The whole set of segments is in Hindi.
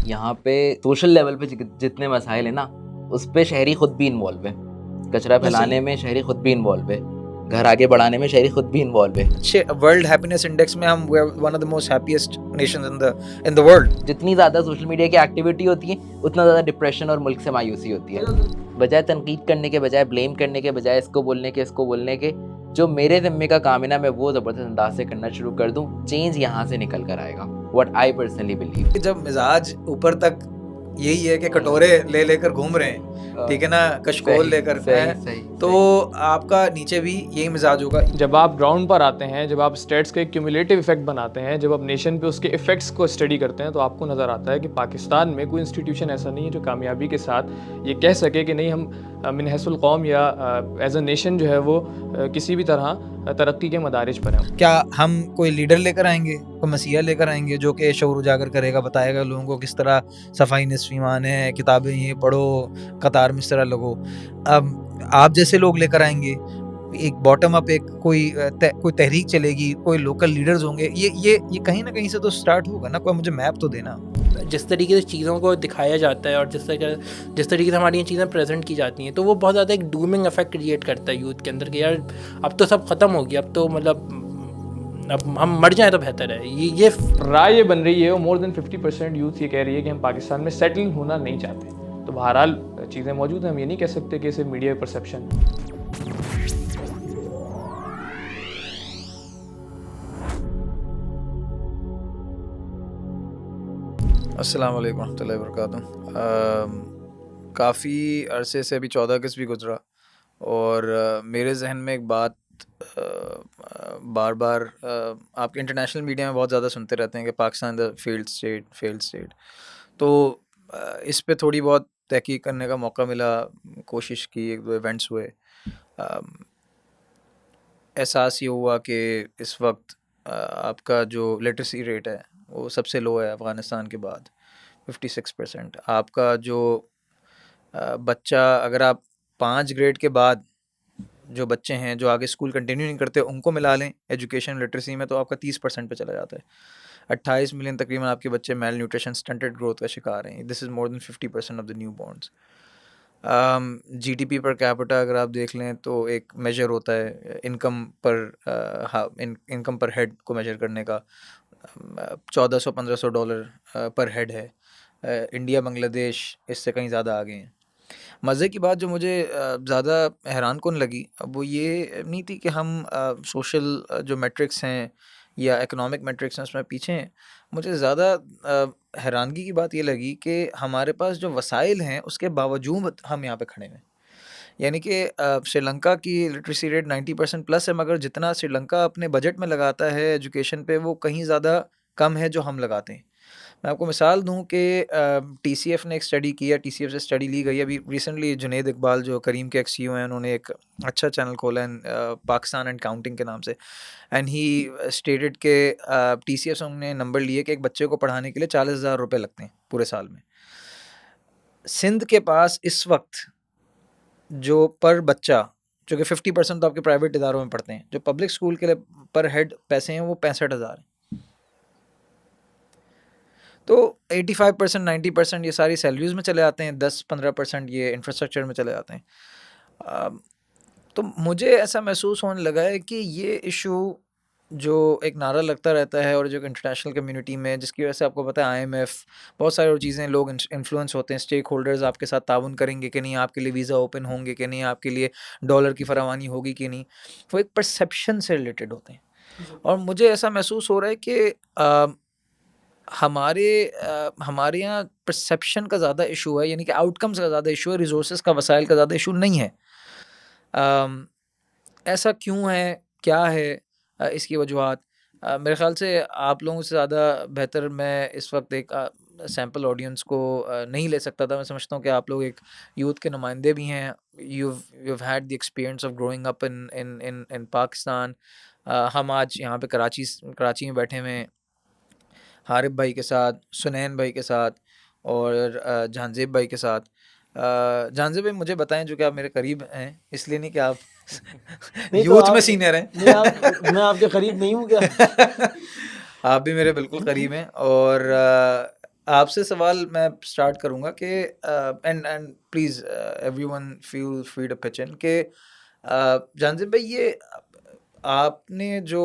यहाँ पे सोशल लेवल पे जितने मसाइल है ना, उस पे शहरी खुद भी इन्वॉल्व है। कचरा फैलाने में शहरी खुद भी इन्वॉल्व है, घर आगे बढ़ाने में शहरी खुद भी इन्वॉल्व है। वर्ल्ड हैप्पीनेस इंडेक्स में हम one of the most happiest Nations in the world. जितनी ज़्यादा सोशल मीडिया की एक्टिविटी होती है, उतना ज़्यादा डिप्रेशन और मुल्क से मायूसी होती है। बजाय तनकीद करने के, बजाय ब्लेम करने के, बजाय इसको बोलने के, जो मेरे ज़िम्मे का काम है ना, मैं वो ज़बरदस्त अंदाज से करना शुरू कर दूँ, चेंज यहाँ से निकल कर आएगा। What I personally believe. जब मिजाज ऊपर तक यही है कि कटोरे ले लेकर घूम रहे हैं, ठीक है ना, कशकोल लेकर, तो आपका नीचे भी यही मिजाज होगा। जब आप ग्राउंड पर आते हैं, जब आप स्टेट्स के क्यूमुलेटिव इफेक्ट बनाते हैं, जब आप नेशन पे उसके इफेक्ट्स को स्टडी करते हैं, तो आपको नज़र आता है कि पाकिस्तान में कोई इंस्टीट्यूशन ऐसा नहीं है जो कामयाबी के साथ ये कह सके कि नहीं, हम मिन हैसुल कौम या एज अ नेशन जो है वो किसी भी तरह तरक्की के मदारिज पर हैं। क्या हम कोई लीडर लेकर आएंगे, कोई मसीहा लेकर आएंगे जो कि शऊर उजागर करेगा, बताएगा लोगों को किस तरह सफाई निस्फ ईमान है, किताबें ये पढ़ो, कतार में इस तरह लगो। अब आप जैसे लोग लेकर आएंगे, एक बॉटम अप एक कोई तहरीक चलेगी, कोई लोकल लीडर्स होंगे, ये कहीं ना कहीं से तो स्टार्ट होगा ना। कोई मुझे मैप तो देना। जिस तरीके से चीज़ों को दिखाया जाता है और जिस तरीके से हमारी ये चीज़ें प्रेजेंट की जाती हैं, तो वो बहुत ज़्यादा एक डूमिंग इफेक्ट क्रिएट करता है यूथ के अंदर कि यार अब तो सब ख़त्म हो गया, अब तो मतलब अब हम मर जाएं तो बेहतर है। ये राय ये बन रही है, और मोर देन 50% यूथ ये कह रही है कि हम पाकिस्तान में सेटल होना नहीं चाहते। तो बहरहाल चीज़ें मौजूद हैं, हम ये नहीं कह सकते कि सिर्फ मीडिया परसेप्शन। अस्सलाम वालेकुम रहमतुल्लाहि व बरकातुहू। काफ़ी अरसे से, अभी 14 अगस्त भी गुजरा, और मेरे जहन में एक बात बार बार आपके इंटरनेशनल मीडिया में बहुत ज़्यादा सुनते रहते हैं कि पाकिस्तान द फेल्ड स्टेट। तो इस पे थोड़ी बहुत तहकीक करने का मौका मिला, कोशिश की, एक दो इवेंट्स हुए। एहसास ये हुआ कि इस वक्त आपका जो लिटरेसी रेट है वो सबसे लो है अफ़गानिस्तान के बाद, 56%। आपका जो बच्चा, अगर आप 5 ग्रेड के बाद जो बच्चे हैं जो आगे स्कूल कंटिन्यू नहीं करते, उनको मिला लें एजुकेशन लिटरेसी में, तो आपका 30% पे चला जाता है। 28 मिलियन तकरीबन आपके बच्चे मेल न्यूट्रिशन, स्टंटेड ग्रोथ का शिकार हैं। This is more than 50% of the new borns. GDP per capita अगर आप देख लें तो एक मेजर होता है इनकम पर हेड को मेजर करने का, $1400-1500 पर हेड है। इंडिया बांग्लादेश इससे कहीं ज़्यादा आगे हैं। मज़े की बात जो मुझे ज़्यादा हैरान कुन लगी, अब वो ये नहीं थी कि हम सोशल जो मेट्रिक्स हैं या इकोनॉमिक मेट्रिक्स हैं उसमें पीछे हैं। मुझे ज़्यादा हैरानगी की बात ये लगी कि हमारे पास जो वसाइल हैं उसके बावजूद हम यहाँ पे खड़े हैं। यानी कि श्रीलंका की लिटरेसी रेट 90% प्लस है, मगर जितना श्रीलंका अपने बजट में लगाता है एजुकेशन पे, वो कहीं ज़्यादा कम है जो हम लगाते हैं। मैं आपको मिसाल दूं कि TCF ने एक स्टडी किया, TCF से स्टडी ली गई अभी रिसेंटली। जुनेद इकबाल जो करीम के XCO हैं, उन्होंने एक अच्छा चैनल खोला है पाकिस्तान एंड काउंटिंग के नाम से, एंड ही स्टेटेड के TCF से उन्होंने नंबर लिए कि एक बच्चे को पढ़ाने के लिए 40,000 रुपये लगते हैं पूरे साल में। सिंध के पास इस वक्त जो पर बच्चा, जो कि 50% तो आपके प्राइवेट इदारों में पढ़ते हैं, जो पब्लिक स्कूल के लिए पर हेड पैसे हैं वो 65,000 हैं। तो 85% 90% ये सारी सैलरीज में चले आते हैं, 10-15% ये इंफ्रास्ट्रक्चर में चले जाते हैं। तो मुझे ऐसा महसूस होने लगा है कि ये इशू जो एक नारा लगता रहता है, और जो इंटरनेशनल कम्युनिटी में, जिसकी वजह से आपको पता है IMF, बहुत सारी और चीज़ें, लोग इन्फ्लुएंस होते हैं, स्टेक होल्डर्स आपके साथ ताउन करेंगे कि नहीं, आपके लिए वीज़ा ओपन होंगे कि नहीं, आपके लिए डॉलर की फरावानी होगी कि नहीं, वो एक परसेप्शन से रिलेटेड होते हैं। और मुझे ऐसा महसूस हो रहा है कि हमारे यहाँ परसेप्शन का ज़्यादा इशू है, यानी कि आउटकम्स का ज़्यादा इशू है, रिसोर्सेज का, वसाइल का ज़्यादा इशू नहीं है। ऐसा क्यों है, क्या है इसकी वजूहात? मेरे ख़्याल से आप लोगों से ज़्यादा बेहतर मैं इस वक्त एक सैम्पल ऑडियंस को नहीं ले सकता था। मैं समझता हूँ कि आप लोग एक यूथ के नुमाइंदे भी हैं। you've had the experience of growing up in Pakistan. हम आज यहाँ पे कराची में बैठे हुए हैं, हारिब भाई के साथ, सुनैन भाई के साथ, और जहानज़ेब भाई के साथ। जहानज़ेब भाई, मुझे बताएं, जो कि आप मेरे करीब हैं, इसलिए नहीं कि आप नहीं यूथ तो में सीनियर हैं, मैं आपके करीब नहीं हूँ क्या? आप भी मेरे बिल्कुल करीब हैं। और आपसे सवाल मैं स्टार्ट करूँगा कि and please everyone feel free to pitch in कि जानज़िब भाई ये आपने जो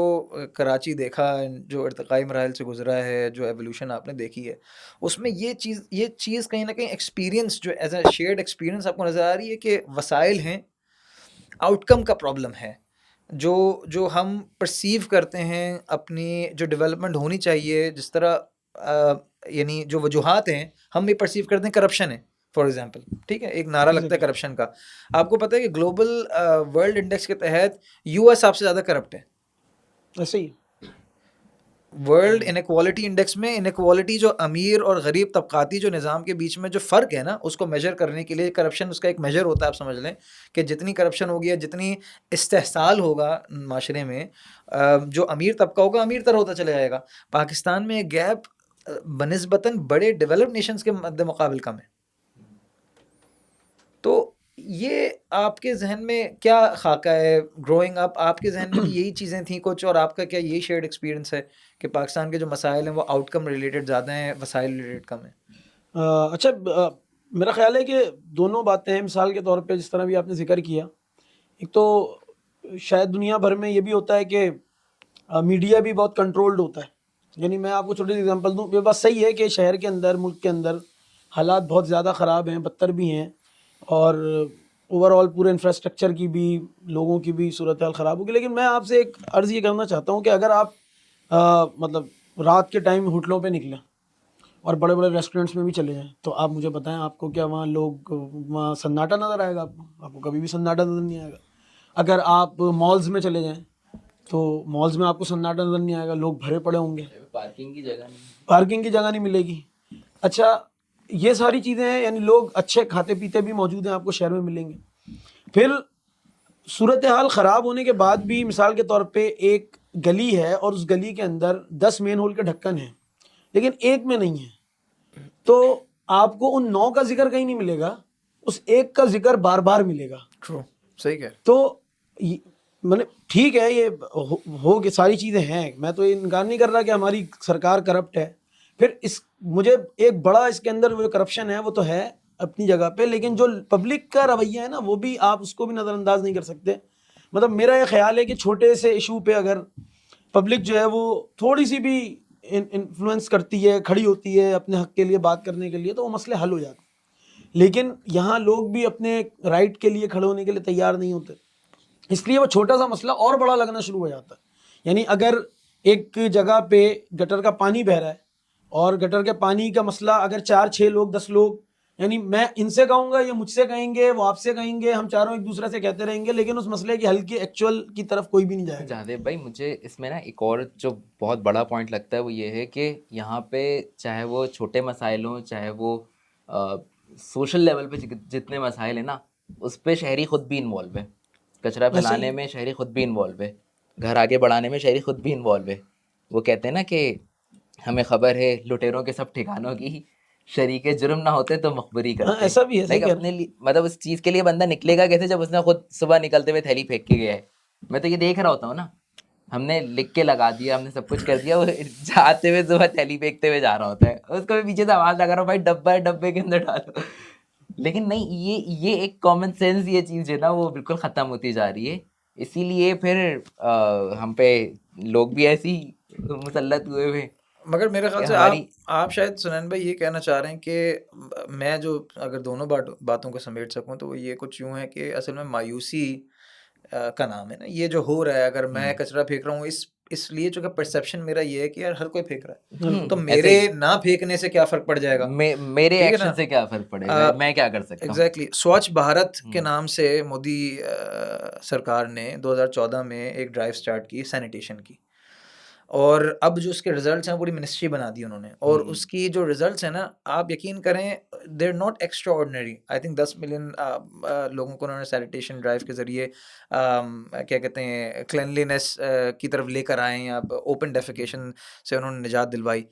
कराची देखा, जो इर्तिकाई मराहिल से गुज़रा है, जो एवोल्यूशन आपने देखी है, उसमें ये चीज़ कहीं न कहीं एक्सपीरियंस जो एज़ अ शेयर्ड एक्सपीरियंस आपको नज़र आ रही है कि वसाइल हैं, आउटकम का प्रॉब्लम है। जो हम परसीव करते हैं अपनी जो डेवलपमेंट होनी चाहिए, जिस तरह यानी जो वजूहात हैं, हम ये परसीव करते हैं करप्शन है फॉर एग्जांपल, ठीक है? एक नारा लगता है एग्जैक्टली करप्शन का। आपको पता है कि ग्लोबल वर्ल्ड इंडेक्स के तहत यूएस आपसे ज़्यादा करप्ट है। ऐसे ही वर्ल्ड इनक्वालिटी इंडेक्स में इनक्वालिटी जो अमीर और गरीब तबकाती जो निज़ाम के बीच में जो फ़र्क है ना, उसको मेजर करने के लिए करप्शन उसका एक मेजर होता है। आप समझ लें कि जितनी करप्शन होगी या जितनी इस्तेहसाल होगा माशरे में, जो अमीर तबका होगा अमीर तर होता चला जाएगा। पाकिस्तान में एक गैप बनिस्बतन बड़े डेवलप्ड नेशंस के मद्दे मुकाबिल कम है। तो ये आपके जहन में क्या खाका है ग्रोइंग अप? आपके जहन में भी यही चीज़ें थी कुछ, और आपका क्या यही शेयर्ड एक्सपीरियंस है कि पाकिस्तान के जो मसाइल हैं वो आउटकम रिलेटेड ज़्यादा हैं, वसाइल रिलेटेड कम है? अच्छा मेरा ख्याल है कि दोनों बातें हैं। मिसाल के तौर पे जिस तरह भी आपने जिक्र किया, एक तो शायद दुनिया भर में ये भी होता है कि मीडिया भी बहुत कंट्रोल्ड होता है। यानी मैं आपको छोटी सी एग्जांपल दूं, ये बात सही है कि शहर के अंदर, मुल्क के अंदर हालात बहुत ज़्यादा ख़राब हैं, बदतर भी हैं, और ओवरऑल पूरे इंफ्रास्ट्रक्चर की भी, लोगों की भी सूरत हाल ख़राब होगी। लेकिन मैं आपसे एक अर्ज़ ये करना चाहता हूँ कि अगर आप मतलब रात के टाइम होटलों पे निकलें और बड़े बड़े रेस्टोरेंट्स में भी चले जाएं, तो आप मुझे बताएं, आपको क्या वहाँ लोग, वहाँ सन्नाटा नज़र आएगा? आपको कभी भी सन्नाटा नज़र नहीं आएगा। अगर आप मॉल्स में चले जाएं तो मॉल्स में आपको सन्नाटा नज़र नहीं आएगा, लोग भरे पड़े होंगे, पार्किंग की जगह नहीं। पार्किंग की जगह नहीं मिलेगी। अच्छा, ये सारी चीज़ें हैं, यानी लोग अच्छे खाते पीते भी मौजूद हैं, आपको शहर में मिलेंगे। फिर सूरत हाल ख़राब होने के बाद भी, मिसाल के तौर पे एक गली है और उस गली के अंदर 10 मेन होल के ढक्कन हैं, लेकिन एक में नहीं है, तो आपको उन 9 का जिक्र कहीं नहीं मिलेगा, उस एक का जिक्र बार बार मिलेगा। ट्रू, सही कह रहे हैं। तो मैंने, ठीक है, ये हो के सारी चीज़ें हैं, मैं तो ये इनकार नहीं कर रहा कि हमारी सरकार करप्ट है। फिर इस, मुझे एक बड़ा इसके अंदर जो करप्शन है वो तो है अपनी जगह पे, लेकिन जो पब्लिक का रवैया है ना, वो भी आप उसको भी नज़रअंदाज नहीं कर सकते। मतलब मेरा ये ख्याल है कि छोटे से इशू पे अगर पब्लिक जो है वो थोड़ी सी भी इन्फ्लुएंस करती है, खड़ी होती है अपने हक के लिए बात करने के लिए, तो वो मसले हल हो जाते हैं। लेकिन यहाँ लोग भी अपने राइट के लिए खड़े होने के लिए तैयार नहीं होते, इसलिए वो छोटा सा मसला और बड़ा लगना शुरू हो जाता है। यानी अगर एक जगह पे गटर का पानी बह रहा है, और गटर के पानी का मसला अगर 4-6 लोग, 10 लोग, यानी मैं इनसे कहूँगा, ये मुझसे कहेंगे, वो आपसे कहेंगे, हम चारों एक दूसरे से कहते रहेंगे, लेकिन उस मसले के हल की एक्चुअल की तरफ कोई भी नहीं जाएगा। जादेब भाई, मुझे इसमें ना एक और जो बहुत बड़ा पॉइंट लगता है वो ये है कि यहाँ पे चाहे वो छोटे मसाइल हों, चाहे वो सोशल लेवल पे जितने मसाइल हैं ना, उस पे शहरी खुद भी इन्वॉल्व है। कचरा वैसे फैलाने ही में शहरी खुद भी इन्वॉल्व है, घर आगे बढ़ाने में शहरी खुद भी इन्वॉल्व है। वो कहते हैं ना कि हमें खबर है लुटेरों के सब ठिकानों की, शरीके जुर्म ना होते तो मखबरी हाँ, करते। ऐसा भी है, सही लाइक कह रहे अपने लिए, मतलब उस चीज़ के लिए बंदा निकलेगा कैसे जब उसने खुद सुबह निकलते हुए थैली फेंक के गया है। मैं तो ये देख रहा होता हूँ ना, हमने लिख के लगा दिया, हमने सब कुछ कर दिया, वो जाते हुए सुबह थैली फेंकते हुए जा रहा होता है, उसको मैं पीछे से आवाज़ लगा रहा हूँ, भाई डब्बा है, डब्बे के अंदर डालो। लेकिन नहीं, ये एक कॉमन सेंस, ये चीज़ है ना, वो बिल्कुल ख़त्म होती जा रही है। इसीलिए फिर हम पे लोग भी ऐसी मुसल्लत हुए हुए मगर मेरे ख्याल कि से हमारी आप शायद सुनैन भाई ये कहना चाह रहे हैं कि मैं जो अगर दोनों बातों को समेट सकूं तो वो ये कुछ यूं है कि असल में मायूसी का नाम है ना ये जो हो रहा है। अगर मैं कचरा फेंक रहा हूँ इसलिए चूंकि परसेप्शन मेरा ये है कि यार हर कोई फेंक रहा है, तो हैं। मेरे ना फेंकने से क्या फर्क पड़ जाएगा? मेरे ठीक है एक्शन ना? से क्या फर्क पड़ेगा, मैं क्या कर सकता हूँ? एग्जैक्टली स्वच्छ भारत के नाम से मोदी सरकार ने 2014 में एक ड्राइव स्टार्ट की सैनिटेशन की, और अब जो उसके रिजल्ट्स हैं पूरी मिनिस्ट्री बना दी उन्होंने, और उसकी जो रिजल्ट्स हैं ना, आप यकीन करें, they are not extraordinary. I think 10 million लोगों को उन्होंने सैनिटेशन ड्राइव के ज़रिए क्या कहते हैं क्लिनलीनेस की तरफ लेकर आए, या ओपन डेफिकेशन से उन्होंने निजात दिलवाई।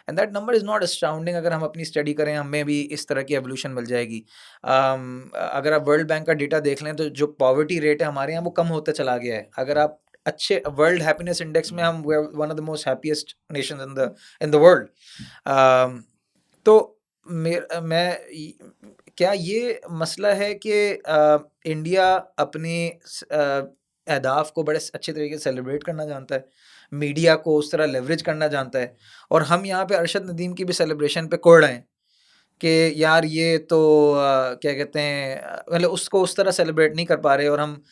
And that number is not astounding. अगर हम अपनी स्टडी करें, हमें भी इस तरह की एवोल्यूशन मिल जाएगी। अगर आप वर्ल्ड बैंक का डेटा देख लें तो जो पॉवर्टी रेट है हमारे यहाँ वो कम होता चला गया है। अगर आप अच्छे वर्ल्ड हैप्पीनेस इंडेक्स में हम one of the most happiest Nations in the world. तो क्या ये मसला है कि इंडिया अपने अहदाफ को बड़े अच्छे तरीके से सेलिब्रेट करना जानता है, मीडिया को उस तरह लेवरेज करना जानता है, और हम यहाँ पे अरशद नदीम की भी सेलिब्रेशन पे कोड़ रहे हैं कि यार ये तो क्या कहते हैं, मतलब उसको उस तरह सेलिब्रेट नहीं कर पा रहे, और हम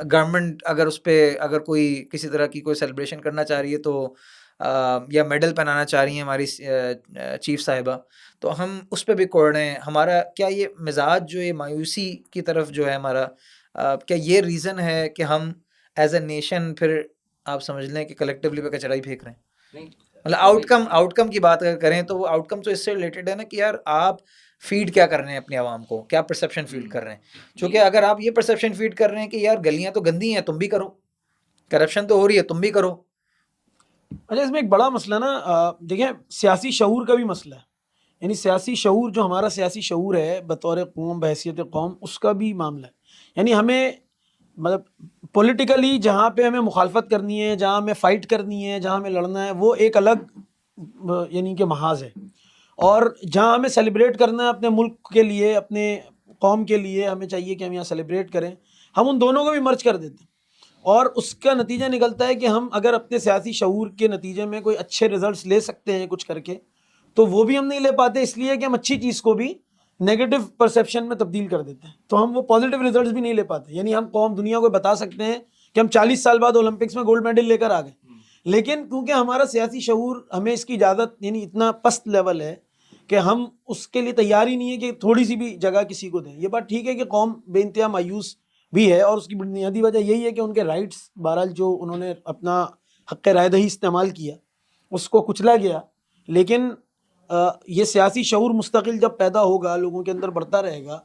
गवर्नमेंट अगर उस पर अगर कोई किसी तरह की कोई सेलिब्रेशन करना चाह रही है तो या मेडल पहनाना चाह रही हैं हमारी चीफ साहिबा, तो हम उस पर भी कोड़ रहे हैं। हमारा क्या ये मिजाज जो ये मायूसी की तरफ जो है हमारा, क्या ये रीज़न है कि हम एज ए नेशन फिर आप समझ लें कि कलेक्टिवली पे कचरा ही फेंक रहे हैं? नहीं, मतलब आउटकम की बात अगर करें तो वो आउटकम तो इससे रिलेटेड है ना कि यार आप फीड क्या कर रहे हैं अपनी आवाम को, क्या परसेप्शन फीड कर रहे हैं। क्योंकि अगर आप ये परसेप्शन फीड कर रहे हैं कि यार गलियां तो गंदी हैं, तुम भी करो, करप्शन तो हो रही है, तुम भी करो। अच्छा, इसमें एक बड़ा मसला ना, देखिए सियासी शऊर का भी मसला है। यानी सियासी शऊर, जो हमारा सियासी शऊर है बतौर कौम, बहैसियत कौम, उसका भी मामला है। यानी हमें मतलब पॉलिटिकली जहाँ पे हमें मुखालफत करनी है, जहाँ हमें फ़ाइट करनी है, जहाँ हमें लड़ना है, वो एक अलग यानी कि महाज है। और जहाँ हमें सेलिब्रेट करना है अपने मुल्क के लिए, अपने कौम के लिए, हमें चाहिए कि हम यहाँ सेलिब्रेट करें, हम उन दोनों को भी मर्ज कर देते हैं। और उसका नतीजा निकलता है कि हम अगर अपने सियासी शऊर के नतीजे में कोई अच्छे रिजल्ट्स ले सकते हैं कुछ करके, तो वो भी हम नहीं ले पाते, इसलिए कि हम अच्छी चीज़ को भी नेगेटिव परसेप्शन में तब्दील कर देते हैं, तो हम वो पॉजिटिव रिजल्ट्स भी नहीं ले पाते। यानी हम कौम दुनिया को बता सकते हैं कि हम 40 साल बाद ओलंपिक्स में गोल्ड मेडल लेकर आ गए, लेकिन क्योंकि हमारा सियासी शऊर हमें इसकी इजाज़त, यानी इतना पस्त लेवल है कि हम उसके लिए तैयार ही नहीं है कि थोड़ी सी भी जगह किसी को दें। ये बात ठीक है कि कौम बेइंतहा मायूस भी है, और उसकी बुनियादी वजह यही है कि उनके राइट्स, बहरहाल जो उन्होंने अपना हक़ राय दही इस्तेमाल किया उसको कुचला गया। लेकिन ये सियासी शऊर मुस्तकिल जब पैदा होगा, लोगों के अंदर बढ़ता रहेगा,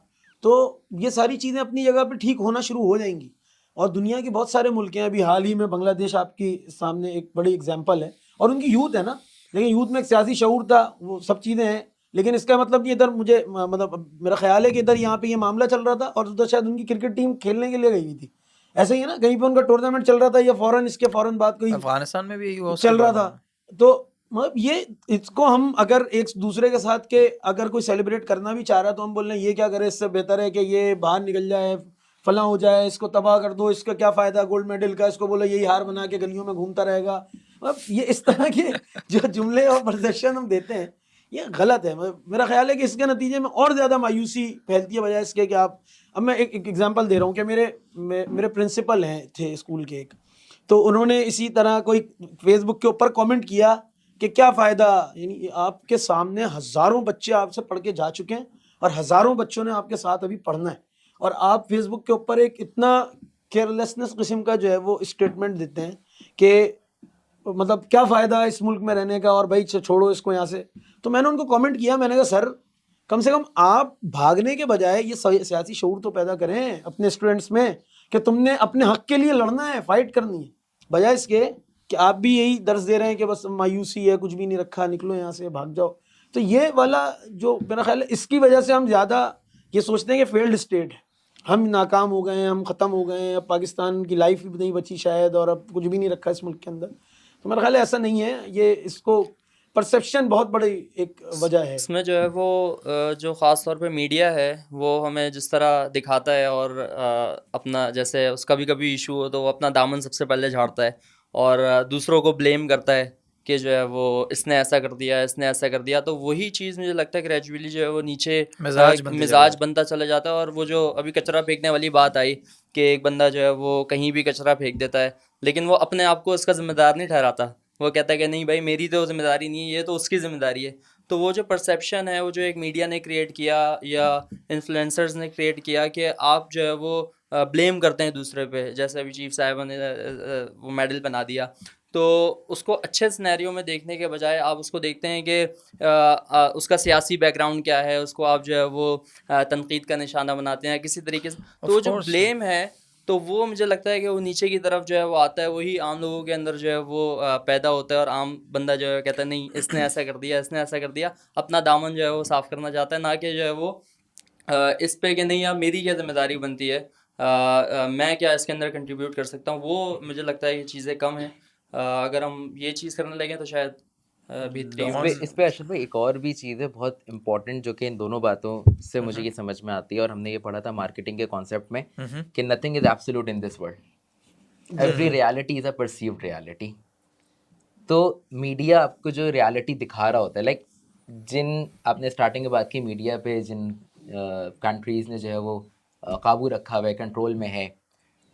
तो ये सारी चीज़ें अपनी जगह पे ठीक होना शुरू हो जाएंगी। और दुनिया के बहुत सारे मुल्क हैं, अभी हाल ही में बांग्लादेश आपकी सामने एक बड़ी एग्जांपल है, और उनकी यूथ है ना, लेकिन यूथ में एक सियासी शऊर था, वो सब चीज़ें हैं। लेकिन इसका मतलब कि इधर मुझे मतलब मेरा ख्याल है कि इधर यहाँ पे ये मामला चल रहा था, और उधर शायद उनकी क्रिकेट टीम खेलने के लिए गई हुई थी। ऐसा ही है ना, कहीं पे उनका टूर्नामेंट चल रहा था, या फौरन इसके फौरन बात कोई अफगानिस्तान में भी यही हुआ उसके चल रहा बाद था। में। तो मतलब ये, इसको हम अगर एक दूसरे के साथ के अगर कोई सेलिब्रेट करना भी चाह रहा है, तो हम बोल रहे हैं ये क्या करे, इससे बेहतर है कि ये बाहर निकल जाए, फला हो जाए, इसको तबाह कर दो, इसका क्या फ़ायदा गोल्ड मेडल का, इसको बोलो यही हार बना के गलियों में घूमता रहेगा। मतलब ये इस तरह के जो जुमले और प्रदर्शन हम देते हैं, ये गलत है। मेरा ख्याल है कि इसके नतीजे में और ज़्यादा मायूसी फैलती है, बजाय इसके कि आप, अब मैं एक एग्जांपल दे रहा हूँ कि मेरे प्रिंसिपल हैं थे स्कूल के एक, तो उन्होंने इसी तरह कोई फेसबुक के ऊपर कमेंट किया कि क्या फ़ायदा, यानी आपके सामने हज़ारों बच्चे आपसे पढ़ के जा चुके हैं, और हज़ारों बच्चों ने आपके साथ अभी पढ़ना है, और आप फेसबुक के ऊपर एक इतना केयरलेसनेस किस्म का जो है वो स्टेटमेंट देते हैं कि मतलब क्या फ़ायदा इस मुल्क में रहने का, और भाई छोड़ो इसको यहाँ से। तो मैंने उनको कमेंट किया, मैंने कहा सर, कम से कम आप भागने के बजाय ये सियासी शऊर तो पैदा करें अपने स्टूडेंट्स में कि तुमने अपने हक के लिए लड़ना है, फाइट करनी है, बजाय इसके कि आप भी यही दर्ज दे रहे हैं कि बस मायूसी है, कुछ भी नहीं रखा, निकलो यहाँ से, भाग जाओ। तो ये वाला जो मेरा ख्याल है, इसकी वजह से हम ज़्यादा ये सोचते हैं कि फेल्ड स्टेट है, हम नाकाम हो गए हैं, हम ख़त्म हो गए हैं, अब पाकिस्तान की लाइफ भी नहीं बची शायद, और अब कुछ भी नहीं रखा इस मुल्क के अंदर। तो मेरा ख्याल है ऐसा नहीं है, ये इसको परसेप्शन बहुत बड़ी एक वजह है। इसमें जो है वो जो ख़ास तौर पे मीडिया है वो हमें जिस तरह दिखाता है, और अपना जैसे उसका भी कभी इशू हो तो वो अपना दामन सबसे पहले झाड़ता है, और दूसरों को ब्लेम करता है कि जो है वो इसने ऐसा कर दिया, इसने ऐसा कर दिया। तो वही चीज़ मुझे लगता है ग्रेजुअली जो है वो नीचे मिजाज बनता चला जाता है। और वो जो अभी कचरा फेंकने वाली बात आई कि एक बंदा जो है वो कहीं भी कचरा फेंक देता है, लेकिन वो अपने आप को उसका ज़िम्मेदार नहीं ठहराता। वो कहता है कि नहीं भाई, मेरी तो ज़िम्मेदारी नहीं है, ये तो उसकी ज़िम्मेदारी है। तो वो जो परसेप्शन है, वो जो एक मीडिया ने क्रिएट किया या इन्फ्लुएंसर्स ने क्रिएट किया कि आप जो है वो ब्लेम करते हैं दूसरे पे, जैसे अभी चीफ साहिबा ने वो मेडल बना दिया, तो उसको अच्छे सिनेरियो में देखने के बजाय आप उसको देखते हैं कि उसका सियासी बैकग्राउंड क्या है, उसको आप जो है वो तनकीद का निशाना बनाते हैं किसी तरीके से। तो वो जो ब्लेम है, तो वो मुझे लगता है कि वो नीचे की तरफ जो है वो आता है, वही आम लोगों के अंदर जो है वो पैदा होता है, और आम बंदा जो है कहता है नहीं इसने ऐसा कर दिया, इसने ऐसा कर दिया, अपना दामन जो है वो साफ़ करना चाहता है, ना कि जो है वो इस पे कि नहीं यार मेरी क्या जिम्मेदारी बनती है, मैं क्या इसके अंदर कंट्रीब्यूट कर सकता हूँ। वो मुझे लगता है ये चीज़ें कम हैं। अगर हम ये चीज़ करने लगे तो शायद बेहतरीन। इस पे अशरफ भाई एक और भी चीज़ है बहुत इंपॉर्टेंट जो कि इन दोनों बातों से मुझे ये समझ में आती है, और हमने ये पढ़ा था मार्केटिंग के कॉन्सेप्ट में कि nothing is absolute in this world, every reality is a perceived reality. तो मीडिया आपको जो रियलिटी दिखा रहा होता है, लाइक जिन आपने स्टार्टिंग में बात की मीडिया पे जिन कंट्रीज़ ने जो है वो काबू रखा हुआ है, कंट्रोल में है,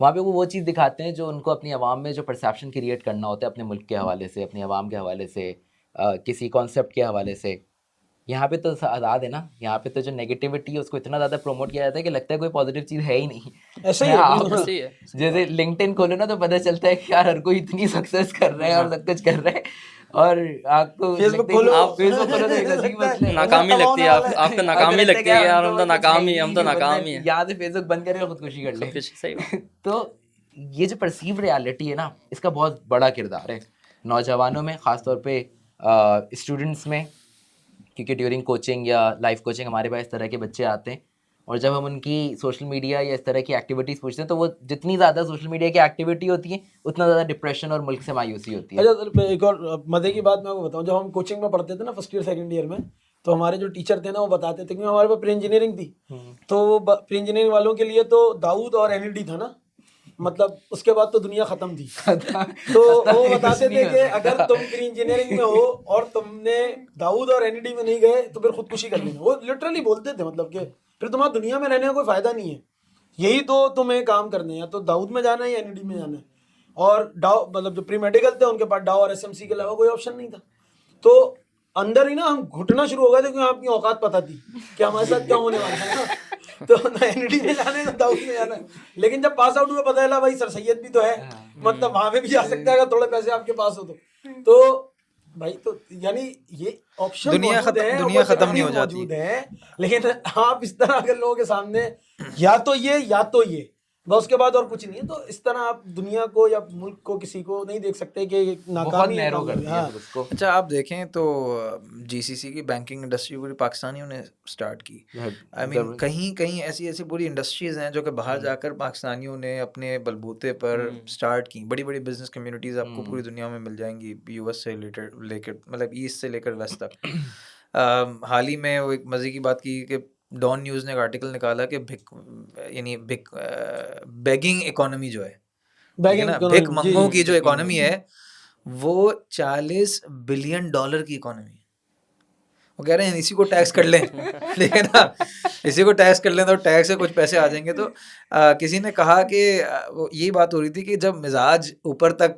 वहाँ पे वो चीज़ दिखाते हैं जो उनको अपनी आवाम में जो परसेप्शन क्रिएट करना होता है अपने मुल्क के हवाले से, अपनी आवाम के हवाले से, किसी कॉन्सेप्ट के हवाले से। यहाँ पे तो आज़ाद है ना, यहाँ पे तो जो नेगेटिविटी है उसको इतना ज़्यादा प्रमोट किया जाता है कि लगता है कोई पॉजिटिव चीज़ है ही नहीं। ऐसा ही है, आप बिल्कुल। ऐसे ही है। जैसे लिंक्डइन खोलो ना तो पता चलता है कि यार हर कोई इतनी सक्सेस कर रहा है और सब कुछ कर रहा है, और आपको फेसबुक लगता है कि खोलो, आप फेसबुक खोलो तो एक अजीब लगता है मसला है। नाकामी लगती है, आपको नाकामी लगता है लगती कि है यार यार, हम हम तो कुछ है नाकाम ही, ही हम तो नहीं, नाकाम ही वरना है। याद है फेसबुक बंद करें और खुदकुशी कर ले। कुछ सही बात। तो ये जो परसीव रियलिटी है ना, इसका बहुत बड़ा किरदार है नौजवानों में, ख़ासतौर पे स्टूडेंट्स में, क्योंकि ड्यूरिंग कोचिंग या लाइफ कोचिंग हमारे पास इस तरह के बच्चे आते हैं, और जब हम उनकी सोशल मीडिया या इस तरह की एक्टिविटीज़ पूछते हैं तो वो जितनी ज़्यादा सोशल मीडिया की एक्टिविटी होती है उतना ज़्यादा डिप्रेशन और मुल्क से मायूसी होती है। अच्छा सर, मैं एक और मजे की बात मैं आपको बताऊं, जब हम कोचिंग में पढ़ते थे ना फर्स्ट ईयर सेकंड ईयर में, तो हमारे जो टीचर थे ना वो बताते थे, क्योंकि हमारे पास प्री इंजीनियरिंग थी, तो प्री इंजीनियरिंग वालों के लिए तो दाऊद और एलईडी था ना, मतलब उसके बाद तो दुनिया खत्म थी। तो वो बताते थे कि अगर तुम प्री इंजीनियरिंग में हो और तुमने दाऊद और एनईडी में नहीं गए तो फिर खुदकुशी कर लेना। वो लिटरली बोलते थे, मतलब कि फिर तुम्हारा दुनिया में रहने का कोई फायदा नहीं है, यही तो तुम्हें काम करने हैं, तो दाऊद में जाना है या एनईडी में जाना है। और डाउ मतलब जो प्री मेडिकल थे उनके पास डाउ और एसएमसी के अलावा कोई ऑप्शन नहीं था। तो अंदर ही ना हम घुटना शुरू हो गए थे, क्योंकि आपकी औकात पता थी कि हमारे साथ क्या होने वाला है ना। तो ना एनडी में जाना है ना दाऊद में जाना है। लेकिन जब पास आउट हुए पता चला भाई सर सैयद भी तो है, मतलब वहां पे भी जा सकता है अगर थोड़े पैसे आपके पास हो तो भाई तो यानी ये ऑप्शन दुनिया मौजूद है, दुनिया खत्म नहीं हो opportunities जाती। मौजूद है, लेकिन आप इस तरह अगर लोगों के सामने या तो ये बस उसके बाद और कुछ नहीं है, तो इस तरह आप दुनिया को या मुल्क को किसी को नहीं देख सकते कि ये बहुत नाकामी है, नैरो कर कामयाबी। दिया हाँ फिर उसको। अच्छा आप देखें तो जीसीसी की बैंकिंग इंडस्ट्री पूरी पाकिस्तानियों ने स्टार्ट की। आई मीन कहीं कहीं ऐसी ऐसी पूरी इंडस्ट्रीज हैं जो कि बाहर जाकर पाकिस्तानियों ने अपने बलबूते पर स्टार्ट की। बड़ी बड़ी बिजनेस कम्युनिटीज़ आपको पूरी दुनिया में मिल जाएंगी, यूएस से रिलेटेड लेकर मतलब ईस्ट से लेकर वेस्ट तक। हाल ही में वो एक मज़े की बात की कि डॉन न्यूज़ ने एक आर्टिकल निकाला कि बेगिंग इकोनॉमी जो है, ठीक है बैगिंग ना, इकोनॉमी, भिक मंगों की जो इकोनॉमी है वो $40 बिलियन की इकोनॉमी है। वो कह रहे हैं इसी को टैक्स कर लें ठीक है ना, इसी को टैक्स कर लें तो टैक्स से कुछ पैसे आ जाएंगे। तो किसी ने कहा कि वो यही बात हो रही थी कि जब मिजाज ऊपर तक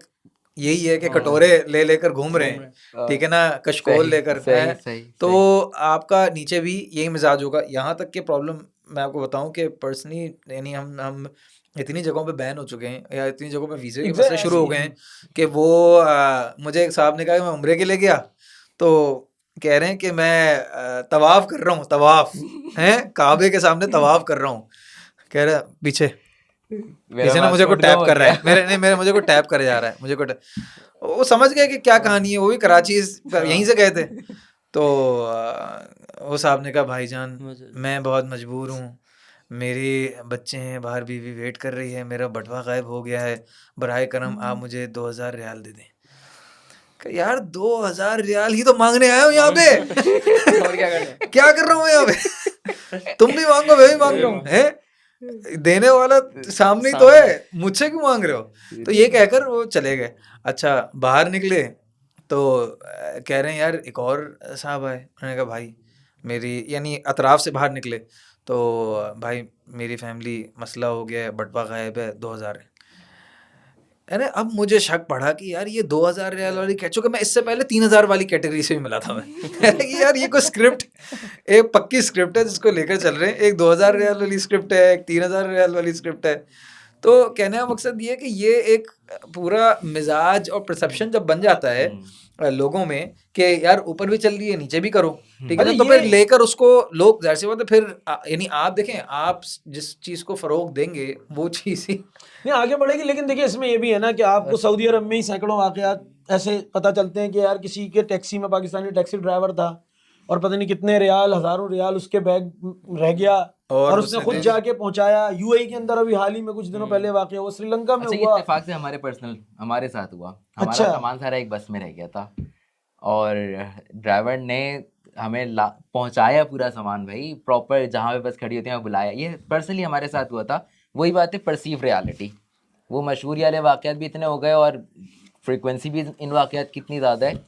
यही है कि कटोरे ले लेकर घूम रहे हैं, ठीक है ना, कशकोल लेकर हैं, तो आपका नीचे भी यही मिजाज होगा। यहाँ तक कि प्रॉब्लम मैं आपको बताऊं कि पर्सनली यानी हम इतनी जगहों पे बैन हो चुके हैं या इतनी जगहों पे वीज़े के मसले शुरू हो गए हैं कि वो मुझे एक साहब ने कहा कि मैं उम्रे के लिए गया तो कह रहे हैं कि मैं तवाफ कर रहा हूँ, तवाफ हैं काबे के सामने तवाफ कर रहा हूँ, कह रहा पीछे किसी ने मुझे को टैप कर रहा है, मेरे मुझे को टैप करे जा रहा है, मुझे को वो समझ गए कि क्या कहानी है, वो भी कराची यहीं से गए थे। तो वो साहब ने कहा भाईजान मैं बहुत मजबूर हूँ, मेरे बच्चे हैं बाहर, बीवी वेट कर रही है, मेरा बटवा गायब हो गया है, बराए करम आप मुझे 2000 रियाल दे दें। यार 2000 रियाल ही तो मांगने आया हूँ यहाँ पे और क्या करना क्या कर रहा हूँ यहाँ पे तुम भी मांगो मैं भी मांग रहा हूँ, है देने वाला सामने ही तो है, मुझसे क्यों मांग रहे हो। तो ये कहकर वो चले गए। अच्छा बाहर निकले तो कह रहे हैं यार एक और साहब आए, उन्होंने कहा भाई मेरी यानी अतराफ से बाहर निकले तो भाई मेरी फैमिली मसला हो गया है, बटवा गायब है, 2000 है ना। अब मुझे शक पड़ा कि यार ये 2000 रियाल वाली चूंकि मैं इससे पहले 3000 वाली कैटेगरी से भी मिला था मैं कि यार ये कोई स्क्रिप्ट, एक पक्की स्क्रिप्ट है जिसको लेकर चल रहे हैं, एक 2000 रियाल वाली स्क्रिप्ट है, एक 3000 रियाल वाली स्क्रिप्ट है। तो कहने का मकसद ये है कि ये एक पूरा मिजाज और परसेप्शन जब बन जाता है लोगों में कि यार ऊपर भी चल रही है नीचे भी करो, ठीक है ना, तो फिर लेकर उसको लोग जाहिर सी बात है फिर यानी आप देखें आप जिस चीज को फरोग देंगे वो चीज ही नहीं आगे बढ़ेगी। लेकिन देखिए इसमें ये भी है ना कि आपको सऊदी अरब में ही सैकड़ों वाकयात ऐसे पता चलते हैं कि यार किसी के टैक्सी में, पाकिस्तानी टैक्सी ड्राइवर था और पता नहीं कितने रियाल, हजारों रियाल उसके बैग रह गया और उसने खुद जाके पहुंचाया। यूएई के अंदर अभी हाल ही में कुछ दिनों पहले वाकया हुआ, श्रीलंका में हुआ। इत्तेफाक से हमारे साथ हुआ, हमारा सामान सारा एक बस में रह गया था, और ड्राइवर ने हमें ला पहुँचाया पूरा सामान भाई, प्रॉपर जहाँ पे बस खड़ी होती है वहाँ बुलाया। ये पर्सनली हमारे साथ हुआ था। वही बात है परसीव रियलिटी। वो मशहूरी वाले वाक़यात भी इतने हो गए और फ्रीक्वेंसी भी इन वाक़यात की इतनी ज़्यादा है,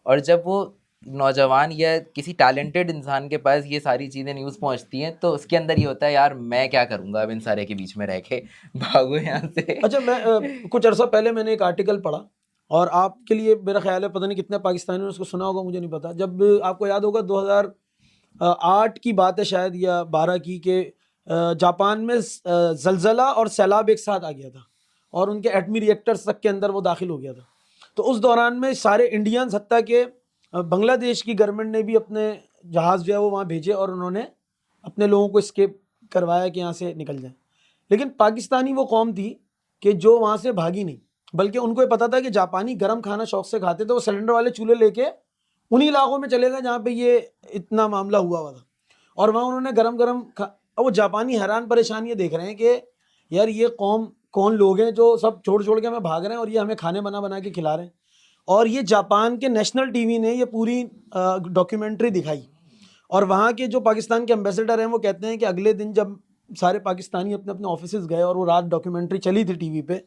और जब वो नौजवान या किसी टैलेंटेड इंसान के पास ये सारी चीज़ें न्यूज़ पहुँचती हैं, तो उसके अंदर ये होता है यार मैं क्या करूँगा अब इन सारे के बीच में रह के, भागो यहाँ से। अच्छा, मैं कुछ अर्सा पहले मैंने एक आर्टिकल पढ़ा, और आपके लिए मेरा ख्याल है पता नहीं कितने पाकिस्तानियों ने उसको सुना होगा, मुझे नहीं पता। जब आपको याद होगा 2008 की बात है शायद, या 12 की, के जापान में जलजला और सैलाब एक साथ आ गया था, और उनके एटमी रिएक्टर्स तक के अंदर वो दाखिल हो गया था। तो उस दौरान में सारे इंडियंस, हत्ता के बांग्लादेश की गवर्नमेंट ने भी अपने जहाज़ जो है वो वहाँ भेजे, और उन्होंने अपने लोगों को स्केप करवाया कि यहाँ से निकल जाए। लेकिन पाकिस्तानी वो कौम थी कि जो वहाँ से भागी नहीं, बल्कि उनको ये पता था कि जापानी गर्म खाना शौक से खाते, तो वो सिलेंडर वाले चूल्हे लेके उन्हीं इलाकों में चले गए जहाँ पे ये इतना मामला हुआ था, और वहाँ उन्होंने गरम गरम अब वो जापानी हैरान परेशान ये देख रहे हैं कि यार ये कौम कौन लोग हैं जो सब छोड़ छोड़ के हमें भाग रहे हैं, और ये हमें खाने बना बना के खिला रहे हैं। और ये जापान के नेशनल टीवी ने ये पूरी डॉक्यूमेंट्री दिखाई, और वहाँ के जो पाकिस्तान के एम्बेसडर हैं वो कहते हैं कि अगले दिन जब सारे पाकिस्तानी अपने अपने ऑफिसेज गए और वो रात डॉक्यूमेंट्री चली थी टीवी पे,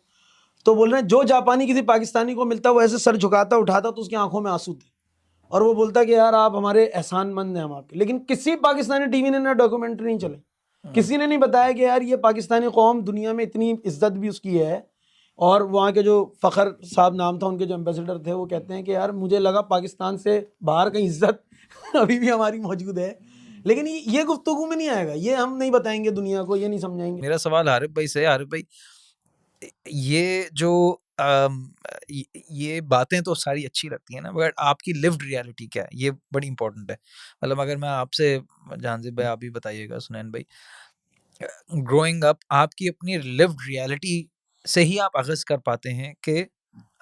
तो बोल रहे हैं जो जापानी किसी पाकिस्तानी को मिलता वो ऐसे सर झुकाता उठाता तो उसकी आंखों में आंसू थे, और वो बोलता कि यार आप हमारे एहसानमंद हैं हम आपके। लेकिन किसी पाकिस्तानी टीवी ने ना डॉक्यूमेंट्री नहीं चले, किसी ने नहीं बताया कि यार ये पाकिस्तानी कौम दुनिया में इतनी इज्जत भी उसकी है। और वहाँ के जो फ़खर साहब नाम था उनके, जो एम्बेसडर थे, वो कहते हैं कि यार मुझे लगा पाकिस्तान से बाहर कहीं इज्जत अभी भी हमारी मौजूद है, लेकिन ये गुफ्तगू में नहीं आएगा, ये हम नहीं बताएंगे दुनिया को, ये नहीं समझाएंगे। मेरा सवाल आरिफ भाई से है। आरिफ भाई, ये जो ये बातें तो सारी अच्छी लगती हैं ना, मगर आपकी लिव्ड रियलिटी क्या है, ये बड़ी इंपॉर्टेंट है। मतलब अगर मैं आपसे, जहांजिब भाई आप भी बताइएगा, सुनैन भाई, ग्रोइंग अप आपकी अपनी लिव्ड रियलिटी से ही आप अगस कर पाते हैं कि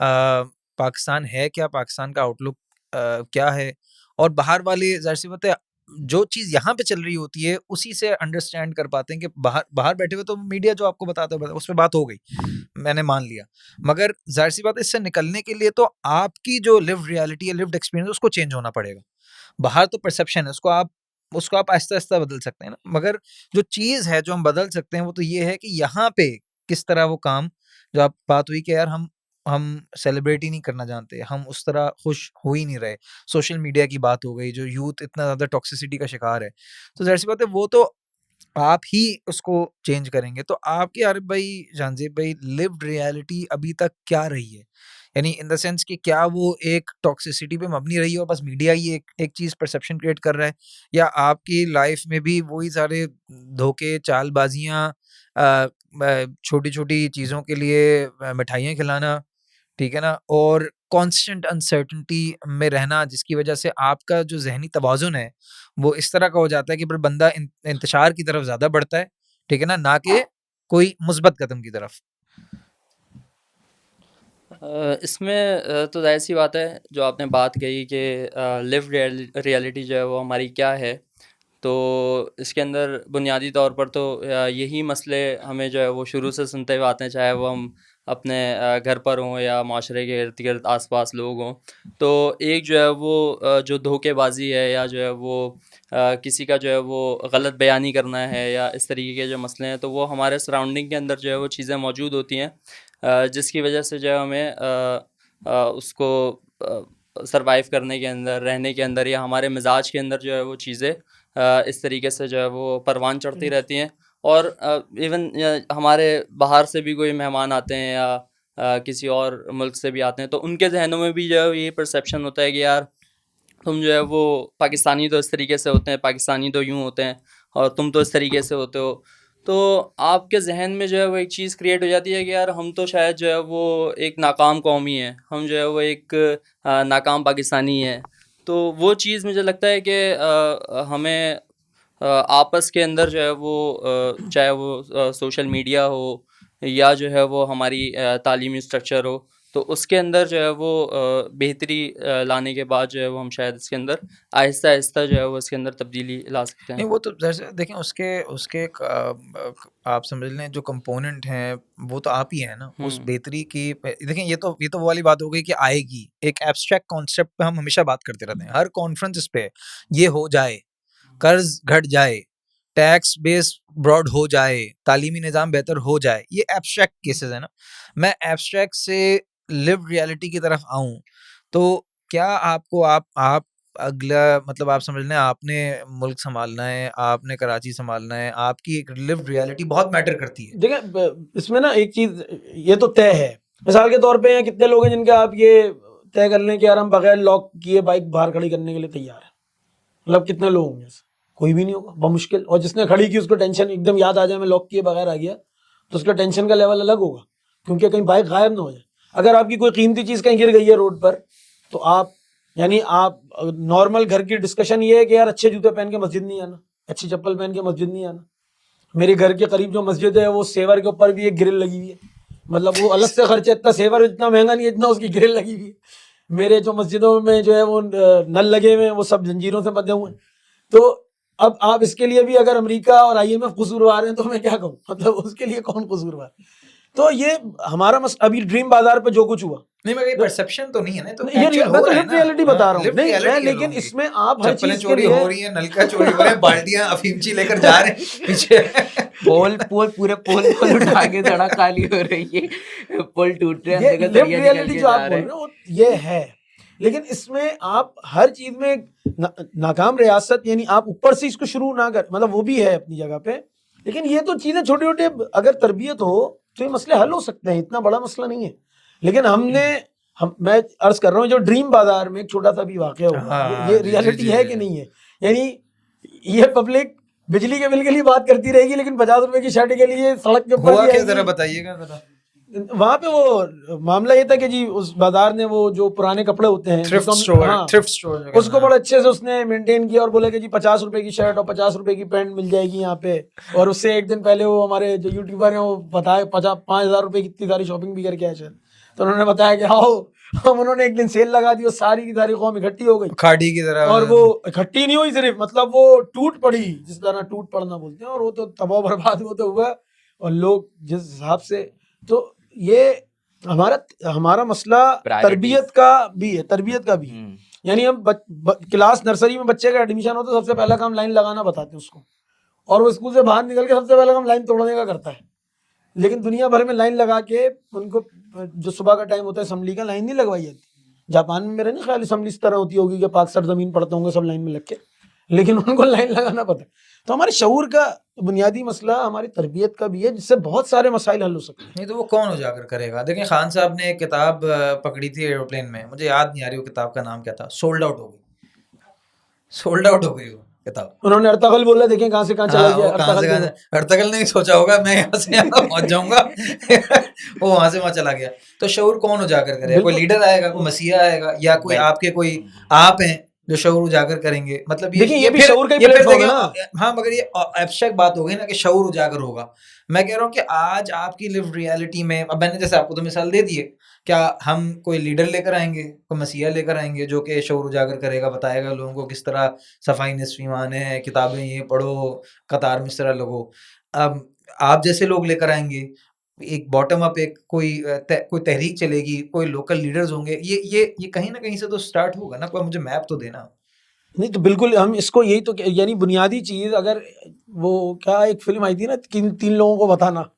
पाकिस्तान है क्या, पाकिस्तान का आउटलुक क्या है, और बाहर वाले ज़ाहिर सी बात है जो चीज़ यहाँ पे चल रही होती है उसी से अंडरस्टैंड कर पाते हैं कि बाहर बाहर बैठे हुए तो मीडिया जो आपको बताता है उस पर बात हो गई, मैंने मान लिया, मगर ज़ाहिर सी बात है इससे निकलने के लिए तो आपकी जो लिव्ड रियलिटी है, लिव्ड एक्सपीरियंस, उसको चेंज होना पड़ेगा। बाहर तो परसेप्शन है, उसको आप आहिस्ता-आहिस्ता बदल सकते हैं ना, मगर जो चीज़ है जो हम बदल सकते हैं वो तो ये है कि यहाँ पे किस तरह वो काम, जो आप बात हुई कि यार हम सेलिब्रेट ही नहीं करना जानते, हम उस तरह खुश हो ही नहीं रहे। सोशल मीडिया की बात हो गई, जो यूथ इतना ज़्यादा टॉक्सिसिटी का शिकार है, तो ज़ाहिर सी बात है वो तो आप ही उसको चेंज करेंगे। तो आपकी आरिफ भाई, जानज़ेब भाई, लिव्ड रियलिटी अभी तक क्या रही है? यानी इन द सेंस कि क्या वो एक टॉक्सिसिटी पे मबनी रही है और बस मीडिया ही एक चीज़ परसेप्शन क्रिएट कर रहा है, या आपकी लाइफ में भी वही सारे धोखे, चालबाजियाँ, छोटी-छोटी चीज़ों के लिए मिठाइयाँ खिलाना, ठीक है ना? और कांस्टेंट अनसर्टेनिटी में रहना, जिसकी वजह से आपका जो ज़हनी तवाज़ुन है, वो इस तरह का हो जाता है कि फिर बंदा इंतशार की तरफ ज़्यादा बढ़ता है, ठीक है ना? ना कि कोई मुस्बत कदम की तरफ। इसमें तो ज़ाहिर सी बात है जो आपने बात कही कि लिव रियलिटी जो है वो हमारी क्या है, तो इसके अंदर बुनियादी तौर पर तो यही मसले हमें जो है वो शुरू से सुनते हुए आते हैं, चाहे वो हम अपने घर पर हों या माशरे के इर्द गिर्द आसपास लोग हों। तो एक जो है वो जो धोखेबाजी है या जो है वो किसी का जो है वो गलत बयानी करना है या इस तरीके के जो मसले हैं, तो वो हमारे सराउंडिंग के अंदर जो है वो चीज़ें मौजूद होती हैं, जिसकी वजह से जो है हमें उसको सरवाइव करने के अंदर, रहने के अंदर, या हमारे मिजाज के अंदर जो है वो चीज़ें इस तरीके से जो है वो परवान चढ़ती रहती हैं। और इवन हमारे बाहर से भी कोई मेहमान आते हैं या किसी और मुल्क से भी आते हैं, तो उनके जहनों में भी जो है ये परसेप्शन होता है कि यार तुम जो है वो पाकिस्तानी तो इस तरीके से होते हैं, पाकिस्तानी तो यूँ होते हैं, और तुम तो इस तरीके से होते हो। तो आपके ज़हन में जो है वो एक चीज़ क्रिएट हो जाती है कि यार हम तो शायद जो है वो एक नाकाम कौम ही है, हम जो है वो एक नाकाम पाकिस्तानी है। तो वो चीज़ मुझे लगता है कि हमें आपस के अंदर जो है वो चाहे वो सोशल मीडिया हो या जो है वो हमारी तालीमी स्ट्रक्चर हो, तो उसके अंदर जो है वो बेहतरी लाने के बाद जो है वो हम शायद इसके अंदर आहिस्ता आहिस्ता जो है वो इसके अंदर तब्दीली ला सकते नहीं हैं। वो तो जैसे देखें उसके उसके आप समझ लें जो कंपोनेंट हैं वो तो आप ही हैं ना उस बेहतरी की। देखें ये तो वो वाली बात हो गई कि आएगी। एक एब्स्ट्रैक्ट कॉन्सेप्ट पे हम हमेशा बात करते रहते हैं हर कॉन्फ्रेंस पे, ये हो जाए, कर्ज घट जाए, टैक्स बेस ब्रॉड हो जाए, तालीमी निज़ाम बेहतर हो जाए, ये एब्स्ट्रैक्ट केसेस है ना। मैं एब्स्ट्रैक्ट से लिव रियलिटी की तरफ आऊं तो क्या आपको आप अगला मतलब आप समझ लें आपने मुल्क संभालना है, आपने कराची संभालना है, आपकी एक लिव रियलिटी बहुत मैटर करती है। देखिए इसमें ना एक चीज ये तो तय है, मिसाल के तौर पे यहाँ कितने लोग हैं जिनके आप ये तय कर लें कि यार हम बगैर लॉक किए बाइक बाहर खड़ी करने के लिए तैयार है, मतलब कितने लोग होंगे ऐसे? कोई भी नहीं होगा, बहुत मुश्किल। और जिसने खड़ी की उसको टेंशन एकदम याद आ जाए मैं लॉक किए बगैर आ गया, तो उसका टेंशन का लेवल अलग होगा, क्योंकि कहीं बाइक गायब ना हो जाए। अगर आपकी कोई कीमती चीज कहीं गिर गई है रोड पर, तो आप यानी आप नॉर्मल घर की डिस्कशन ये है कि यार अच्छे जूते पहन के मस्जिद नहीं आना, अच्छी चप्पल पहन के मस्जिद नहीं आना। मेरे घर के करीब जो मस्जिद है वो सेवर के ऊपर भी एक ग्रिल लगी हुई है, मतलब वो अलग से खर्च है, इतना सेवर इतना महंगा नहीं है इतना उसकी ग्रिल लगी हुई है। मेरे जो मस्जिदों में जो है वो नल लगे हुए हैं वो सब जंजीरों से बंधे हुए हैं। तो अब आप इसके लिए भी अगर अमेरिका और IMF कसूरवार हैं तो मैं क्या कहूँ, मतलब उसके लिए कौन कसूरवार? तो ये हमारा अभी ड्रीम बाजार पे जो कुछ हुआ, नहीं मगर ये परसेप्शन तो नहीं है ना, तो ये actual मैं हो तो रहा है लिव ना। रियलिटी बता रहा हूँ। लिव नहीं रियलिटी मैं है लेकिन लोगों की। इसमें आप हर चप्पलें चीज के चोरी लिए हो रही है, नलका चोरी हो रहा है, बाल्टियां अफीमची लेकर जा रहे हैं पीछे। पूरे पोल उठा के सड़क खाली हो रही है, पुल टूट रहे हैं, ये अंदर का लिव सरिया निकल रियलिटी के जो जा आप बोल रहे रहे हैं। हो वो ये है, लेकिन इसमें आप हर चीज में नाकाम रियासत, यानी आप ऊपर से इसको शुरू ना कर, मतलब वो भी है अपनी जगह पे, लेकिन ये तो चीजें छोटे छोटे अगर तरबियत हो तो ये मसले हल हो सकते हैं, इतना बड़ा मसला नहीं है। लेकिन मैं अर्ज कर रहा हूँ जो ड्रीम बाजार में एक छोटा सा भी वाकया हुआ, हाँ, ये जी, रियलिटी जी, है जी, कि जी। नहीं है? यानी ये पब्लिक बिजली के बिल के लिए बात करती रहेगी, लेकिन 50 रुपए की शर्ट के लिए सड़क के ऊपर हुआ भी क्या जरा आएगी। बताइएगा जरा। वहां पे वो मामला ये था कि जी उस बाजार ने वो जो पुराने कपड़े होते हैं थ्रिफ्ट जिसको स्टोर, हाँ थ्रिफ्ट स्टोर उसको बड़े अच्छे से उसने मेंटेन किया और बोला कि जी 50 रुपए की शर्ट और 50 रुपए की पैंट मिल जाएगी यहाँ पे। और उससे एक दिन पहले वो हमारे जो यूट्यूबर हैं वो बताए 5,000 रुपए की इतनी सारी शॉपिंग भी करके आए शायद, तो उन्होंने बताया कि आओ हम, उन्होंने एक दिन सेल लगा दी और सारी की सारी कौम इकट्ठी हो गई खाड़ी की तरह। और वो इकट्ठी नहीं हुई सिर्फ, मतलब वो टूट पड़ी, जिस तरह टूट पड़ना बोलते हैं, और वो तो तबाह बर्बाद वो तो हुआ। और लोग जिस हिसाब से, तो ये हमारा मसला Priorities. तरबियत का भी है, तरबियत का भी है। यानी हम क्लास नर्सरी में बच्चे का एडमिशन हो तो सबसे पहला काम लाइन लगाना बताते हैं उसको, और वो स्कूल से बाहर निकल के सबसे पहला काम लाइन तोड़ने का करता है। लेकिन दुनिया भर में लाइन लगा के उनको, जो सुबह का टाइम होता है असम्बली का, लाइन नहीं लगवाई जाती। जापान में मेरे नहीं ख्याल असम्बली इस तरह होती होगी कि पाक सर जमीन पड़ते होंगे सब लाइन में लग के, लेकिन उनको लाइन लगाना पता है। तो हमारे शऊर का बुनियादी मसला हमारी तरबियत का भी है, जिससे बहुत सारे मसाइल हल हो सकते हैं। नहीं तो वो कौन उजागर करेगा? देखें खान साहब ने एक किताब पकड़ी थी एरोप्लेन में, मुझे याद नहीं आ रही वो किताब का नाम क्या था, सोल्ड आउट हो गई, सोल्ड आउट हो गई वो किताब। उन्होंने अर्तगल बोला, देखें कहाँ से कहाँ चला हाँ गया वो कहाँ से अर्तगल कहाँ से, अर्तगल ने भी सोचा होगा मैं यहाँ से यहाँ पहुंच जाऊंगा वो वहां से वहां चला गया। तो शऊर कौन उजागर करेगा? कोई बिल्कुल। लीडर आएगा, कोई मसीहा आएगा, या कोई Well, आपके कोई आप हैं जो शऊर उजागर करेंगे? मतलब देखिए ये भी फिर शऊर का ही ये फिर प्लेटफॉर्म है देखिए ना। हाँ मगर ये एब्स्ट्रैक्ट बात हो गई ना कि शऊर उजागर होगा। मैं कह रहा हूँ कि आज आपकी लिव रियलिटी में, अब मैंने जैसे आपको तो मिसाल दे दी है, क्या हम कोई लीडर लेकर आएंगे, कोई मसीहा लेकर आएंगे जो कि शऊर उजागर करेगा, बताएगा लोगों को किस तरह सफाई निस्फ ईमान है, किताबें ये पढ़ो, कतार में इस तरह लगो। अब आप जैसे लोग लेकर आएंगे, एक बॉटम अप एक कोई तहरीक चलेगी, कोई लोकल लीडर्स होंगे, ये कहीं ना कहीं से तो स्टार्ट होगा ना। कोई मुझे मैप तो देना। नहीं तो बिल्कुल हम इसको यही तो यानी बुनियादी चीज, अगर वो क्या एक फिल्म आई थी ना, तीन लोगों को बताना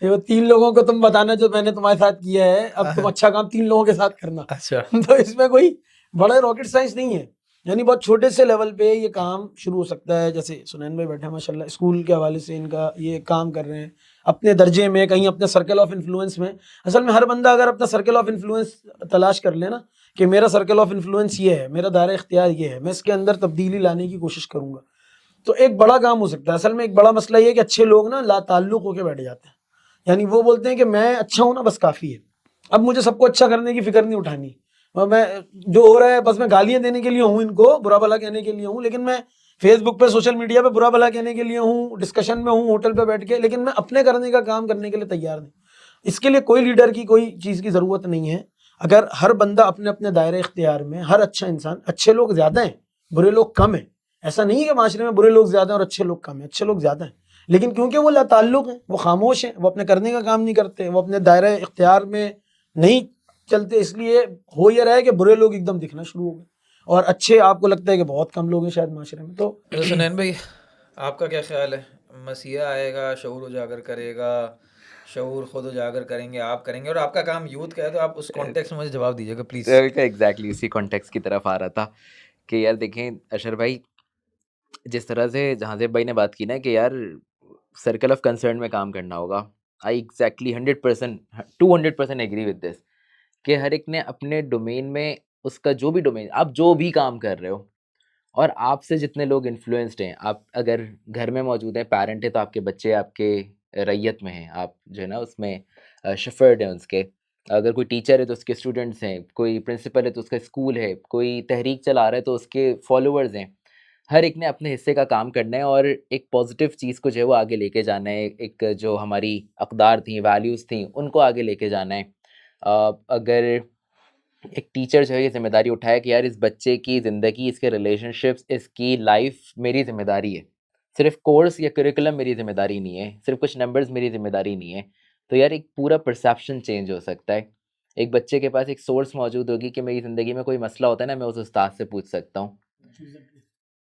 ये वो 3 लोगों को तुम बताना जो मैंने तुम्हारे साथ किया है, अब तुम अच्छा काम 3 लोगों के साथ करना। अच्छा तो इसमें कोई बड़ा रॉकेट साइंस नहीं है, यानी बहुत छोटे से लेवल पे ये काम शुरू हो सकता है। जैसे सुनैन भाई बैठे हैं माशाल्लाह, स्कूल के हवाले से इनका ये काम कर रहे हैं अपने दर्जे में, कहीं अपने सर्कल ऑफ इन्फ्लुएंस में। असल में हर बंदा अगर अपना सर्कल ऑफ इन्फ्लुएंस तलाश कर ले ना, कि मेरा सर्कल ऑफ इन्फ्लुएंस ये है, मेरा दायरा इख्तियार ये है, मैं इसके अंदर तब्दीली लाने की कोशिश करूंगा, तो एक बड़ा काम हो सकता है। असल में एक बड़ा मसला ये है कि अच्छे लोग ना लाताल्लुक होकर बैठ जाते हैं, यानी वो बोलते हैं कि मैं अच्छा हूं ना बस काफ़ी है, अब मुझे सबको अच्छा करने की फिक्र नहीं उठानी, और मैं जो हो रहा है बस मैं गालियां देने के लिए हूँ, इनको बुरा भला कहने के लिए हूँ, लेकिन मैं फेसबुक पे सोशल मीडिया पे बुरा भला कहने के लिए हूँ, डिस्कशन में हूँ होटल पे बैठ के, लेकिन मैं अपने करने का काम करने के लिए तैयार नहीं। इसके लिए कोई लीडर की कोई चीज़ की ज़रूरत नहीं है। अगर हर बंदा अपने अपने दायरे इख्तियार में, हर अच्छा इंसान, अच्छे लोग ज़्यादा हैं, बुरे लोग कम हैं। ऐसा नहीं है कि माशरे में बुरे लोग ज़्यादा हैं और अच्छे लोग कम हैं, अच्छे लोग ज़्यादा हैं। लेकिन क्योंकि वो लाताल्लुक़ हैं, वो खामोश हैं, वो अपने करने का काम नहीं करते, वो अपने दायरे इख्तियार में नहीं चलते, इसलिए हो ये रहा है कि बुरे लोग एकदम दिखना शुरू हो गए और अच्छे आपको लगता है कि बहुत कम लोग हैं शायद माशरे में। तो तो सुनैन भाई, आपका क्या ख्याल है? मसीहा आएगा, शऊर उजागर करेगा, शऊर खुद उजागर करेंगे, आप करेंगे, और आपका काम यूथ का है, तो आप उस कॉन्टेक्स्ट में मुझे जवाब दीजिएगा प्लीज़। एग्जैक्टली उसी कॉन्टेक्स्ट की तरफ आ रहा था कि यार देखें अशर भाई, जिस तरह से जहांजेब भाई ने बात की ना कि यार सर्कल ऑफ कंसर्न में काम करना होगा, I exactly 100% 200% agree with this कि हर एक ने अपने डोमेन में, उसका जो भी डोमेन, आप जो भी काम कर रहे हो और आपसे जितने लोग इन्फ्लुएंस्ड हैं, आप अगर घर में मौजूद हैं, पेरेंट है तो आपके बच्चे आपके रैयत में हैं, आप जो है ना उसमें शफर्ड हैं उसके, अगर कोई टीचर है तो उसके स्टूडेंट्स हैं, कोई प्रिंसिपल है तो उसका स्कूल है, कोई तहरीक चला रहा है तो उसके फॉलोअर्स हैं। हर एक ने अपने हिस्से का काम करना है और एक पॉजिटिव चीज़ को जो है वो आगे लेके जाना है, एक जो हमारी अक़दार थी, वैल्यूज़ थी, उनको आगे लेके जाना है। अगर एक टीचर जो है ये ज़िम्मेदारी उठाए कि यार इस बच्चे की ज़िंदगी, इसके रिलेशनशिप्स, इसकी लाइफ मेरी ज़िम्मेदारी है, सिर्फ कोर्स या करिकुलम मेरी ज़िम्मेदारी नहीं है, सिर्फ कुछ नंबर्स मेरी ज़िम्मेदारी नहीं है, तो यार एक पूरा परसेप्शन चेंज हो सकता है। एक बच्चे के पास एक सोर्स मौजूद होगी कि मेरी ज़िंदगी में कोई मसला होता है ना, मैं उस उस्ताद से पूछ सकता हूँ।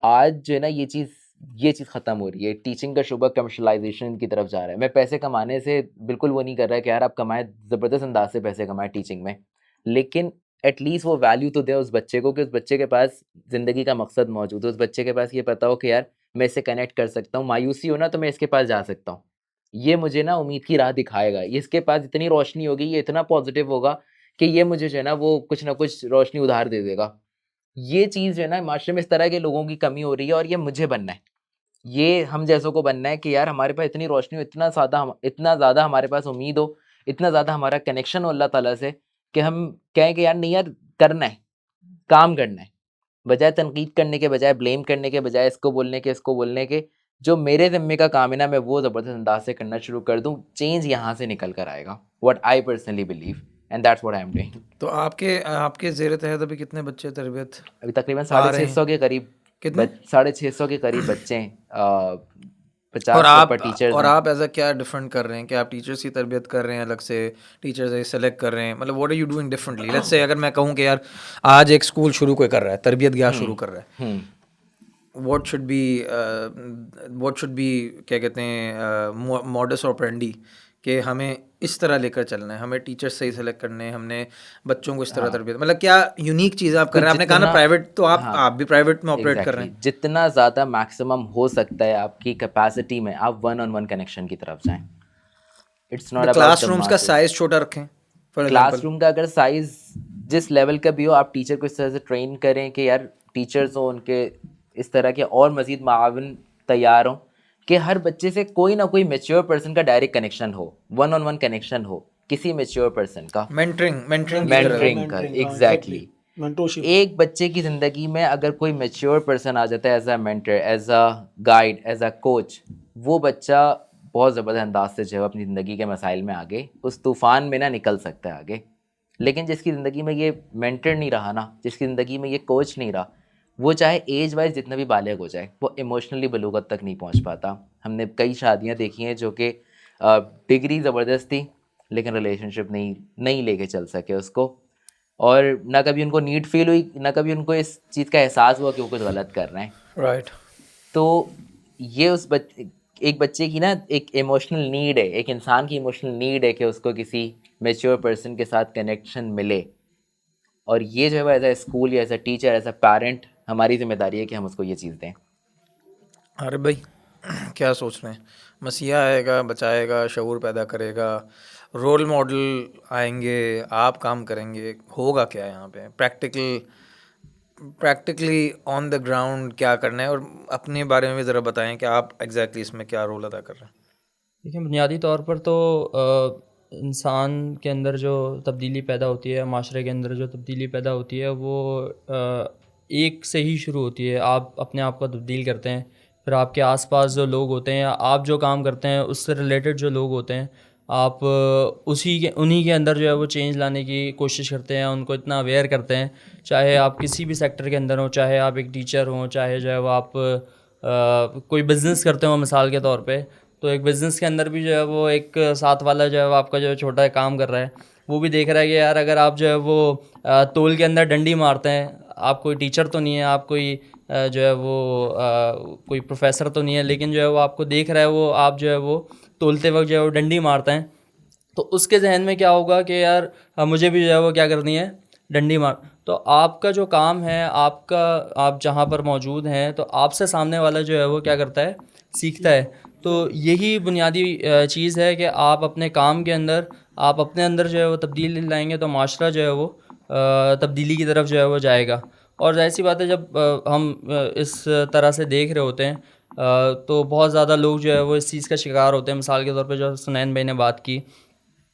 आज जो है ना ये चीज़ ख़त्म हो रही है, टीचिंग का शुबा कमर्शलाइजेशन की तरफ जा रहा है। मैं पैसे कमाने से बिल्कुल वो नहीं कर रहा है कि यार आप कमाएँ, ज़बरदस्त अंदाज से पैसे कमाएँ टीचिंग में, लेकिन एटलीस्ट वो वैल्यू तो दे उस बच्चे को कि उस बच्चे के पास ज़िंदगी का मकसद मौजूद हो, उस बच्चे के पास ये पता हो कि यार मैं इससे कनेक्ट कर सकता हूँ, मायूसी हो ना तो मैं इसके पास जा सकता हूँ। ये मुझे ना उम्मीद की राह दिखाएगा, इसके पास इतनी रोशनी होगी, ये इतना पॉजिटिव होगा कि ये मुझे जो है ना वो कुछ ना कुछ रोशनी उधार दे देगा। ये चीज़ जो है ना माशरे में इस तरह के लोगों की कमी हो रही है और ये मुझे बनना है। ये हम जैसों को बनना है कि यार हमारे पास इतनी रोशनी हो, इतना ज़्यादा हमारे पास उम्मीद हो, इतना ज़्यादा हमारा कनेक्शन हो अल्लाह ताला से कि हम कहें कि यार नहीं यार करना है, काम करना है। बजाय तनकीद करने के, बजाय ब्लेम करने के, बजाय इसको बोलने के, जो मेरे ज़िम्मे का काम है ना मैं वो ज़बरदस्त अंदाज़ से करना शुरू कर दूँ, चेंज यहाँ से निकल कर आएगा। What I personally believe and that's what I am doing. तो आपके आपके ज़ेर तहत अभी कितने बच्चे तरबियत अभी तकरीबन आ रहे 650 के करीब कितने? 650 के करीब बच्चे हैं, और 50 से आप ऊपर टीचर्स और हैं। आप एज़ अ क्या डिफरेंट कर रहे हैं कि आप टीचर्स की तरबियत कर रहे हैं अलग से, टीचर्स सेलेक्ट कर रहे हैं, मतलब what are you doing differently? Let's say अगर मैं कहूँ कि यार आज एक स्कूल शुरू कोई कर रहा है, तरबियत गाह शुरू कर रहा है, हुँ। व्हाट शुड बी क्या कहते हैं मॉडस ऑपरेंडी कि हमें इस तरह लेकर चलना है, हमें टीचर्स सही सेलेक्ट करने हैं, हमने बच्चों को इस तरह तरबियत, मतलब क्या यूनिक चीज़ आप कर रहे हैं? आपने कहा ना प्राइवेट, तो आप भी प्राइवेट में ऑपरेट कर रहे हैं। जितना ज़्यादा मैक्सिमम हो सकता है आपकी कैपेसिटी में, आप वन ऑन वन कनेक्शन की तरफ जाएं। It's not about the classrooms का मासेस। साइज छोटा रखें फॉर एग्जांपल। क्लासरूम का अगर साइज जिस लेवल का भी हो, आप टीचर को इस तरह से ट्रेन करें कि यार टीचर्स हो उनके इस तरह के और मज़ीद मावन तैयार हों कि हर बच्चे से कोई ना कोई मैच्योर पर्सन का डायरेक्ट कनेक्शन हो, वन ऑन वन कनेक्शन हो किसी मैच्योर पर्सन का, मेंटरिंग मेंटरिंग का, एग्जैक्टली। मेंटरशिप। एक बच्चे की ज़िंदगी में अगर कोई मैच्योर पर्सन आ जाता है as a mentor, as a guide, as a coach, वो बच्चा बहुत ज़बरदस्त अंदाज से जो है अपनी ज़िंदगी के मसाइल में आगे उस तूफ़ान में ना निकल सकता है आगे। लेकिन जिसकी ज़िंदगी में ये मेंटर नहीं रहा ना, जिसकी ज़िंदगी में ये कोच नहीं रहा, वो चाहे एज वाइज जितना भी बालिग हो जाए, वो इमोशनली बलूगत तक नहीं पहुंच पाता। हमने कई शादियां देखी हैं जो कि डिग्री ज़बरदस्त थी लेकिन रिलेशनशिप नहीं लेके चल सके उसको, और ना कभी उनको नीड फील हुई, ना कभी उनको इस चीज़ का एहसास हुआ कि वो कुछ गलत कर रहे हैं। राइट। तो ये एक बच्चे की ना एक इमोशनल नीड है, एक इंसान की इमोशनल नीड है कि उसको किसी मैच्योर पर्सन के साथ कनेक्शन मिले, और ये जो है एज अ स्कूल या as a teacher, as a parent, हमारी जिम्मेदारी है कि हम उसको ये चीज़ दें। अरे भाई क्या सोच रहे हैं? मसीहा आएगा, बचाएगा, शऊर पैदा करेगा, रोल मॉडल आएंगे, आप काम करेंगे, होगा क्या यहाँ पे प्रैक्टिकली ऑन द ग्राउंड क्या करना है? और अपने बारे में भी ज़रा बताएं कि आप एग्जैक्टली इसमें क्या रोल अदा कर रहे हैं। देखिए, बुनियादी तौर पर तो इंसान के अंदर जो तब्दीली पैदा होती है, माशरे के अंदर जो तब्दीली पैदा होती है, वो एक से ही शुरू होती है। आप अपने आप को तब्दील करते हैं, फिर आपके आसपास जो लोग होते हैं या आप जो काम करते हैं उससे रिलेटेड जो लोग होते हैं आप उन्हीं के अंदर जो है वो चेंज लाने की कोशिश करते हैं, उनको इतना अवेयर करते हैं। चाहे आप किसी भी सेक्टर के अंदर हो, चाहे आप एक टीचर हों, चाहे जो है वो आप कोई बिज़नेस करते हो मिसाल के तौर पे, तो एक बिज़नेस के अंदर भी जो है वो एक साथ वाला जो है वो आपका जो छोटा काम कर रहा है, वो भी देख रहा है कि यार अगर आप जो है वो तोल के अंदर डंडी मारते हैं, आप कोई टीचर तो नहीं है, आप कोई जो है वो कोई प्रोफेसर तो नहीं है, लेकिन जो है वो आपको देख रहा है, वो आप जो है वो तोलते वक्त जो है वो डंडी मारते हैं, तो उसके जहन में क्या होगा कि यार मुझे भी जो है वो क्या करनी है, डंडी मार। तो आपका जो काम है, आप जहाँ पर मौजूद हैं, तो आपसे सामने वाला जो है वो क्या करता है, सीखता है। तो यही बुनियादी चीज़ है कि आप अपने काम के अंदर, आप अपने अंदर जो है वो तब्दीली लाएंगे, तो माशरा जो है वो तब्दीली की तरफ जो है वो जाएगा। और जाहिर सी बात है, जब हम इस तरह से देख रहे होते हैं, तो बहुत ज़्यादा लोग जो है वो इस चीज़ का शिकार होते हैं। मिसाल के तौर पे जो सुनैन भाई ने बात की,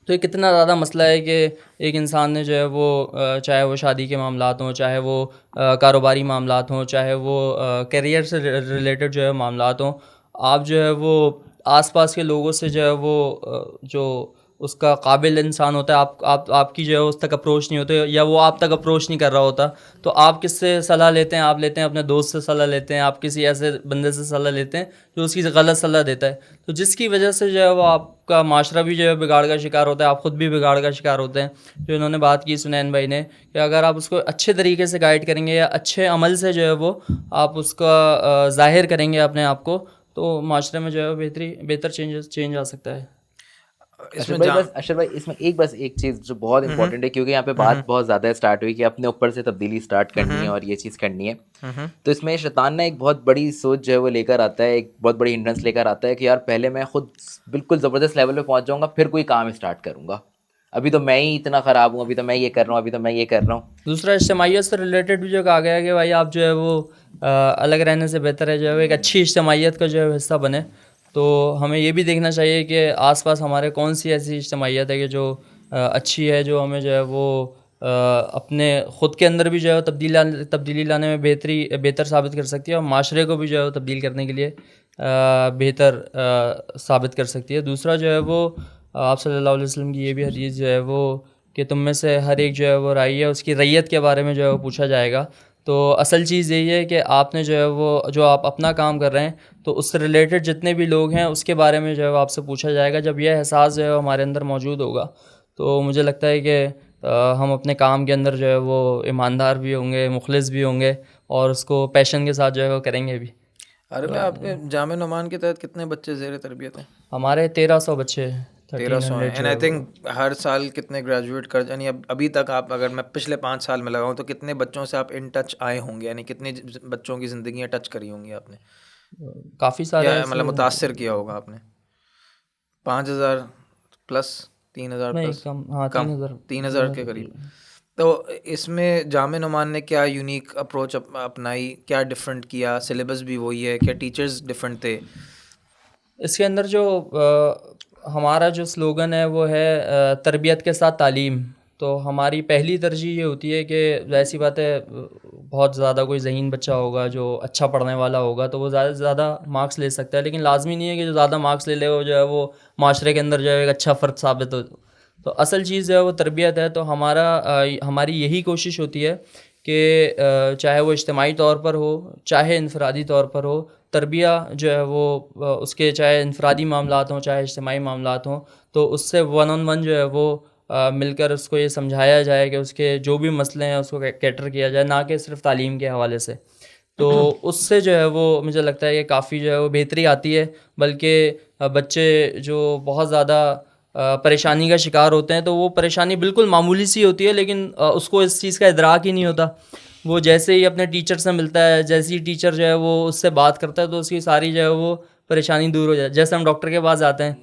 तो ये कितना ज़्यादा मसला है कि एक इंसान ने जो है वो चाहे वो शादी के मामलात हों, चाहे वो कारोबारी मामलात हों, चाहे वो करियर से रिलेटेड जो है मामलात हों, आप जो है वो आसपास के लोगों से जो है वो जो उसका काबिल इंसान होता है, आपकी जो है उस तक अप्रोच नहीं होते, या वो आप तक अप्रोच नहीं कर रहा होता, तो आप किससे सलाह लेते हैं? आप लेते हैं अपने दोस्त से सलाह लेते हैं, आप किसी ऐसे बंदे से सलाह लेते हैं जो उसकी गलत सलाह देता है, तो जिसकी वजह से जो है वो आपका माशरा भी जो है बिगाड़ का शिकार होता है, आप ख़ुद भी बिगाड़ का शिकार होते हैं। जो इन्होंने बात की सुनैन भाई ने, कि अगर आप उसको अच्छे तरीके से गाइड करेंगे या अच्छे अमल से जो है वो आप उसका ज़ाहिर करेंगे अपने आप को, तो माशरे में जो है बेहतर चेंज आ सकता है। इसमें अशर भाई इसमें एक चीज़ जो बहुत इंपॉर्टेंट है, क्योंकि यहाँ पे बात बहुत ज़्यादा स्टार्ट हुई कि अपने ऊपर से तब्दीली स्टार्ट करनी है और ये चीज़ करनी है। तो इसमें शैतान ना एक बहुत बड़ी सोच जो है वो लेकर आता है, एक बहुत बड़ी हिंड्रेंस लेकर आता है कि यार पहले मैं खुद बिल्कुल ज़बरदस्त लेवल पे पहुँच जाऊँगा, फिर कोई काम स्टार्ट करूँगा। अभी तो मैं ही इतना ख़राब हूँ, अभी तो मैं ये कर रहा हूँ, अभी तो मैं ये कर रहा हूँ। दूसरा, इज्तिमाइयत से रिलेटेड भी जो कहा गया है कि भाई आप जो है वो अलग रहने से बेहतर है जो है वो एक अच्छी इज्तिमाइयत का जो है हिस्सा बने। तो हमें ये भी देखना चाहिए कि आसपास हमारे कौन सी ऐसी इज्तिमाइयत है कि जो अच्छी है, जो हमें जो है वो अपने ख़ुद के अंदर भी जो है तब्दीली लाने में बेहतर साबित कर सकती है, और माशरे को भी जो है वो तब्दील करने के लिए बेहतर साबित कर सकती है। दूसरा जो है वो आप सल्लल्लाहु अलैहि वसल्लम की ये भी हदीस जो है वो कि तुम में से हर एक जो है वो राई है, उसकी रैयत के बारे में जो है वो पूछा जाएगा। तो असल चीज़ यही है कि आपने जो है वो जो आप अपना काम कर रहे हैं, तो उससे रिलेटेड जितने भी लोग हैं उसके बारे में जो है वो आपसे पूछा जाएगा। जब यह एहसास जो है हमारे अंदर मौजूद होगा, तो मुझे लगता है कि हम अपने काम के अंदर जो है वो ईमानदार भी होंगे, मुखलिस भी होंगे, और उसको पैशन के साथ जो है वो करेंगे भी। अरे भाई, आपके जामे नुमान के तहत कितने बच्चे ज़ेर तरबियत हैं? हमारे 1300 बच्चे, 1300 हैं। एंड आई थिंक हर साल कितने ग्रेजुएट कर, यानी अभी तक आप, अगर मैं पिछले 5 साल में लगाऊं, तो कितने बच्चों से आप इन टच आए होंगे, यानी कितने बच्चों की ज़िंदगियाँ टच करी होंगी आपने, काफ़ी सारे या मतलब मुतासर किया होगा आपने? 5000 प्लस, 3000 नहीं, प्लस? हाँ, कम, 3000 के करीब। तो इसमें जामे नुमान ने क्या यूनिक अप्रोच अपनाई, क्या डिफरेंट किया? सिलेबस भी वही है क्या? टीचर्स डिफरेंट थे? इसके अंदर जो हमारा जो स्लोगन है वो है तरबियत के साथ तालीम। तो हमारी पहली तरजीह ये होती है कि ऐसी बात है, बहुत ज़्यादा कोई ज़हीन बच्चा होगा जो अच्छा पढ़ने वाला होगा, तो वो ज़्यादा से ज़्यादा मार्क्स ले सकता है, लेकिन लाजमी नहीं है कि जो ज़्यादा मार्क्स ले वो जो है वो माशरे के अंदर जो है एक अच्छा फ़र्द साबित हो। तो असल चीज़ जो है वो तरबियत है। तो हमारी यही कोशिश होती है कि चाहे वो इज्तिमाई तौर पर हो, चाहे इनफरादी तौर पर हो, तरबिया जो है वो उसके चाहे इनफरादी मामलात हों, चाहे इज्तिमाई मामलात हों, तो उससे वन ऑन वन जो है वो मिलकर उसको ये समझाया जाए कि उसके जो भी मसले हैं उसको कैटर किया जाए, ना कि सिर्फ तालीम के हवाले से। तो उससे जो है वो मुझे लगता है कि काफ़ी जो है वो बेहतरी आती है। बल्कि बच्चे जो बहुत ज़्यादा परेशानी का शिकार होते हैं, तो वो परेशानी बिल्कुल मामूली सी होती है, लेकिन उसको इस चीज़ का इदराक ही नहीं होता। वो जैसे ही अपने टीचर से मिलता है, जैसे ही टीचर जो है वो उससे बात करता है, तो उसकी सारी जो है वो परेशानी दूर हो जाती है। जैसे हम डॉक्टर के पास जाते हैं,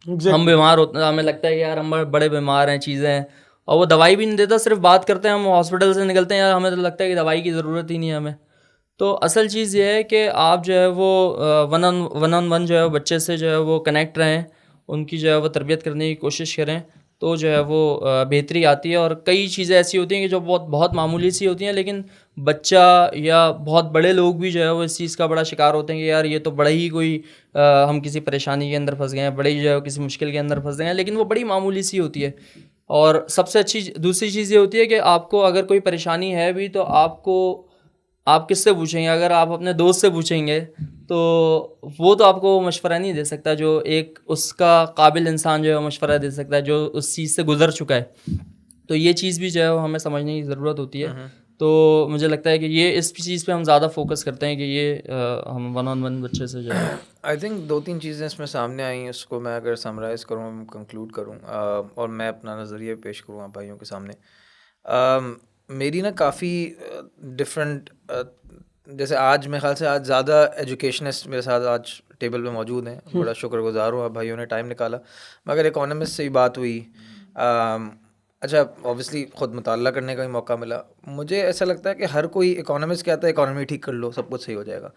हम बीमार होते हैं, हमें लगता है कि यार हम बड़े बीमार हैं, चीज़ें हैं, और वो दवाई भी नहीं देता, सिर्फ बात करते हैं, हम हॉस्पिटल से निकलते हैं, यार हमें तो लगता है कि दवाई की ज़रूरत ही नहीं है हमें। तो असल चीज़ ये है कि आप जो है वो वन ऑन वन जो है बच्चे से जो है वो कनेक्ट रहें, उनकी जो है वो तरबियत करने की कोशिश करें, तो जो है वो बेहतरी आती है। और कई चीज़ें ऐसी होती हैं कि जो बहुत बहुत मामूली सी होती हैं, लेकिन बच्चा या बहुत बड़े लोग भी जो है वो इस चीज़ का बड़ा शिकार होते हैं कि यार ये तो बड़ा ही कोई हम किसी परेशानी के अंदर फंस गए हैं, बड़े ही जो है किसी मुश्किल के अंदर फंस गए हैं, लेकिन वो बड़ी मामूली सी होती है। और सबसे अच्छी दूसरी चीज़ ये होती है कि आपको अगर कोई परेशानी है भी तो आप किससे पूछेंगे? अगर आप अपने दोस्त से पूछेंगे तो वो तो आपको मशवरा नहीं दे सकता, जो एक उसका काबिल इंसान जो है मशवरा दे सकता है, जो उस चीज़ से गुजर चुका है। तो ये चीज़ भी जो है वो हमें समझने की ज़रूरत होती है। तो मुझे लगता है कि ये इस चीज़ पे हम ज़्यादा फोकस करते हैं कि ये हम 1-on-1 बच्चे से जो है आई थिंक 2-3 चीज़ें इसमें सामने आई हैं, उसको मैं अगर समराइज़ करूँ, कंक्लूड करूँ और मैं अपना नज़रिया पेश करूँ आप भाइयों के सामने। मेरी ना काफ़ी डिफरेंट, जैसे आज मेरे ख्याल से आज ज़्यादा एजुकेशनिस्ट मेरे साथ आज टेबल पे मौजूद हैं, बड़ा शुक्रगुजार हूँ आप भाइयों ने टाइम निकाला। मगर इकोनॉमिस्ट से ही बात हुई, अच्छा ऑब्वियसली ख़ुद मुताला करने का भी मौका मिला। मुझे ऐसा लगता है कि हर कोई इकोनॉमिस्ट कहता है इकोनॉमी ठीक कर लो सब कुछ सही हो जाएगा,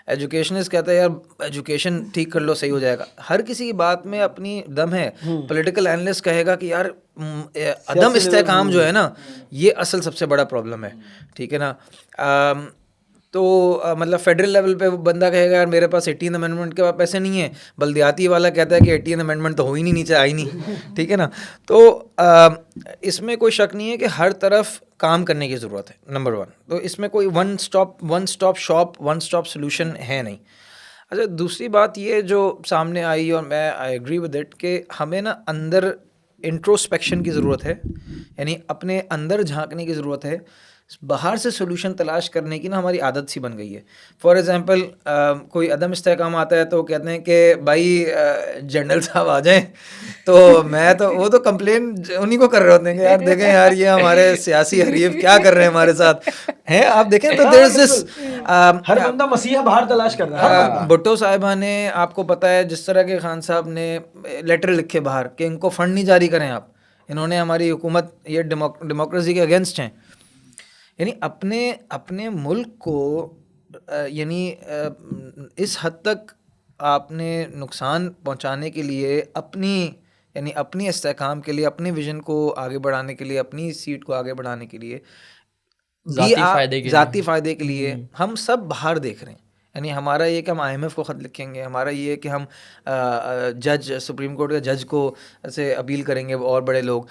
एजुकेशनिस्ट कहता है यार एजुकेशन ठीक कर लो सही हो जाएगा। हर किसी की बात में अपनी दम है। पॉलिटिकल एनालिस्ट कहेगा कि यार अदम इस्तेहकाम जो है ना ये असल सबसे बड़ा प्रॉब्लम है, ठीक है ना। तो मतलब फेडरल लेवल पे वो बंदा कहेगा यार मेरे पास 18th अमेंडमेंट के बाद पैसे नहीं है, बल्दियाती वाला कहता है कि 18th अमेंडमेंट तो हो ही नहीं, नीचे आई नहीं, ठीक है ना। तो इसमें कोई शक नहीं है कि हर तरफ काम करने की ज़रूरत है, नंबर 1। तो इसमें कोई वन स्टॉप सोल्यूशन है नहीं। अच्छा दूसरी बात ये जो सामने आई और मैं आई एग्री विद इट कि हमें ना अंदर इंट्रोस्पेक्शन की ज़रूरत है, यानी अपने अंदर झांकने की ज़रूरत है। बाहर से सोल्यूशन तलाश करने की ना हमारी आदत सी बन गई है। फॉर एग्ज़ाम्पल कोई अदम इस्तेहकाम आता है तो कहते हैं कि भाई जनरल साहब आ जाएं, तो मैं तो वो तो कंप्लेन उन्हीं को कर रहे होते हैं कि यार देखें यार ये हमारे सियासी हरीफ क्या कर रहे हैं हमारे साथ हैं, आप देखें तो देयर इज दिस हर बंदा मसीहा बाहर तलाश कर रहा है। भुट्टो साहिबा ने, आपको पता है जिस तरह के खान साहब ने लेटर लिखे बाहर कि इनको फ़ंड नहीं जारी करें आप, इन्होंने हमारी हुकूमत ये डेमोक्रेसी के अगेंस्ट हैं। यानी अपने मुल्क को यानी इस हद तक आपने नुकसान पहुंचाने के लिए अपनी इस्तेहकाम के लिए, अपने विजन को आगे बढ़ाने के लिए, अपनी सीट को आगे बढ़ाने के लिए, ज़ाती फ़ायदे के लिए हम सब बाहर देख रहे हैं। यानी हमारा ये कि हम IMF को ख़त लिखेंगे, हमारा ये कि हम सुप्रीम कोर्ट के जज को से अपील करेंगे और बड़े लोग,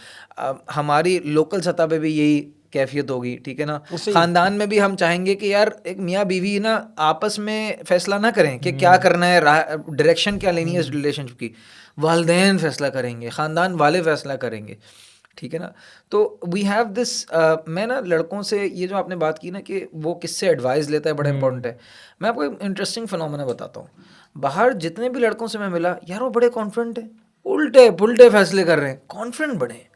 हमारी लोकल सतह पे भी यही कैफियत होगी, ठीक है ना। ख़ानदान में भी हम चाहेंगे कि यार एक मियाँ बीवी ना आपस में फ़ैसला ना करें कि क्या करना है, डायरेक्शन क्या लेनी है इस रिलेशनशिप की, वालिदैन फ़ैसला करेंगे, ख़ानदान वाले फ़ैसला करेंगे, ठीक है ना। तो वी हैव दिस, मैं ना लड़कों से ये जो आपने बात की ना कि वो किससे एडवाइस लेता है, बड़ा इंपॉर्टेंट है। मैं आपको एक इंटरेस्टिंग फिनोमेना बताता हूँ। बाहर जितने भी लड़कों से मैं मिला यार वो बड़े कॉन्फिडेंट है, उल्टे पुल्टे फैसले कर रहे हैं, कॉन्फिडेंट बड़े हैं।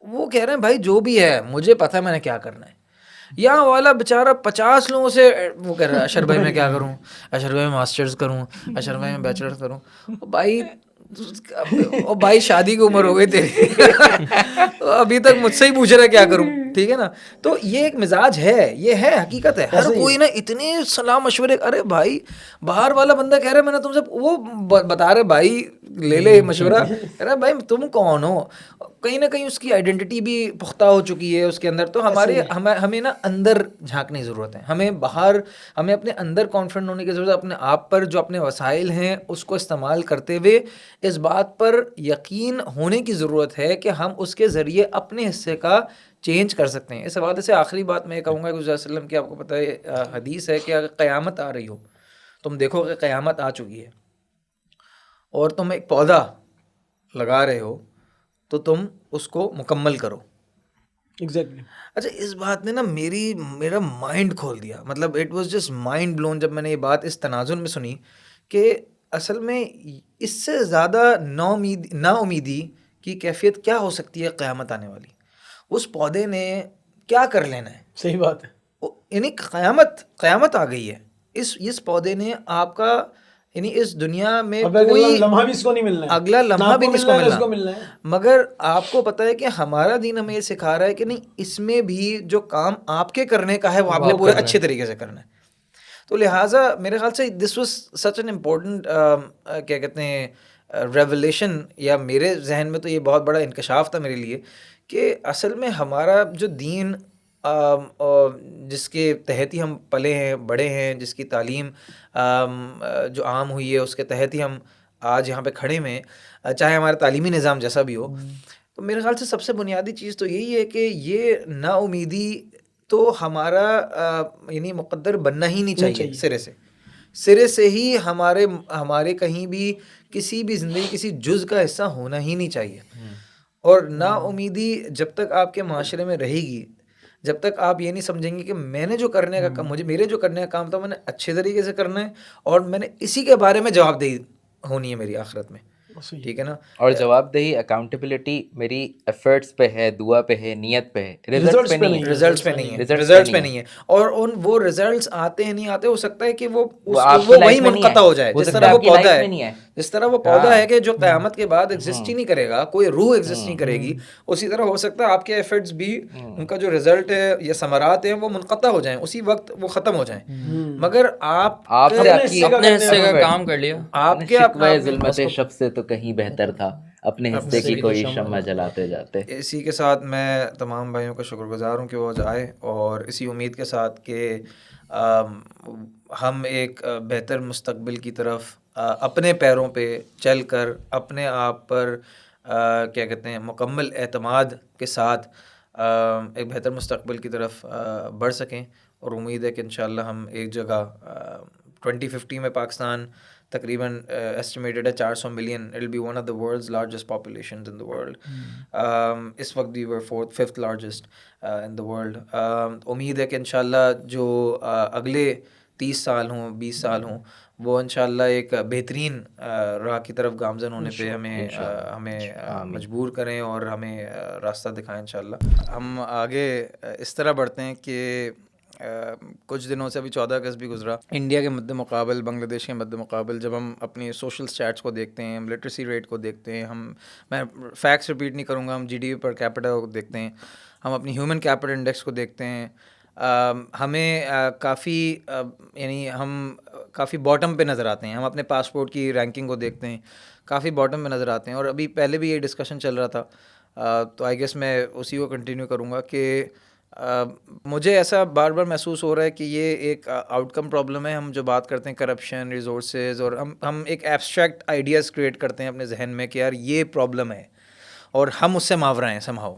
वो कह रहे हैं भाई जो भी है मुझे पता है मैंने क्या करना है। यहाँ वाला बेचारा 50 लोगों से वो कह रहा है अशर भाई मैं क्या करूँ, अशर भाई मैं मास्टर्स करूँ, अशर भाई मैं बैचलर्स करूँ। भाई शादी की उम्र हो गई तेरी अभी तक मुझसे ही पूछ रहा है क्या करूं, ठीक है ना। तो ये एक मिजाज है, ये है हकीकत है। हर कोई ना इतने सलाह मशवरे, अरे भाई बाहर वाला बंदा कह रहा है मैंने तुमसे, वो बता रहे भाई ले ले मशवरा, अरे भाई तुम कौन हो। कहीं ना कहीं उसकी आइडेंटिटी भी पुख्ता हो चुकी है उसके अंदर। तो हमें ना अंदर झांकने की ज़रूरत है, हमें अपने अंदर कॉन्फिडेंट होने की ज़रूरत है। अपने आप पर जो अपने वसाइल हैं उसको इस्तेमाल करते हुए इस बात पर यकीन होने की ज़रूरत है कि हम उसके ज़रिए अपने हिस्से का चेंज कर सकते हैं। इस हवाले से आखिरी बात मैं कहूँगा कि हुज़ूर सल्लल्लाहु अलैहि वसल्लम की आपको पता है हदीस है कि अगर क़यामत आ रही हो, तुम देखो कि क़यामत आ चुकी है और तुम एक पौधा लगा रहे हो तो तुम उसको मुकम्मल करो। एग्जैक्टली। अच्छा इस बात ने ना मेरा माइंड खोल दिया, मतलब it was just mind blown जब मैंने ये बात इस तनाजुन में सुनी कि असल में इससे ज़्यादा नाउमीदी की कैफियत क्या हो सकती है क़यामत आने वाली। उस पौधे ने क्या कर लेना है, सही बात है। यानी क़यामत आ गई है, इस पौधे ने आपका यानी इस दुनिया में कोई लम्हा भी इसको नहीं मिलना है, अगला लम्हा भी नहीं इसको मिलना है। मगर आपको पता है कि हमारा दीन हमें ये सिखा रहा है कि नहीं, इसमें भी जो काम आपके करने का है वो आपने पूरे अच्छे तरीके से करना है। तो लिहाजा मेरे ख्याल से this was such an important क्या कहते हैं रेवलेशन, या मेरे जहन में तो ये बहुत बड़ा इंकशाफ था मेरे लिए कि असल में हमारा जो दीन जिसके तहत ही हम पले हैं, बड़े हैं, जिसकी तालीम जो आम हुई है उसके तहत ही हम आज यहाँ पे खड़े में हैं, चाहे हमारा तालीमी निज़ाम जैसा भी हो। तो मेरे ख्याल से सबसे बुनियादी चीज़ तो यही है कि ये नाउमीदी तो हमारा यानी मुक़द्दर बनना ही नहीं चाहिए सिरे से ही हमारे कहीं भी किसी भी ज़िंदगी किसी जुज़ का हिस्सा होना ही नहीं चाहिए। और नाउमीदी जब तक आपके माशरे में रहेगी, जब तक आप ये नहीं समझेंगे कि मैंने जो करने का काम मेरे जो करने का काम था मैंने अच्छे तरीके से करना है और मैंने इसी के बारे में जवाबदेही होनी है मेरी आखिरत में, ठीक है ना। और जवाबदेही अकाउंटेबिलिटी मेरी एफर्ट्स पे है, दुआ पे है, नियत पे है, रिजल्ट्स पे नहीं है। रिजल्ट्स पे नहीं है। और वो रिजल्ट्स आते हैं नहीं आते, हो सकता है कि वो आपकी वही लाइफ में नहीं मुनक़ता है, हो जाए, हो जिस सकता तरह है वो आपकी पौधा लाइफ है, में नहीं है। जिस तरह वो पौधा है कि जो क़यामत के बाद एग्जिस्ट ही नहीं करेगा, कोई रूह एग्जिस्ट नहीं करेगी, उसी तरह हो सकता है आपके एफर्ट्स भी उनका जो रिजल्ट है या समरात है वो मुनक़ता हो जाएं, उसी वक्त वो ख़त्म हो जाएं। मगर आप अपने हिस्से का काम कर लिया, आपके शिकवे ज़ुल्मत शब से तो कहीं बेहतर था, अपने हिस्से की कोई शम्मा जलाते जाते। इसी के साथ मैं तमाम भाइयों का शुक्रगुजार हूँ कि वो आज आए, और इसी उम्मीद के साथ कि हम एक बेहतर मुस्तकबिल की तरफ अपने पैरों पे चल कर अपने आप पर क्या कहते हैं मुकम्मल एतमाद के साथ एक बेहतर मुस्तकबिल की तरफ बढ़ सकें। और उम्मीद है कि इंशाअल्लाह हम एक जगह 2050 में पाकिस्तान तकरीबन एस्टिमेटेड है 400 million, it will be one of the world's largest populations in the world. इस वक्त we were fifth largest in the world. उम्मीद है कि इंशाअल्लाह जो अगले 30 साल हों, 20 साल हों, वो इंशाअल्लाह एक बेहतरीन राह की तरफ गामज़न होने पे हमें मजबूर करें और हमें रास्ता दिखाएं इंशाअल्लाह। हम आगे इस तरह बढ़ते हैं कि कुछ दिनों से अभी 14 अगस्त भी गुजरा, इंडिया के मद्दे मुकाबल, बांग्लादेश के मद्दे मुकाबल जब हम अपनी सोशल स्टैट्स को देखते हैं, हम लिटरेसी रेट को देखते हैं, मैं फैक्ट्स रिपीट नहीं करूँगा, हम जीडीपी पर कैपिटा को देखते हैं, हम अपनी ह्यूमन कैपिटल इंडेक्स को देखते हैं, हमें काफ़ी यानी हम काफ़ी बॉटम पे नज़र आते हैं। हम अपने पासपोर्ट की रैंकिंग को देखते हैं, काफ़ी बॉटम पे नज़र आते हैं। और अभी पहले भी ये डिस्कशन चल रहा था, तो आई गेस मैं उसी को कंटिन्यू करूँगा कि मुझे ऐसा बार बार महसूस हो रहा है कि ये एक आउटकम प्रॉब्लम है। हम जो बात करते हैं करप्शन, रिसोर्सेज, और हम एक एब्स्ट्रैक्ट आइडियाज़ क्रिएट करते हैं अपने जहन में कि यार ये प्रॉब्लम है और हम उससे मावरा हैं समहाउ,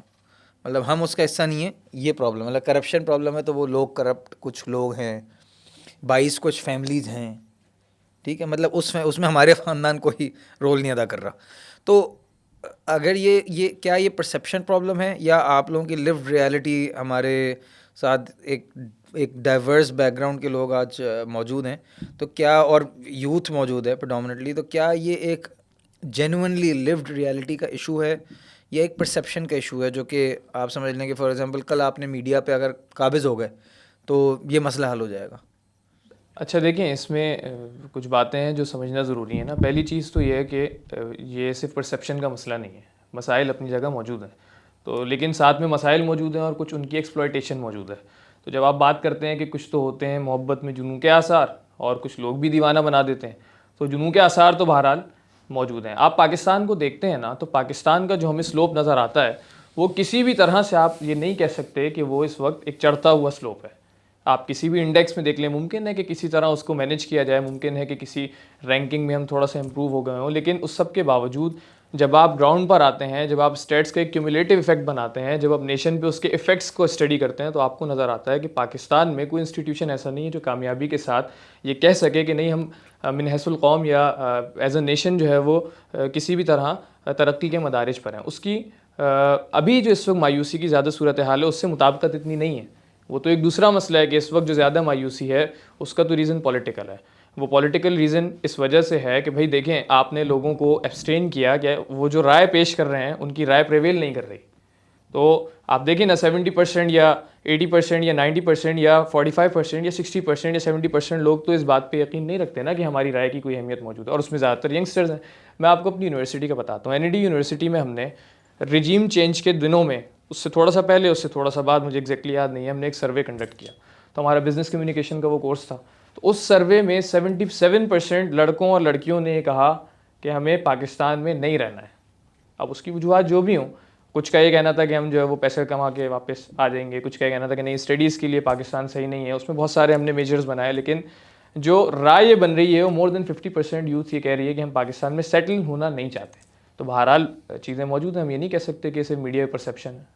मतलब हम उसका हिस्सा नहीं है, ये प्रॉब्लम, मतलब करप्शन प्रॉब्लम है तो वो लोग करप्ट कुछ लोग हैं, 22 कुछ फैमिलीज़ हैं, ठीक है, मतलब उसमें हमारे ख़ानदान कोई रोल नहीं अदा कर रहा। तो अगर ये क्या ये परसेप्शन प्रॉब्लम है या आप लोगों की लिव्ड रियलिटी, हमारे साथ एक डाइवर्स बैकग्राउंड के लोग आज मौजूद हैं, तो क्या, और यूथ मौजूद है प्रेडोमिनेटली, तो क्या ये एक जेन्युइनली लिव्ड रियलिटी का इशू है या एक परसेप्शन का इशू है, जो कि आप समझ लें कि फॉर एग्जांपल कल आपने मीडिया पे अगर काबिज़ हो गए तो ये मसला हल हो जाएगा? अच्छा देखिए, इसमें कुछ बातें हैं जो समझना ज़रूरी है ना। पहली चीज़ तो ये है कि ये सिर्फ परसेप्शन का मसला नहीं है, मसाइल अपनी जगह मौजूद हैं, तो लेकिन साथ में मसाइल मौजूद हैं और कुछ उनकी एक्सप्लॉयटेशन मौजूद है। तो जब आप बात करते हैं कि कुछ तो होते हैं मोहब्बत में जुनून के आसार और कुछ लोग भी दीवाना बना देते हैं, तो जुनून के आसार तो बहरहाल मौजूद हैं। आप पाकिस्तान को देखते हैं ना, तो पाकिस्तान का जो हमें स्लोप नज़र आता है वो किसी भी तरह से आप ये नहीं कह सकते कि वो इस वक्त एक चढ़ता हुआ स्लोप है। आप किसी भी इंडेक्स में देख लें, मुमकिन है कि किसी तरह उसको मैनेज किया जाए, मुमकिन है कि किसी रैंकिंग में हम थोड़ा सा इम्प्रूव हो गए हों, लेकिन उस सब के बावजूद जब आप ग्राउंड पर आते हैं, जब आप स्टेट्स का एक क्यूमुलेटिव इफेक्ट बनाते हैं, जब आप नेशन पे उसके इफ़ेक्ट्स को स्टडी करते हैं, तो आपको नज़र आता है कि पाकिस्तान में कोई इंस्टीट्यूशन ऐसा नहीं है जो कामयाबी के साथ ये कह सके कि नहीं हम मिन हैसुल कौम या एज अ नेशन जो है वो किसी भी तरह तरक्की के मदारिज पर हैं। उसकी अभी जो इस वक्त मायूसी की ज़्यादा सूरत हाल है उससे मुताबिकत इतनी नहीं है। वो तो एक दूसरा मसला है कि इस वक्त जो ज़्यादा मायूसी है उसका तो रीज़न पॉलिटिकल है। वो पॉलिटिकल रीज़न इस वजह से है कि भाई देखें, आपने लोगों को एब्सटेन किया कि वो जो राय पेश कर रहे हैं उनकी राय प्रेवेल नहीं कर रही। तो आप देखिए ना, 70% या 80% या 90% या 45% या 60% या 70% लोग तो इस बात पे यकीन नहीं रखते ना कि हमारी राय की कोई अहमियत मौजूद है, और उसमें ज़्यादातर यंगस्टर्स हैं। मैं आपको अपनी यूनिवर्सिटी का बताता हूँ। NED यूनिवर्सिटी में हमने रिजीम चेंज के दिनों में, उससे थोड़ा सा पहले उससे थोड़ा सा बाद, मुझे एग्जैक्टली याद नहीं है, हमने एक सर्वे कंडक्ट किया। तो हमारा बिज़नेस कम्युनिकेशन का वो कोर्स था। तो उस सर्वे में 77% लड़कों और लड़कियों ने कहा कि हमें पाकिस्तान में नहीं रहना है। अब उसकी वजूहत जो भी हों, कुछ का ये कहना था कि हम जो है वो पैसे कमा के वापस आ जाएंगे, कुछ का ये कहना था कि नहीं स्टडीज़ के लिए पाकिस्तान सही नहीं है। उसमें बहुत सारे हमने मेजर्स बनाए, लेकिन जो राय ये बन रही है वो मोर देन 50% यूथ ये कह रही है कि हम पाकिस्तान में सेटल होना नहीं चाहते। तो बहरहाल चीज़ें मौजूद हैं, हम ये नहीं कह सकते कि सिर्फ मीडिया परसेप्शन है,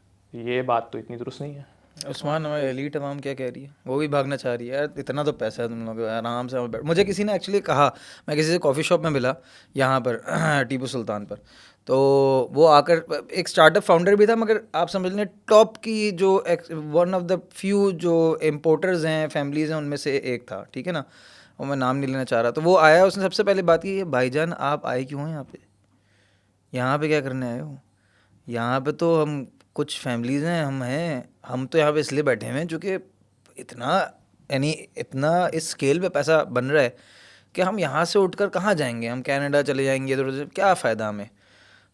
ये बात तो इतनी दुरुस्त नहीं है। उस्मान, हमारे एलीट अवाम क्या कह रही है? वो भी भागना चाह रही है यार, इतना तो पैसा है तुम लोग, आराम से बैठ। मुझे किसी ने एक्चुअली कहा, मैं किसी से कॉफ़ी शॉप में मिला यहाँ पर टीपू सुल्तान पर, तो वो आकर, एक स्टार्टअप फाउंडर भी था, मगर आप समझ लें टॉप की जो वन ऑफ द फ्यू जो इम्पोर्टर्स हैं, फैमिलीज़ हैं, उनमें से एक था, ठीक है ना, वो मैं नाम नहीं लेना चाह रहा। तो वो आया, उसने सबसे पहले बात की, भाईजान आप आए क्यों हैं यहाँ पे? यहाँ पे क्या करने आए हो? यहाँ पे तो हम कुछ फैमिलीज़ हैं, हम तो यहाँ पे इसलिए बैठे हुए हैं चूँकि इतना, यानी इतना इस स्केल पे पैसा बन रहा है कि हम यहाँ से उठकर कहाँ जाएंगे, हम कनाडा चले जाएंगे, इधर उधर, क्या फ़ायदा हमें?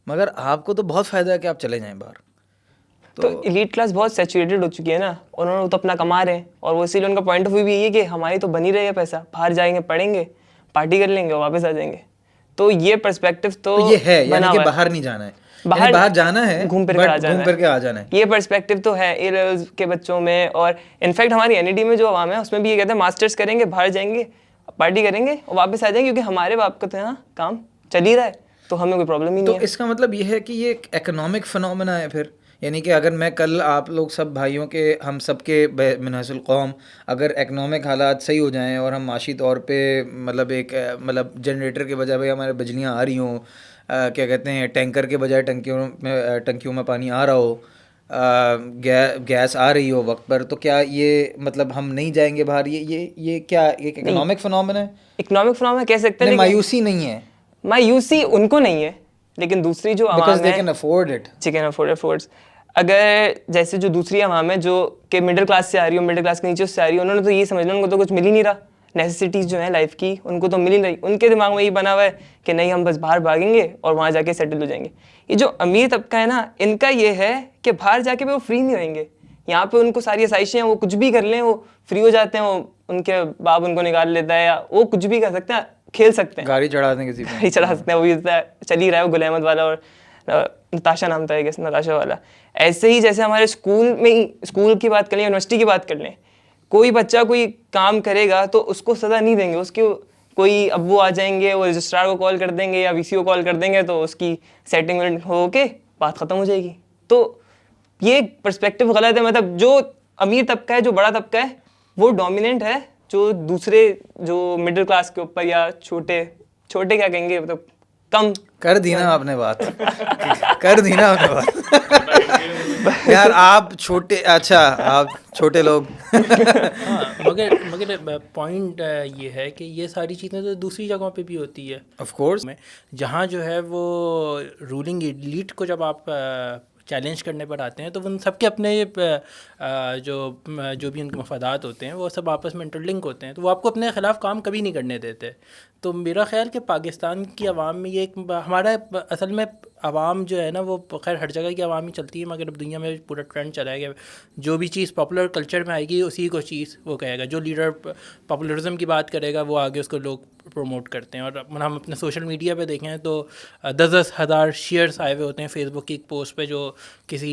मगर आपको तो बहुत फ़ायदा है कि आप चले जाएं बाहर। तो एलीट क्लास बहुत सैचुरेटेड हो चुकी है ना, उन्होंने तो अपना कमा रहे हैं, और वो इसीलिए उनका पॉइंट ऑफ व्यू भी ये है कि हमारी तो बनी रही है पैसा, बाहर जाएंगे, पढ़ेंगे, पार्टी कर लेंगे और वापस आ जाएंगे। तो ये पर्सपेक्टिव तो ये है, बना यानी कि हुआ है। बाहर नहीं जाना है, बाहर जाना है, घूम फिर but कर आ जाना घूम फिर के आ जाना है। ये पर्सपेक्टिव तो है ए के बच्चों में, और इनफैक्ट हमारी एनईडी में जो आवाम है उसमें भी ये कहते हैं मास्टर्स करेंगे, बाहर जाएंगे, पार्टी करेंगे और वापस आ जाएंगे, क्योंकि हमारे बाप का तो यहाँ काम चल ही रहा है, तो हमें कोई प्रॉब्लम ही नहीं तो है। इसका मतलब ये है कि ये एक इकोनॉमिक फिनोमेना है फिर, यानी कि अगर मैं कल आप लोग सब भाइयों के, हम सब के मिनहसुल कौम, अगर इकोनॉमिक हालात सही हो जाएं और हम माशी तौर पे मतलब एक मतलब जनरेटर के बजाय भाई हमारे बिजलियाँ आ रही हों, क्या कहते हैं, टैंकर के बजाय टंकियों में पानी आ रहा हो, गैस आ रही हो वक्त पर, तो क्या ये मतलब हम नहीं जाएंगे बाहर? ये क्या एक इकोनॉमिक फिनोमेना है? इकोनॉमिक फिनोमेना कह सकते हैं, नहीं, लेकिन मायूसी नहीं है, मायूसी उनको नहीं है, लेकिन दूसरी जो बिकॉज आवाम दे है, can afford it. Chicken affords, अगर जैसे जो दूसरी आवाम है जो कि मिडिल क्लास से आ रही हो, मिडिल क्लास के नीचे से आ रही हो, उन्होंने तो ये समझ लिया उनको तो कुछ मिल ही नहीं रहा, नेसेसिटीज़ जो है लाइफ की उनको तो मिल ही नहीं रही, उनके दिमाग में ये बना हुआ है कि नहीं हम बस बाहर भागेंगे और वहाँ जाके सेटल हो जाएंगे। ये जो अमीर तबका है ना, इनका ये है कि बाहर जाके भी वो फ्री नहीं रहेंगे, यहाँ पे उनको सारी आसाइशें हैं, वो कुछ भी कर लें वो फ्री हो जाते हैं, वो उनके बाप उनको निकाल लेता है, या वो कुछ भी कर सकते हैं, खेल सकते हैं, गाड़ी चढ़ा दें किसी गाड़ी चढ़ा सकते हैं, वो भी चल ही रहा है, वो गुल अहमद वाला और नताशा नाम था नताशा वाला। ऐसे ही जैसे हमारे स्कूल में ही, स्कूल की बात कर लें, यूनिवर्सिटी की बात कर लें, कोई बच्चा कोई काम करेगा तो उसको सज़ा नहीं देंगे, उसके कोई अब्बू आ जाएंगे, वो रजिस्ट्रार को कॉल कर देंगे या वीसी को कॉल कर देंगे, तो उसकी सेटिंग हो के बात ख़त्म हो जाएगी। तो ये पर्सपेक्टिव गलत है, मतलब जो अमीर तबका है, जो बड़ा तबका है, वो डोमिनेंट है, जो दूसरे जो मिडिल क्लास के ऊपर या छोटे छोटे क्या कहेंगे, मतलब कम कर दी ना आपने बात कर दी ना आपने बात यार, आप छोटे, अच्छा आप छोटे लोग हाँ, मगर पॉइंट ये है कि ये सारी चीज़ें तो दूसरी जगहों पे भी होती है, ऑफ कोर्स, में जहाँ जो है वो रूलिंग एलीट को जब आप चैलेंज करने पर आते हैं, तो उन सबके अपने जो भी उनके मफादात होते हैं वो सब आपस में इंटरलिंक होते हैं, तो वो आपको अपने ख़िलाफ़ काम कभी नहीं करने देते। तो मेरा ख्याल कि पाकिस्तान की आवाम में ये एक हमारा असल में आवाम जो है ना, वो खैर हर जगह की आवाम ही चलती है, मगर अब दुनिया में पूरा ट्रेंड चला है कि जो भी चीज़ पॉपुलर कल्चर में आएगी उसी को चीज़ वो कहेगा, जो लीडर पॉपुलरिज्म की बात करेगा वो आगे उसको लोग प्रमोट करते हैं। और हम अपने सोशल मीडिया पे देखें तो 10-10 हज़ार शेयर्स आए हुए होते हैं फेसबुक की एक पोस्ट पे जो किसी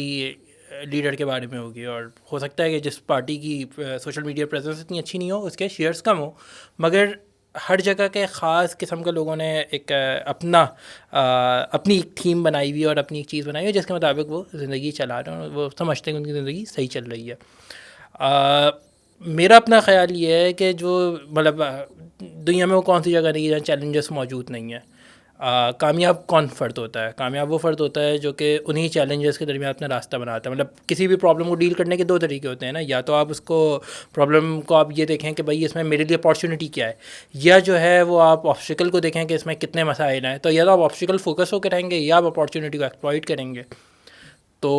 लीडर के बारे में होगी, और हो सकता है कि जिस पार्टी की सोशल मीडिया प्रेजेंस इतनी अच्छी नहीं हो उसके शेयर्स कम हो, मगर हर जगह के ख़ास किस्म के लोगों ने एक अपनी एक थीम बनाई हुई और अपनी एक चीज़ बनाई हुई जिसके मुताबिक वो ज़िंदगी चला रहे हैं और वो समझते हैं कि उनकी ज़िंदगी सही चल रही है। मेरा अपना ख़्याल ये है कि जो मतलब दुनिया में वो कौन सी जगह नहीं है जहाँ चैलेंजेस मौजूद नहीं है। कामयाब कौन फ़र्द होता है? कामयाब वो फ़र्द होता है जो कि उन्हीं चैलेंजेस के दरमियान अपना रास्ता बनाता है। मतलब किसी भी प्रॉब्लम को डील करने के दो तरीके होते हैं ना, या तो आप उसको प्रॉब्लम को आप ये देखें कि भाई इसमें मेरे लिए अपॉर्चुनिटी क्या है, या जो है वो आप ऑब्स्टिकल को देखें कि इसमें कितने मसाइल हैं। तो या तो आप ऑब्स्टिकल फोकस होकर रहेंगे या आप अपॉर्चुनिटी को एक्सप्लॉइट करेंगे। तो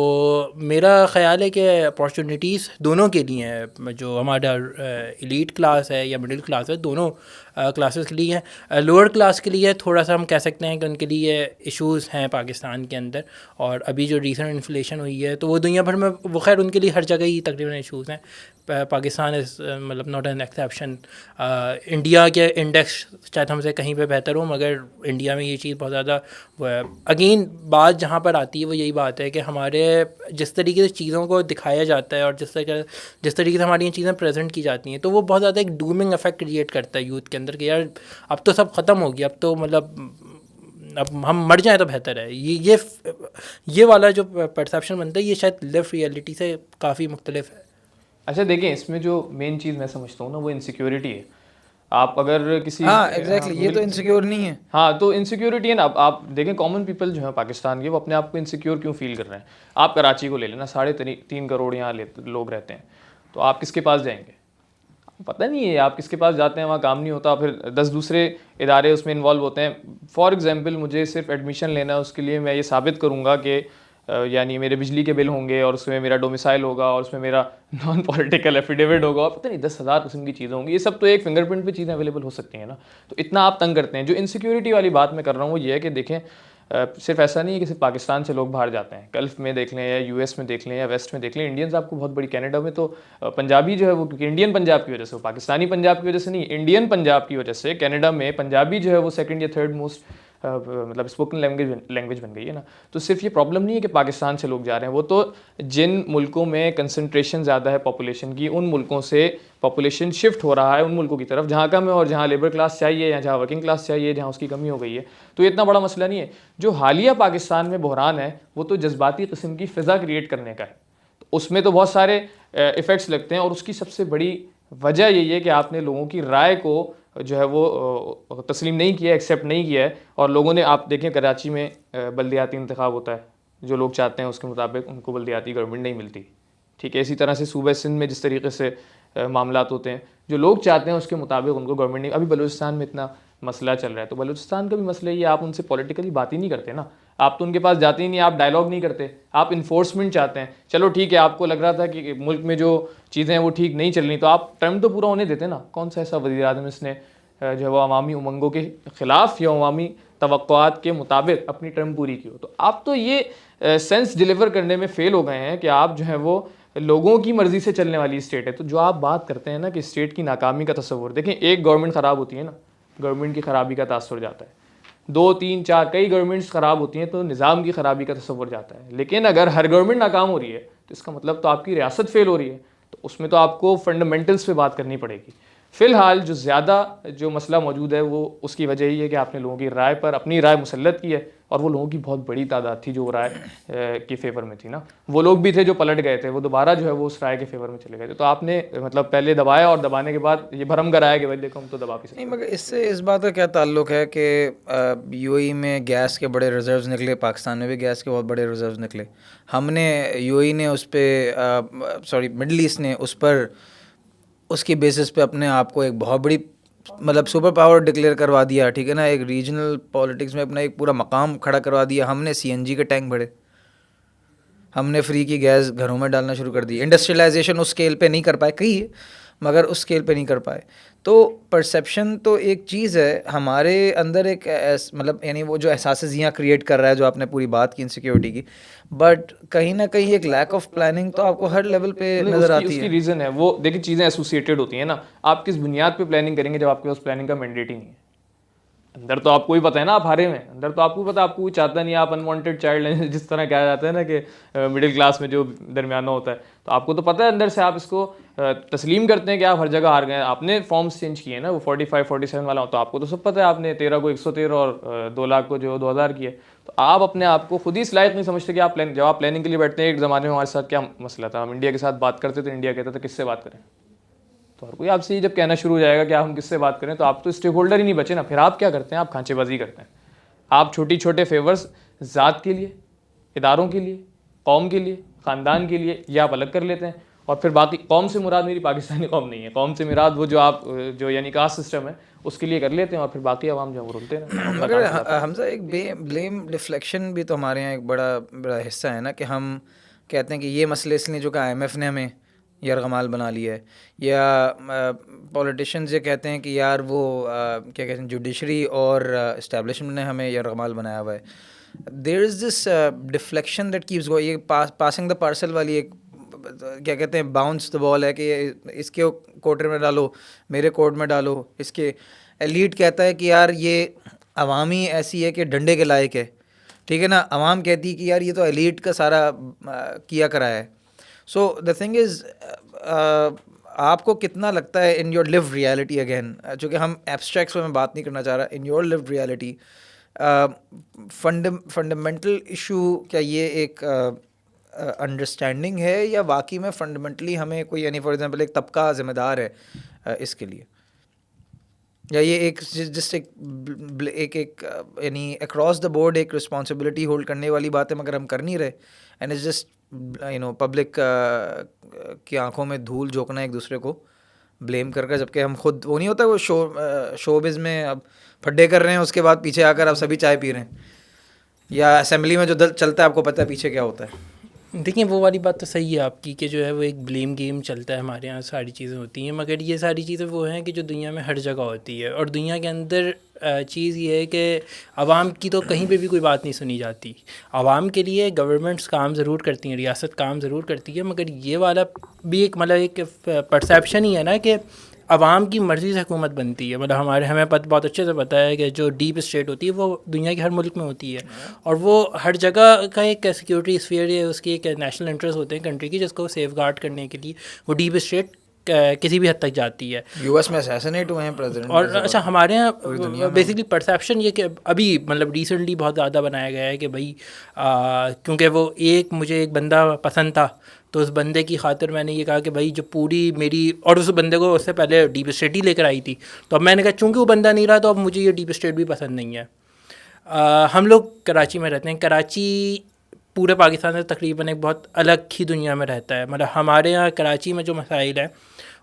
मेरा ख़्याल है कि अपॉर्चुनिटीज़ दोनों के लिए हैं, जो हमारा एलीट क्लास है या मिडिल क्लास है, दोनों क्लासेस के लिए हैं। लोअर क्लास के लिए थोड़ा सा हम कह सकते हैं कि उनके लिए इश्यूज़ हैं पाकिस्तान के अंदर, और अभी जो रीसेंट इन्फ्लेशन हुई है तो वो दुनिया भर में, वो खैर उनके लिए हर जगह ही तकरीबन इश्यूज़ हैं। पाकिस्तान इज़ मतलब नॉट एन एक्सेप्शन। इंडिया के इंडेक्स शायद हमसे कहीं पे बेहतर हो, मगर इंडिया में ये चीज़ बहुत ज़्यादा वो है। अगेन बात जहाँ पर आती है वो यही बात है कि हमारे जिस तरीके से चीज़ों को दिखाया जाता है और जिस तरीके से हमारी ये चीज़ें प्रेजेंट की जाती हैं, तो वो बहुत ज़्यादा एक डूमिंग इफेक्ट क्रिएट करता है यूथ के अंदर कि यार अब तो सब ख़त्म हो गया, अब तो मतलब अब हम मर जाएं तो बेहतर है। ये वाला जो परसेप्शन बनता है ये शायद लिव रियलिटी से काफ़ी मुख्तलिफ है। अच्छा देखें, इसमें जो मेन चीज़ मैं समझता हूँ ना वो इनसिक्योरिटी है। आप अगर किसी हाँ एग्जैक्टली, ये तो इनसिक्योर नहीं है। हाँ तो इनसिक्योरिटी है ना। अब आप देखें कॉमन पीपल जो है पाकिस्तान के, वो अपने आप को इनसिक्योर क्यों फील कर रहे हैं। आप कराची को ले लेना, 3.5 करोड़ यहाँ लोग रहते हैं, तो आप किसके पास जाएंगे? पता नहीं है। आप किसके पास जाते हैं, वहाँ काम नहीं होता, फिर 10 दूसरे इदारे उसमें इन्वॉल्व होते हैं। फॉर एग्जांपल मुझे सिर्फ एडमिशन लेना है, उसके लिए मैं ये साबित करूँगा कि यानी मेरे बिजली के बिल होंगे और उसमें मेरा डोमिसाइल होगा और उसमें मेरा नॉन पॉलिटिकल एफिडेविट होगा और पता नहीं 10,000 किस्म की चीज़ें होंगी। ये सब तो एक फिंगरप्रिंट पे चीज़ें अवेलेबल हो सकती हैं ना। तो इतना आप तंग करते हैं। जो इनसिक्योरिटी वाली बात मैं कर रहा हूँ वो ये है कि देखें, सिर्फ ऐसा नहीं है कि सिर्फ पाकिस्तान से लोग बाहर जाते हैं। गल्फ़ में देख लें या यूएस में देख लें या वेस्ट में देख लें, इंडियंस आपको बहुत बड़ी, कनाडा में तो पंजाबी जो है वो, क्योंकि इंडियन पंजाब की वजह से, वो पाकिस्तानी पंजाब की वजह से नहीं, इंडियन पंजाब की वजह से कनाडा में पंजाबी जो है वो सेकंड या थर्ड मोस्ट मतलब स्पोकन लैंग्वेज बन गई है ना। तो सिर्फ ये प्रॉब्लम नहीं है कि पाकिस्तान से लोग जा रहे हैं, वो तो जिन मुल्कों में कंसंट्रेशन ज़्यादा है पॉपुलेशन की, उन मुल्कों से पॉपुलेशन शिफ्ट हो रहा है उन मुल्कों की तरफ जहाँ कम है और जहाँ लेबर क्लास चाहिए या जहाँ वर्किंग क्लास चाहिए, जहाँ उसकी कमी हो गई है। तो ये इतना बड़ा मसला नहीं है। जो हालिया पाकिस्तान में बहरान है वो तो जज्बाती किस्म की फ़िज़ा क्रिएट करने का है। तो उसमें तो बहुत सारे इफ़ेक्ट्स लगते हैं और उसकी सबसे बड़ी वजह यही है कि आपने लोगों की राय को जो है वो तस्लीम नहीं किया, एक्सेप्ट नहीं किया है। और लोगों ने, आप देखें कराची में बल्दियाती इंतखाब होता है, जो लोग चाहते हैं उसके मुताबिक उनको बल्दियाती गवर्नमेंट नहीं मिलती। ठीक है, इसी तरह से सूबे सिंध में जिस तरीके से मामलात होते हैं, जो लोग चाहते हैं उसके मुताबिक उनको गवर्नमेंट नहीं। अभी बलूचिस्तान में इतना मसला चल रहा है, तो बलूचिस्तान का भी मसला ये, आप उनसे पॉलिटिकली बात ही नहीं करते ना। आप तो उनके पास जाते ही नहीं, आप डायलॉग नहीं करते, आप इन्फोर्समेंट चाहते हैं। चलो ठीक है, आपको लग रहा था कि मुल्क में जो चीज़ें हैं वो ठीक नहीं चल रही, तो आप टर्म तो पूरा होने देते ना। कौन सा ऐसा वज़ीर आज़म इसने जो है वो अवामी उमंगों के ख़िलाफ़ या अवामी तवक्कुआत के मुताबिक अपनी टर्म पूरी की हो? तो आप तो ये सेंस डिलीवर करने में फ़ेल हो गए हैं कि आप जो है वो लोगों की मर्ज़ी से चलने वाली स्टेट है। तो जो आप बात करते हैं ना कि स्टेट की नाकामी का तस्वुर, देखें एक गवर्नमेंट ख़राब होती है ना, गवर्नमेंट की ख़राबी का तासुर जाता है। 2, 3, 4 कई गवर्नमेंट्स ख़राब होती हैं तो निज़ाम की ख़राबी का तस्वुर जाता है। लेकिन अगर हर गवर्नमेंट नाकाम हो रही है तो इसका मतलब तो आपकी रियासत फ़ेल हो रही है। तो उसमें तो आपको फंडामेंटल्स पे बात करनी पड़ेगी। फ़िलहाल जो ज़्यादा जो मसला मौजूद है वो उसकी वजह यही है कि आपने लोगों की राय पर अपनी राय मुसल्लत की है, और वो लोगों की बहुत बड़ी तादाद थी जो राय के फेवर में थी ना। वो लोग भी थे जो पलट गए थे, वो दोबारा जो है वो उस राय के फेवर में चले गए थे। तो आपने मतलब पहले दबाया और दबाने के बाद ये भरम कराया कि भाई देखो हम तो दबा भी सकते नहीं, मगर इससे इस बात का क्या ताल्लुक है कि यूएई में गैस के बड़े रिजर्व्स निकले, पाकिस्तान में भी गैस के बहुत बड़े रिजर्व्स निकले। हमने, यूएई ने उस पर, सॉरी मिडल ईस्ट ने उस पर, उसकी बेसिस पे अपने आप को एक बहुत बड़ी मतलब सुपर पावर डिक्लेयर करवा दिया, ठीक है ना। एक रीजनल पॉलिटिक्स में अपना एक पूरा मकाम खड़ा करवा दिया। हमने सीएनजी के टैंक भरे, हमने फ्री की गैस घरों में डालना शुरू कर दी। इंडस्ट्रियलाइजेशन उस स्केल पे नहीं कर पाए, कहीं मगर उस स्केल पे नहीं कर पाए। तो परसेप्शन तो एक चीज़ है, हमारे अंदर एक मतलब यानी वो जो एहसासियाँ क्रिएट कर रहा है, जो आपने पूरी बात की इनसिक्योरिटी की, बट कहीं ना कहीं एक लैक ऑफ प्लानिंग तो आपको हर लेवल पे नज़र आती उसकी है। रीज़न है वो, देखिए चीज़ें एसोसिएटेड होती हैं ना। आप किस बुनियाद पे प्लानिंग करेंगे जब आपके पास प्लानिंग का मैंडेट ही नहीं है? अंदर तो आपको ही पता है ना आप हारे में, अंदर तो आपको पता, आपको कोई चाहता नहीं, आप अनवांटेड चाइल्ड हैं जिस तरह कहा जाता है ना कि मिडिल क्लास में जो दरमियाना होता है। तो आपको तो पता है अंदर से, आप इसको तस्लीम करते हैं कि आप हर जगह हार गए। आपने फॉर्म्स चेंज किए ना, वो 45, 47 वाला, तो आपको तो सब पता है। आपने 13 को 113 और 2 लाख को जो 2000 किए। तो आप अपने आप को खुद ही इस लायक नहीं समझते कि आप जब आप प्लानिंग के लिए बैठते हैं। एक ज़माने में हमारे साथ क्या मसला था, हम इंडिया के साथ बात करते थे, इंडिया कहता था किससे बात करें। तो हर कोई आपसे जब कहना शुरू हो जाएगा कि आप हम किससे बात करें, तो आप तो स्टेक होल्डर ही नहीं बचे ना। फिर आप क्या करते हैं? आप खांचेबाजी करते हैं। आप छोटी छोटे फेवर्स ज़ात के लिए, इदारों के लिए, कौम के लिए, ख़ानदान के लिए, ये आप अलग कर लेते हैं। और फिर बाकी, कौम से मुराद मेरी पाकिस्तानी कौम नहीं है, कौम से मुराद वो जो आप जो यानी कास्ट सिस्टम है उसके लिए कर लेते हैं। और फिर बाकी आवाम जो रुलते हैं। मगर हमजा एक ब्लेम डिफ्लेक्शन भी तो हमारे यहाँ एक बड़ा हिस्सा है ना, कि हम कहते हैं कि ये मसले इसलिए जो कि आईएमएफ ने हमें यरगमाल बना लिया है, या पॉलिटिशियंस ये कहते हैं कि यार वो क्या कहते हैं, जुडिशरी और इस्टेब्लिशमेंट ने हमें यरगमाल बनाया हुआ है. There is this deflection that keeps going, ये पासिंग द पार्सल वाली एक क्या कहते हैं, बाउंस द बॉल है कि इसके कोर्ट में डालो, मेरे कोर्ट में डालो. इसके एलीट कहता है कि यार ये अवामी ऐसी है कि डंडे के लायक है, ठीक है ना. अवाम कहती है कि यार ये तो एलीट का सारा किया करा है. सो द थिंग इज़, आपको कितना लगता है in your lived reality, again चूँकि हम एब्स्ट्रैक्ट्स में बात नहीं करना चाह रहा, in your lived reality fundamental issue क्या ये एक अंडरस्टैंडिंग है, या वाकई में फंडामेंटली हमें कोई, यानी फॉर एग्जांपल एक तबका ज़िम्मेदार है इसके लिए, या ये एक जस्ट एक यानी अक्रॉस द बोर्ड एक रिस्पॉन्सिबिलिटी होल्ड करने वाली बात है, मगर हम कर नहीं रहे, एंड इट्स जस्ट पब्लिक की आंखों में धूल झोंकना एक दूसरे को ब्लेम कर, जबकि हम खुद वो नहीं होता, वो शोबिज़ में अब फड्डे कर रहे हैं, उसके बाद पीछे आकर आप सभी चाय पी रहे हैं, या असेंबली में जो चलता है आपको पता है पीछे क्या होता है. देखिए वो वाली बात तो सही है आपकी कि जो है वो एक ब्लेम गेम चलता है, हमारे यहाँ सारी चीज़ें होती हैं, मगर ये सारी चीज़ें वो हैं कि जो दुनिया में हर जगह होती है. और दुनिया के अंदर चीज़ ये है कि आवाम की तो कहीं पे भी कोई बात नहीं सुनी जाती. आवाम के लिए गवर्नमेंट्स काम ज़रूर करती हैं, रियासत काम ज़रूर करती है, मगर ये वाला भी एक मतलब एक परसेप्शन ही है ना कि आवाम की मर्ज़ी से हुकूमत बनती है. मतलब हमें बहुत अच्छे से पता है कि जो डीप स्टेट होती है वो दुनिया के हर मुल्क में होती है, और वो हर जगह का एक सिक्योरिटी स्फीयर है, उसकी एक नेशनल इंटरेस्ट होते हैं कंट्री की, जिसको सेफ गार्ड करने के लिए वो डीप स्टेट किसी भी हद तक जाती है. यूएस में असैसिनेट हुए हैं प्रेसिडेंट. और अच्छा हमारे यहाँ बेसिकली परसेप्शन ये कि अभी मतलब रिसेंटली बहुत ज़्यादा बनाया गया है कि भाई क्योंकि वो मुझे एक बंदा पसंद था, तो उस बंदे की खातिर मैंने ये कहा कि भाई जो पूरी मेरी, और उस बंदे को उससे पहले डीप स्टेट ही लेकर आई थी, तो अब मैंने कहा चूँकि वो बंदा नहीं रहा तो अब मुझे ये डीप स्टेट भी पसंद नहीं है. हम लोग कराची में रहते हैं. कराची पूरे पाकिस्तान से तकरीबन एक बहुत अलग ही दुनिया में रहता है. मतलब हमारे यहाँ कराची में जो मसाइल हैं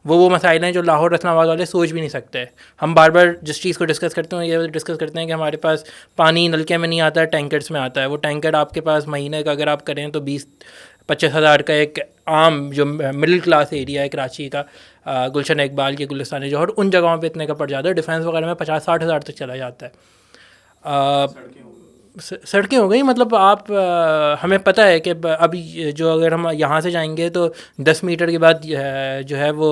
वो मसाइल हैं जो लाहौर इस्लामाबाद वाले सोच भी नहीं सकते. हम बार बार जिस चीज़ को डिस्कस करते हैं ये डिस्कस करते हैं कि हमारे पास पानी नलके में नहीं आता है, टैंकर्स में आता है. वो टैंकर आपके पास महीने का अगर आप करें तो 20-25 हज़ार का एक आम जो मिडिल क्लास एरिया है कराची का, गुलशन इकबाल के गुलिस्तान जौहर, उन जगहों पे इतने का पड़ जाता है. डिफेंस वगैरह में 50-60 हज़ार तक चला जाता है. सड़कें हो गई. मतलब आप हमें पता है कि अभी जो अगर हम यहाँ से जाएंगे तो 10 मीटर के बाद जो है वो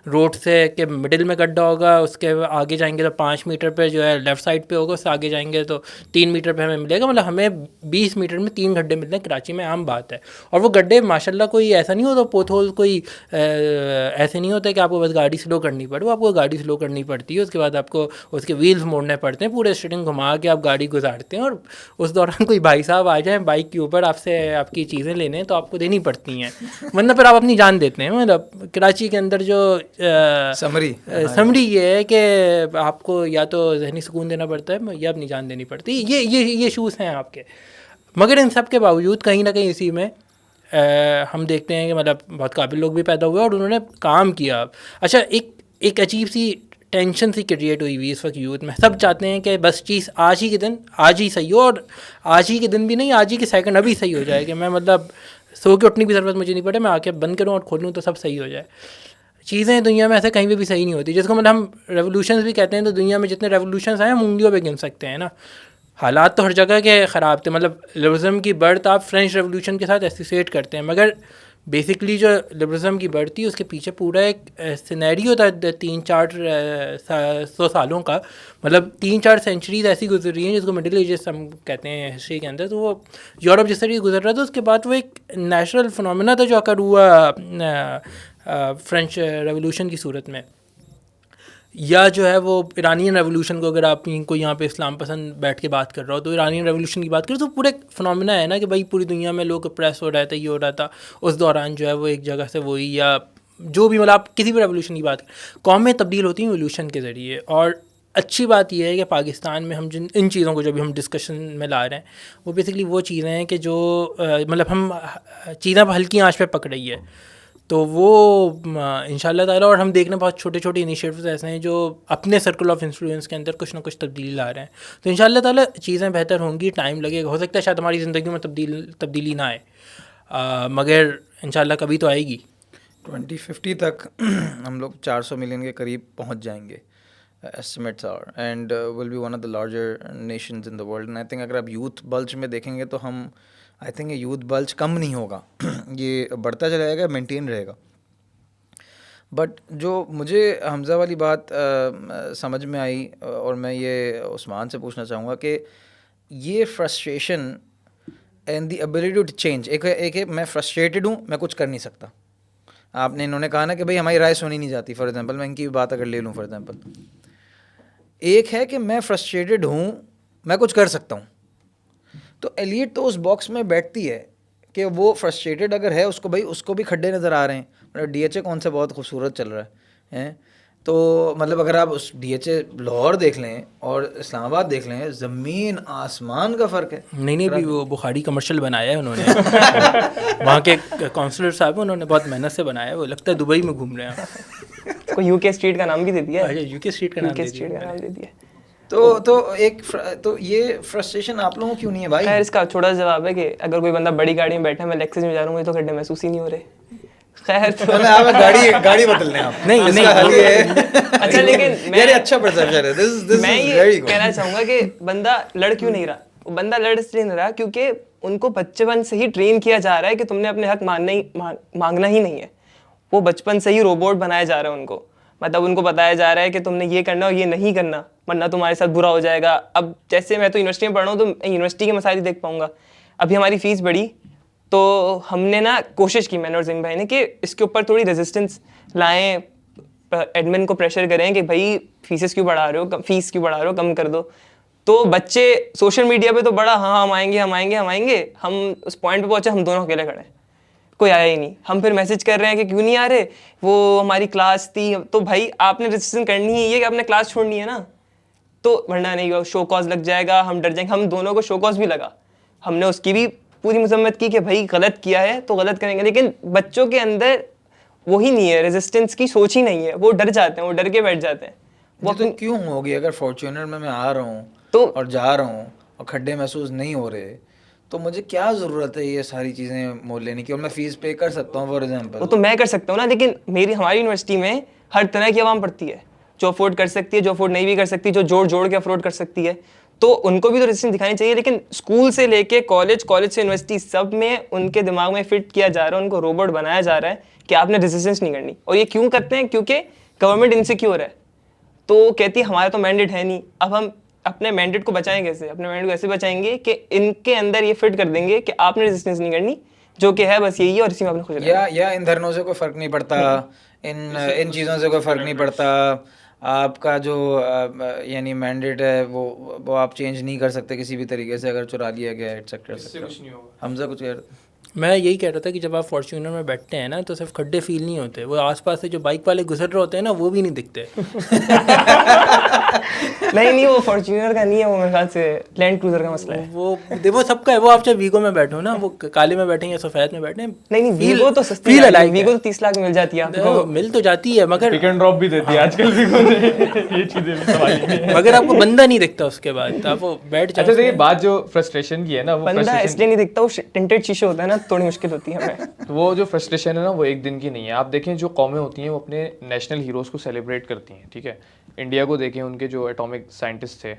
रोड से के मिडिल में गड्ढा होगा, उसके आगे जाएंगे तो 5 मीटर पे जो है लेफ़्ट साइड पे होगा, उससे आगे जाएंगे तो 3 मीटर पे हमें मिलेगा. मतलब हमें 20 मीटर में 3 गड्ढे मिलते हैं. कराची में आम बात है. और वो गड्ढे माशाल्लाह कोई ऐसा नहीं होता, पोथोल कोई ऐसे नहीं होता कि आपको बस गाड़ी स्लो करनी पड़े. वो आपको गाड़ी स्लो करनी पड़ती है, उसके बाद आपको उसके व्हील्स मोड़ने पड़ते हैं, पूरे स्टेटिंग घुमा के आप गाड़ी गुजारते हैं, और उस दौरान कोई भाई साहब आ जाए बाइक के ऊपर आपसे आपकी चीज़ें लेने तो आपको देनी पड़ती हैं, वरना फिर आप अपनी जान देते हैं. मतलब कराची के अंदर जो समरी ये है कि आपको या तो जहनी सुकून देना पड़ता है या अपनी जान देनी पड़ती है. ये इशूज़ हैं आपके. मगर इन सब के बावजूद कहीं ना कहीं इसी में हम देखते हैं कि मतलब बहुत काबिल लोग भी पैदा हुए और उन्होंने काम किया. अच्छा एक अजीब सी टेंशन सी क्रिएट हुई हुई इस वक्त यूथ में. सब चाहते हैं कि बस चीज़ आज ही के दिन आज ही सही हो, और आज ही के दिन भी नहीं, आज ही के सेकंड अभी सही हो जाए कि मैं मतलब सो के उठने की ज़रूरत मुझे नहीं पड़े, मैं आके बंद करूँ और खोलूँ तो सब सही हो जाए. चीज़ें दुनिया में ऐसे कहीं भी सही नहीं होती. जिसको मतलब हम रेवोल्यूशंस भी कहते हैं, तो दुनिया में जितने रेवोल्यूशंस आए हम उंगलियों पे गिन सकते हैं ना. हालात तो हर जगह के ख़राब थे. मतलब लिबरलिज्म की बढ़त आप फ्रेंच रेवोल्यूशन के साथ एसोसिएट करते हैं, मगर बेसिकली जो लिबरलिज्म की बढ़ती है उसके पीछे पूरा एक सिनेरियो था 300-400 सालों का. मतलब 3-4 सेंचुरीज ऐसी गुजर रही हैं जिसको मिडिल एजेस हम कहते हैं हिस्ट्री के अंदर. तो वो यूरोप जिस तरीके गुजर रहा था, उसके बाद वो एक नेचुरल फिनोमेना था जो अकर हुआ फ्रेंच रेवोल्यूशन की सूरत में. या जो है वो ईरानियन रेवोल्यूशन को अगर आप कोई यहाँ पे इस्लाम पसंद बैठ के बात कर रहा हो तो ईरानियन रेवोल्यूशन की बात करें तो पूरे फिनोमेना है ना कि भाई पूरी दुनिया में लोग अप्रेस हो रहा था, ये हो रहा था. उस दौरान जो है वो एक जगह से वही, या जो भी मतलब आप किसी भी रेवोल्यूशन की बात करें, कौमें तब्दील होती हैं एवोल्यूशन के ज़रिए. और अच्छी बात यह है कि पाकिस्तान में हम जिन इन चीज़ों को जो भी हम डिस्कशन में ला रहे हैं वो बेसिकली वो चीज़ें हैं कि जो मतलब हम चीज़ें हल्की आँच पे पक रही है. तो वो इंशाल्लाह ताला, और हम देखना बहुत छोटे छोटे इनिशिएटिव्स ऐसे हैं जो अपने सर्कल ऑफ इन्फ्लुएंस के अंदर कुछ ना कुछ तब्दीली ला रहे हैं. तो इंशाल्लाह ताला चीज़ें बेहतर होंगी. टाइम लगेगा, हो सकता है शायद हमारी ज़िंदगी में तब्दीली ना आए, मगर इंशाल्लाह कभी तो आएगी. 2050 तक हम लोग 400 मिलियन के करीब पहुंच जाएंगे, estimates are, and will be one of the larger nations in the world. And I think अगर आप यूथ बल्ज में देखेंगे तो हम, आई थिंक ये यूथ बल्ज कम नहीं होगा ये बढ़ता चला जाएगा, मेंटेन रहेगा। बट जो मुझे हमज़ा वाली बात समझ में आई, और मैं ये उस्मान से पूछना चाहूँगा कि ये frustration and the ability to change, एक है मैं फ्रस्ट्रेटेड हूँ, मैं कुछ कर नहीं सकता। आपने इन्होंने कहा ना कि भाई हमारी राय सुनी नहीं जाती, फॉर एग्जांपल मैं इनकी बात अगर ले लूँ फॉर एग्जांपल, एक है कि मैं फ्रस्ट्रेटेड हूँ, मैं कुछ कर सकता हूँ, तो एलीट तो उस बॉक्स में बैठती है कि वो फ्रस्ट्रेटेड अगर है उसको, भाई उसको भी खड्डे नज़र आ रहे हैं। मतलब DHA कौन सा बहुत खूबसूरत चल रहा है, तो मतलब अगर आप उस DHA लाहौर देख लें और इस्लामाबाद देख लें, ज़मीन आसमान का फ़र्क है। नहीं भी वो बुखारी कमर्शियल बनाया है उन्होंने वहाँ के काउंसलर साहब हैं, उन्होंने बहुत मेहनत से बनाया है, वो लगता है दुबई में घूम रहे हैं। को यूके स्ट्रीट का नाम भी दे दिया है। अच्छा, यूके स्ट्रीट का नाम यूके दे स्ट्रीट दिया का नाम दे दिया है। तो ये फ्रस्ट्रेशन आप लोगों को क्यों नहीं है भाई? खैर इसका छोटा सा जवाब है कि अगर कोई बंदा बड़ी गाड़ी में बैठा है, मैं लेक्सस में जा रहा हूँ, मुझे तो खड्डे महसूस ही नहीं हो रहे। खैर तो मतलब आप गाड़ी बदल लें आप। नहीं, इसका हल ये है। अच्छा, लेकिन यार ये अच्छा परसेप्शन है, दिस मैं इज ये वेरी गुड। कहना चाहूंगा कि बंदा लड़ क्यों नहीं रहा। वो बंदा लड़ इसलिए नहीं रहा क्योंकि उनको बचपन से ही ट्रेन किया जा रहा है कि तुमने अपने हक मांगना ही नहीं है। वो बचपन से ही रोबोट बनाया जा रहा है उनको, मतलब उनको बताया जा रहा है कि तुमने ये करना और ये नहीं करना, वरना तुम्हारे साथ बुरा हो जाएगा। अब जैसे मैं तो यूनिवर्सिटी में पढ़ रहा हूँ, तो यूनिवर्सिटी के मसाइल देख पाऊंगा। अभी हमारी फीस बढ़ी तो हमने ना कोशिश की, मैंने और जिंग भाई ने, कि इसके ऊपर थोड़ी रेजिस्टेंस लाएं, एडमिन को प्रेशर करें कि भाई फीसेस क्यों बढ़ा रहे हो, फीस क्यों बढ़ा रहे हो, कम कर दो। तो बच्चे सोशल मीडिया पे तो बड़ा हाँ हम आएंगे हम आएंगे हम आएंगे, हम उस पॉइंट पे पहुंचे, हम दोनों अकेले खड़े हैं, कोई आया ही नहीं। हम फिर मैसेज कर रहे हैं कि क्यों नहीं आ रहे, वो हमारी क्लास थी। तो भाई आपने रजिस्ट्रेशन करनी ही है कि आपने क्लास छोड़नी है ना, तो वरना नहीं शो कॉज लग जाएगा, हम डर जाएंगे। हम दोनों को शो कॉज भी लगा, हमने उसकी भी पूरी मजम्मत की कि भाई गलत किया है तो गलत करेंगे, लेकिन बच्चों के अंदर वही नहीं है, रेजिस्टेंस की सोच ही नहीं है, वो डर जाते हैं, वो डर के बैठ जाते हैं। वो तो क्यों होगी? अगर फॉर्च्यूनर में मैं आ रहा हूँ तो और जा रहा हूँ और खड्डे महसूस नहीं हो रहे, तो मुझे क्या ज़रूरत है ये सारी चीज़ें मोल लेने की? और मैं फ़ीस पे कर सकता हूँ फॉर एग्जांपल। वो तो मैं कर सकता हूँ ना, लेकिन हमारी यूनिवर्सिटी में हर तरह की आवाम पढ़ती है, जो अफोर्ड कर सकती है, जो अफोर्ड नहीं भी कर सकती, जो जोड़ के अफोर्ड कर सकती है, तो उनको भी तो रेजिस्टेंस दिखानी चाहिए। लेकिन स्कूल से लेके कॉलेज, कॉलेज से यूनिवर्सिटी, सब में उनके दिमाग में फिट किया जा रहा है, उनको रोबोट बनाया जा रहा है कि आपने रेजिस्टेंस नहीं करनी। और ये क्यों करते हैं? क्योंकि गवर्नमेंट इनसिक्योर है, तो कहती है हमारा तो मैंडेट है नहीं। अब हम अपने मैंडेट को बचाएं कैसे? अपने मैंडेट को ऐसे बचाएंगे कि इनके अंदर ये फिट कर देंगे कि आपने रेजिस्टेंस नहीं करनी, जो कि है बस यही है, और इसी में आपने खुश रहना है। या इन धरनों से कोई फ़र्क नहीं पड़ता, इन चीज़ों से कोई फ़र्क नहीं पड़ता, आपका जो यानी मैंडेट है वो आप चेंज नहीं कर सकते किसी भी तरीके से, अगर चुरा लिया गया एटसेट्रा। हमजा कुछ कह रहे थे? मैं यही कह रहा था कि जब आप फॉर्च्यूनर में बैठते हैं ना, तो सिर्फ खड्डे फील नहीं होते, वो आसपास से जो बाइक वाले गुजर रहे होते हैं ना, वो भी नहीं दिखते। नहीं वो फॉर्च्यूनर का नहीं है, वो मेरे ख्याल से लैंड क्रूजर का मसला है। वो देखो सबका है, वो आप चाहे वीगो में बैठो ना, वो काले में बैठे या सफ़ेद में बैठे, नहीं वीगो तो सस्ती फील है, अलग वीगो तो 30 लाख मिल जाती है आपको। मिल तो जाती है, मगर पिक एंड ड्रॉप भी देती है आजकल भी ये चीजें भी सवाल ही नहीं है। मगर आपको बंदा नहीं दिखता उसके बाद, तो आप वो बैठ जाओ। अच्छा देखिए, बात जो फ्रस्ट्रेशन की है ना, वो बंदा frustration- इसलिए नहीं दिखता, वो टिंटेड शीशे होता है ना, थोड़ी मुश्किल होती है हमें। तो वो जो फ्रस्ट्रेशन है ना, वो एक दिन की नहीं है। आप देखें जो कौमें होती हैं वो अपने नेशनल हीरोज़ को सेलिब्रेट करती हैं, ठीक है। इंडिया को देखें, उनके जो एटॉमिक साइंटिस्ट थे,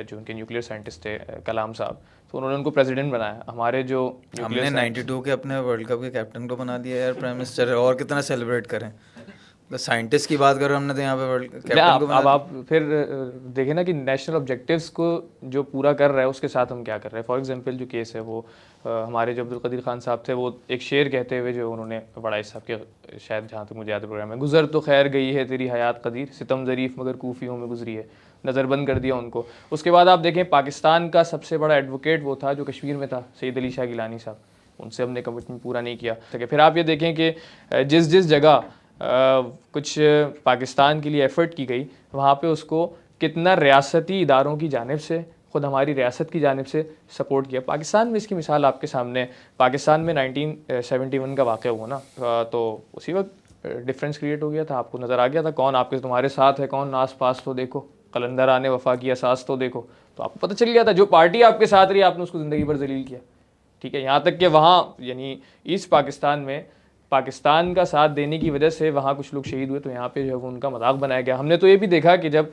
जो उनके न्यूक्लियर साइंटिस्ट थे, कलाम साहब, तो उन्होंने उनको प्रेसिडेंट बनाया। हमारे जो हमने 92 के अपने वर्ल्ड कप के कैप्टन को बना दिया यार प्राइम मिनिस्टर, और कितना सेलिब्रेट करें? साइंटिस्ट की बात करो, हमने तो यहाँ पे वर्ल्ड कैप्टन को अब आप फिर देखें ना कि नेशनल ऑब्जेक्टिव्स को जो पूरा कर रहा है उसके साथ हम क्या कर रहे हैं। फॉर एग्जांपल जो केस है वो हमारे जो अब्दुल कदीर खान साहब थे, वो एक शेर कहते हुए जो उन्होंने बड़ाई साहब के, शायद जहाँ तक मुझे याद प्रोग्राम में, गुजर तो खैर गई है तेरी हयात कदीर, सितम ज़रीफ़ मगर कूफियों में गुजरी है, नज़रबंद कर दिया उनको। उसके बाद आप देखें पाकिस्तान का सबसे बड़ा एडवोकेट वो था जो कश्मीर में था, सैयद अली शाह गिलानी साहब, उनसे हमने कमिटमेंट पूरा नहीं किया। फिर आप ये देखें कि जिस जगह कुछ पाकिस्तान के लिए एफ़र्ट की गई, वहाँ पे उसको कितना रियासती इदारों की जानिब से, ख़ुद हमारी रियासत की जानिब से सपोर्ट किया। पाकिस्तान में इसकी मिसाल आपके सामने, पाकिस्तान में 1971 का वाक़या हुआ ना, तो उसी वक्त डिफरेंस क्रिएट हो गया था। आपको नज़र आ गया था कौन आपके तुम्हारे साथ है, कौन आस पास तो देखो, कलंदर आने वफा की असास तो देखो। तो आपको पता चल गया था जो पार्टी आपके साथ रही आपने उसको ज़िंदगी भर जलील किया, ठीक है। यहाँ तक कि वहाँ यानी ईस्ट पाकिस्तान में पाकिस्तान का साथ देने की वजह से वहाँ कुछ लोग शहीद हुए, तो यहाँ पे जो है वो उनका मजाक बनाया गया। हमने तो ये भी देखा कि जब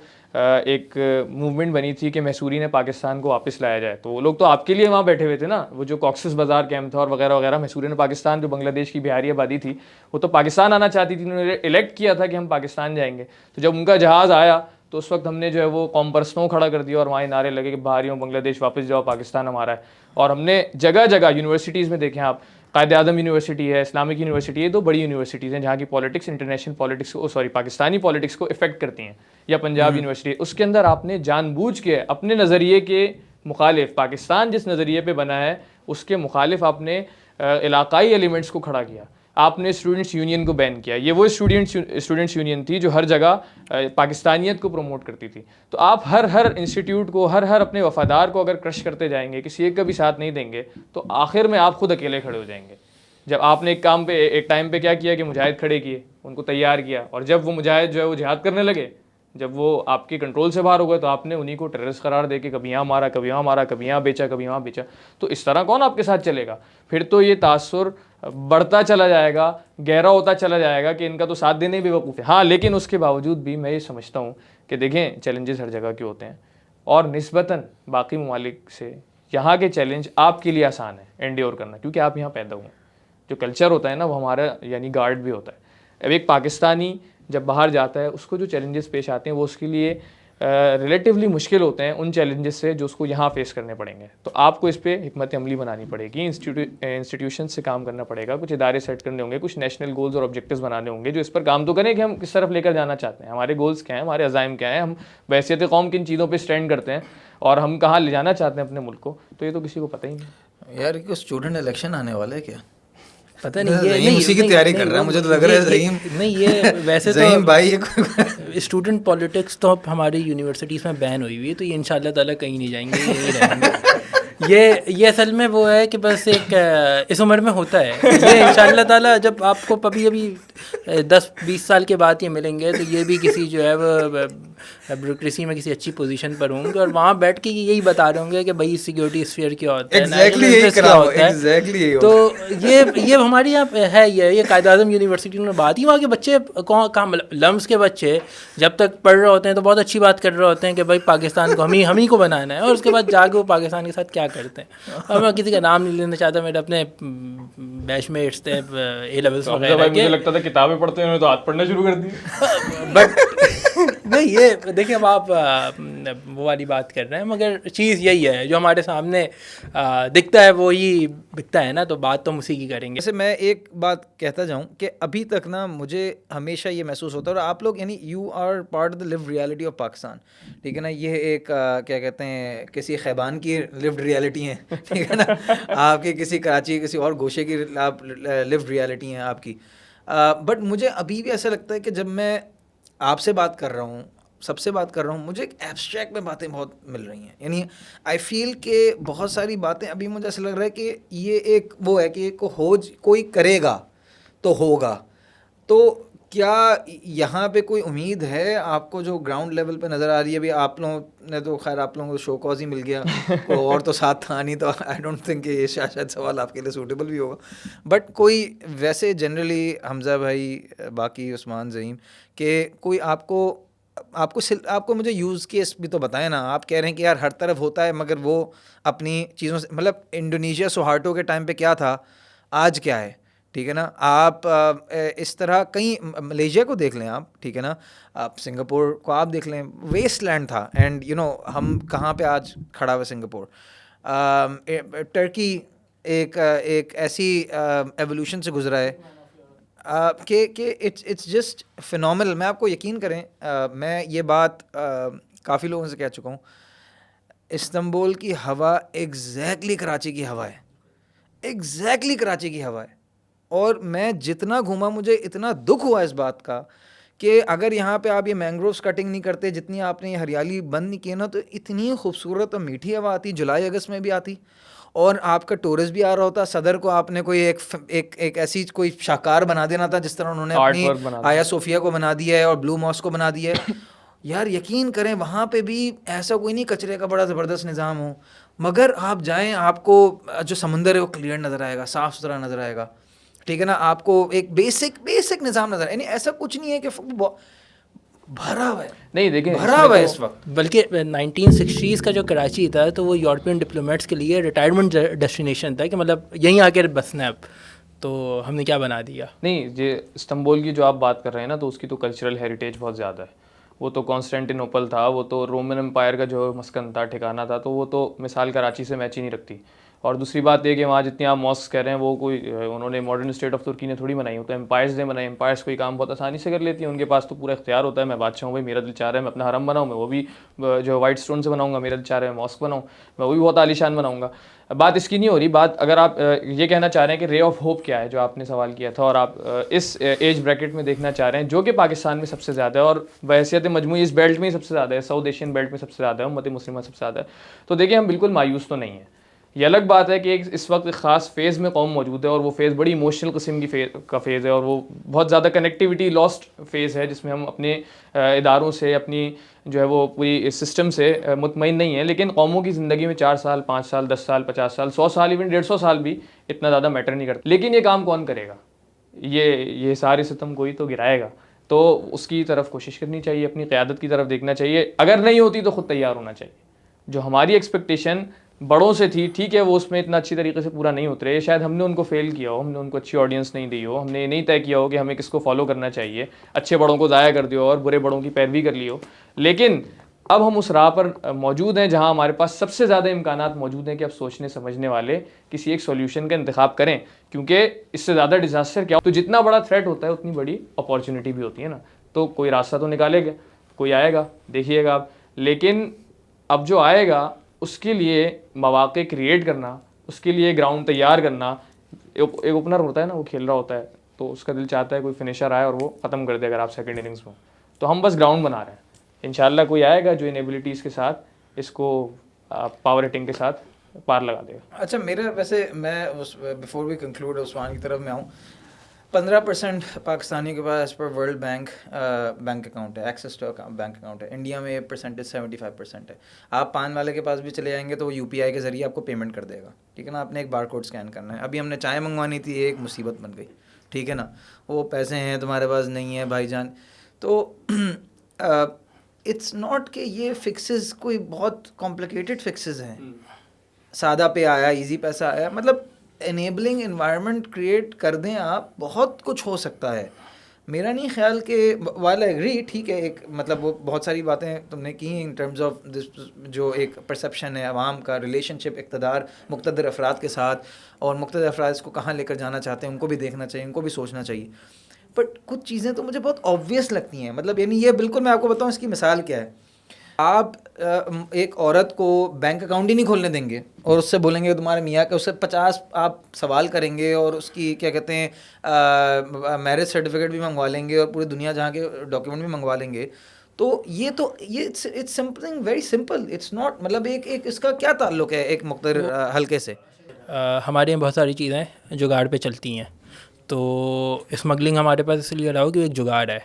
एक मूवमेंट बनी थी कि मैसूरी ने पाकिस्तान को वापस लाया जाए, तो वो लोग तो आपके लिए वहाँ बैठे हुए थे ना, वो जो कॉक्सेस बाजार कैंप था और वगैरह वगैरह। मैसूरी ने पाकिस्तान, जो बांग्लादेश की बिहारी आबादी थी, वो तो पाकिस्तान आना चाहती थी, उन्होंने इलेक्ट किया था कि हम पाकिस्तान जाएंगे। तो जब उनका जहाज़ आया तो उस वक्त हमने जो है वो कॉम पर स्नो खड़ा कर दिया और वहाँ नारे लगे कि बाहरियों बांग्लादेश वापस जाओ, पाकिस्तान हमारा है। और हमने जगह जगह यूनिवर्सिटीज़ में देखें आप, कायद आज़म यूनिवर्सिटी है, इस्लामिक यूनिवर्सिटी है, दो बड़ी यूनिवर्सिटीज़ हैं जहाँ की पॉलिटिक्स इंटरनेशनल पॉलिटिक्स को, सॉरी पाकिस्तानी पॉलिटिक्स को इफेक्ट करती हैं, या पंजाब यूनिवर्सिटी, उसके अंदर आपने जानबूझ के अपने नज़रिए के मुखालिफ, पाकिस्तान जिस नज़रिए पे बना है उसके मुखालिफ आपने इलाकाई एलिमेंट्स को खड़ा किया, आपने स्टूडेंट्स यूनियन को बैन किया। ये वो स्टूडेंट्स यूनियन थी जो हर जगह पाकिस्तानियत को प्रमोट करती थी। तो आप हर इंस्टीट्यूट को, हर अपने वफादार को अगर क्रश करते जाएंगे, किसी एक का भी साथ नहीं देंगे, तो आखिर में आप खुद अकेले खड़े हो जाएंगे। जब आपने एक टाइम पे क्या किया कि मुजाहिद खड़े किए, उनको तैयार किया, और जब वो मुजाहिद जो है वो जिहाद करने लगे, जब वो आपके कंट्रोल से बाहर हो गए, तो आपने उन्हीं को टेररिस्ट करार दे के कभी यहाँ मारा, कभी वहाँ मारा, कभी यहाँ बेचा, कभी वहाँ बेचा। तो इस तरह कौन आपके साथ चलेगा? फिर तो ये तासुर बढ़ता चला जाएगा, गहरा होता चला जाएगा कि इनका तो साथ देने ही बेवकूफ़ है। हाँ, लेकिन उसके बावजूद भी मैं ये समझता हूँ कि देखें, चैलेंजेस हर जगह के होते हैं, और निस्बतन बाकी ममालिक से यहाँ के चैलेंज आपके लिए आसान है एंड्योर करना, क्योंकि आप यहाँ पैदा हुए। जो कल्चर होता है ना, वो हमारा यानी गार्ड भी होता है। अब एक पाकिस्तानी जब बाहर जाता है, उसको जो चैलेंजेस पेश आते हैं वो उसके लिए रिलेटिवली मुश्किल होते हैं उन चैलेंजेस से जो उसको यहाँ फेस करने पड़ेंगे। तो आपको इस पर हिकमत अमली बनानी पड़ेगी, इंस्टीट्यूशन से काम करना पड़ेगा, कुछ इदारे सेट करने होंगे, कुछ नेशनल गोल्स और ऑब्जेक्टिव्स बनाने होंगे जो इस पर काम तो करें कि हम किस तरफ लेकर जाना चाहते हैं, हमारे गोल्स क्या हैं, हमारे अज़ाइम क्या हैं, हम बहैसियत कौम किन चीज़ों पर स्टैंड करते हैं और हम कहाँ ले जाना चाहते हैं अपने मुल्क को। तो ये तो किसी को पता ही नहीं। यार कि स्टूडेंट इलेक्शन आने वाला है क्या? पता नहीं, ये ज़हीम उसी की तैयारी कर रहा है, मुझे तो लग रहा है ज़हीम नहीं, ये वैसे ज़हीम भाई स्टूडेंट पॉलिटिक्स तो अब हमारी यूनिवर्सिटीज़ में बैन हुई हुई है, तो ये इंशाल्लाह ताला कहीं नहीं जाएंगे, यही रहेंगे। ये असल में वो है कि बस एक इस उम्र में होता है ये, इंशाल्लाह ताला जब आपको अभी 10-20 साल के बाद ये मिलेंगे, तो ये भी किसी जो है वो ब्यूरोक्रेसी में किसी अच्छी पोजीशन पर होंगे और वहाँ बैठ के यही बता रहे होंगे कि भाई सिक्योरिटी स्फीयर क्या होता है, क्या होता है। तो ये हमारे यहाँ है, ये कायद आज़म यूनिवर्सिटी में बात ही, वहाँ के बच्चे कहाँ लम्स के बच्चे जब तक पढ़ रहे होते हैं तो बहुत अच्छी बात कर रहे होते हैं कि भाई पाकिस्तान को हम ही को बनाना है, और उसके बाद जाके वो पाकिस्तान के साथ क्या करते हैं। और मैं किसी का नाम नहीं लेना चाहता, मेरे अपने बैचमेट्स थे ए लेवल्स वगैरह के, मुझे लगता था किताबें पढ़ते हैं तो हाथ पढ़ना शुरू कर दिए। बट नहीं, ये देखिए अब आप वो वाली बात कर रहे हैं, मगर चीज़ यही है जो हमारे सामने दिखता है वो ही बिकता है ना, तो बात तो हम उसी की करेंगे। जैसे मैं एक बात कहता जाऊं कि अभी तक ना मुझे हमेशा ये महसूस होता है, और आप लोग यानी you are part of the lived reality of Pakistan, ठीक है ना। ये एक क्या कहते हैं, किसी खैबान की लिव्ड रियलिटी है, ठीक है ना, आपकी किसी कराची किसी और गोशे की आप लिव्ड रियलिटी हैं आपकी। बट मुझे अभी भी ऐसा लगता है कि जब मैं आपसे बात कर रहा हूँ, सबसे बात कर रहा हूँ, मुझे एक एब्स्ट्रैक्ट में बातें बहुत मिल रही हैं। यानी आई फील कि बहुत सारी बातें अभी मुझे ऐसा लग रहा है कि ये एक वो है कि कोई करेगा तो होगा। तो क्या यहाँ पे कोई उम्मीद है आपको जो ग्राउंड लेवल पे नज़र आ रही है? अभी आप लोगों ने तो खैर आप लोगों को शो कॉज ही मिल गया, कोई और तो साथ था नहीं, तो आई डोंट थिंक ये शायद सवाल आपके लिए सूटेबल भी होगा। बट कोई वैसे जनरली हमज़ा भाई, बाकी उस्मान, ज़हीम, कि कोई आपको मुझे यूज़ केस भी तो बताएं ना। आप कह रहे हैं कि यार हर तरफ होता है, मगर वो अपनी चीज़ों से, मतलब इंडोनेशिया सुहार्टो के टाइम पे क्या था, आज क्या है, ठीक है ना। आप इस तरह कहीं मलेशिया को देख लें आप, ठीक है ना, आप सिंगापुर को आप देख लें, वेस्ट लैंड था, एंड यू नो हम कहाँ पे आज खड़ा हुआ सिंगापुर। टर्की एक ऐसी एवोल्यूशन से गुजरा है कि इट्स जस्ट फिनोमिनल। मैं आपको यकीन करें, मैं ये बात काफ़ी लोगों से कह चुका हूँ, इस्तांबुल की हवा एग्जैक्टली कराची की हवा है, एग्जैक्टली कराची की हवा है। और मैं जितना घूमा मुझे इतना दुख हुआ इस बात का कि अगर यहाँ पे आप ये मैंग्रोव्स कटिंग नहीं करते, जितनी आपने ये हरियाली बंद नहीं की ना, तो इतनी खूबसूरत और मीठी हवा आती, जुलाई अगस्त में भी आती, और आपका टूरिस्ट भी आ रहा होता। सदर को आपने कोई एक ऐसी कोई शाकार बना देना था, जिस तरह उन्होंने अपनी आया सोफिया को बना दिया है और ब्लू मॉस्क को बना दिया है। यार यकीन करें, वहाँ पे भी ऐसा कोई नहीं कचरे का बड़ा ज़बरदस्त निज़ाम हो, मगर आप जाएं, आपको जो समुंदर है वो क्लियर नज़र आएगा, साफ़ सुथरा नज़र आएगा। ठीक है ना, आपको एक बेसिक निज़ाम नजर, यानी ऐसा कुछ नहीं है कि भरा हुआ है, नहीं देखिए भरा इसमें हुआ है तो- इस वक्त। बल्कि 1960s का जो कराची था तो वो यूरोपियन डिप्लोमेट्स के लिए रिटायरमेंट डेस्टिनेशन था कि मतलब यहीं आके बसना है अब, तो हमने क्या बना दिया। नहीं, ये इस्तांबुल की जो आप बात कर रहे हैं ना, तो उसकी तो कल्चरल हेरिटेज बहुत ज़्यादा है। वो तो कॉन्स्टेंटिनोपल था, वो तो रोमन एम्पायर का जो मस्कन था, ठिकाना था, तो वो तो मिसाल कराची से मैच ही नहीं रखती। और दूसरी बात ये कि वहाँ जितनी आप मॉस्क कह रहे हैं वो कोई उन्होंने मॉडर्न स्टेट ऑफ तुर्की ने थोड़ी बनाई हो, तो एम्पायर्स ने बनाई। एम्पायर्स कोई काम बहुत आसानी से कर लेती हैं, उनके पास तो पूरा इख्तियार होता है। मैं बादशाह हूँ भाई, मेरा दिल चाह रहा है मैं अपना हरम बनाऊँ, मैं वो भी जो वाइट स्टोन से बनाऊँगा, मेरा दिल चाह रहा है मॉस्क बनाऊँ, मैं वो भी बहुत आलीशान बनाऊँगा। बात इसकी नहीं हो रही। बात अगर आप ये कहना चाह रहे हैं कि रे ऑफ होप क्या है, जो आपने सवाल किया था, और आप इस एज ब्रैकेट में देखना चाह रहे हैं जो कि पाकिस्तान में सबसे ज़्यादा है और बहैसियत मजमूई इस बेल्ट में ही सबसे ज़्यादा है, साउथ एशियन बेल्ट में सबसे ज़्यादा है, उम्मत मुस्लिमा सबसे ज़्यादा है, तो देखिए हम बिल्कुल मायूस तो नहीं है। ये अलग बात है कि एक इस वक्त एक ख़ास फेज़ में कौम मौजूद है और वो फेज़ बड़ी इमोशनल किस्म की फेज़ है और वो बहुत ज़्यादा कनेक्टिविटी लॉस्ट फेज़ है, जिसमें हम अपने इदारों से, अपनी जो है वो पूरी सिस्टम से मुतमईन नहीं है। लेकिन कौमों की ज़िंदगी में 4 साल, 5 साल, 10 साल, 50 साल, 100 साल, इवन 150 साल भी इतना ज़्यादा मैटर नहीं करता। लेकिन ये काम कौन करेगा? ये सारे सितम कोई तो गिराएगा, तो उसकी तरफ कोशिश करनी चाहिए, अपनी क़यादत की तरफ देखना चाहिए। अगर नहीं होती तो ख़ुद तैयार होना चाहिए। जो हमारी एक्सपेक्टेशन बड़ों से थी, ठीक है, वो उसमें इतना अच्छी तरीके से पूरा नहीं उतरे, शायद हमने उनको फेल किया हो, हमने उनको अच्छी ऑडियंस नहीं दी हो, हमने ये नहीं तय किया हो कि हमें किसको फॉलो करना चाहिए, अच्छे बड़ों को ज़ाया कर दिया और बुरे बड़ों की पैरवी कर ली हो। लेकिन अब हम उस राह पर मौजूद हैं जहां हमारे पास सबसे ज़्यादा इम्कानात मौजूद हैं कि अब सोचने समझने वाले किसी एक सॉल्यूशन का इंतखाब करें, क्योंकि इससे ज़्यादा डिज़ास्टर क्या हो, तो जितना बड़ा थ्रेट होता है उतनी बड़ी अपॉर्चुनिटी भी होती है ना। तो कोई रास्ता तो निकालेगा, कोई आएगा, देखिएगा आप। लेकिन अब जो आएगा उसके लिए मौक़े क्रिएट करना, उसके लिए ग्राउंड तैयार करना। एक ओपनर होता है ना, वो खेल रहा होता है तो उसका दिल चाहता है कोई फिनिशर आए और वो ख़त्म कर दे अगर आप सेकंड इनिंग्स में। तो हम बस ग्राउंड बना रहे हैं, इंशाल्लाह कोई आएगा जो इन एबिलिटीज़ के साथ इसको पावर हिटिंग के साथ पार लगा देगा। अच्छा, मेरा वैसे मैं उस बिफोर वी कंक्लूड उस्मान की तरफ में आऊँ, 15% पाकिस्तानी के पास पर वर्ल्ड बैंक अकाउंट है, एक्सेस टू बैंक अकाउंट है। इंडिया में परसेंटेज 75% है। आप पान वाले के पास भी चले जाएंगे तो वो UPI के ज़रिए आपको पेमेंट कर देगा, ठीक है ना। आपने एक बार कोड स्कैन करना है। अभी हमने चाय मंगवानी थी, एक मुसीबत बन गई, ठीक है ना। वो पैसे हैं तुम्हारे पास नहीं है भाईजान, तो इट्स नॉट कि ये फिक्सेस कोई बहुत कॉम्प्लिकेटेड फिक्सेस हैं। सादा पे आया, इजी पैसा आया, मतलब एनेबलिंग इन्वायरमेंट क्रिएट कर दें आप, बहुत कुछ हो सकता है। मेरा नहीं ख्याल कि वाल एग्री, ठीक है, एक मतलब वो बहुत सारी बातें तुमने की इन टर्म्स ऑफ दिस, जो एक परसेप्शन है अवाम का, रिलेशनशिप इक़्तिदार मुक़्तदर अफराद के साथ, और मुक़्तदर अफराद इसको कहाँ लेकर जाना चाहते हैं, उनको भी देखना चाहिए, उनको भी सोचना चाहिए। बट कुछ चीज़ें तो मुझे बहुत ऑब्वियस लगती हैं, मतलब यानी ये बिल्कुल, मैं आपको बताऊँ इसकी मिसाल क्या है। आप एक औरत को बैंक अकाउंट ही नहीं खोलने देंगे और उससे बोलेंगे तुम्हारे मियाँ के, उससे 50 आप सवाल करेंगे और उसकी क्या कहते हैं मैरिज सर्टिफिकेट भी मंगवा लेंगे और पूरी दुनिया जहाँ के डॉक्यूमेंट भी मंगवा लेंगे। तो ये it's something very simple, it's not, मतलब एक इसका क्या ताल्लुक है एक मुक़्तदर हल्के से। हमारे यहाँ बहुत सारी चीज़ें जुगाड़ पे चलती हैं, तो स्मगलिंग हमारे पास इसलिए अलाउ कि एक जुगाड़ है।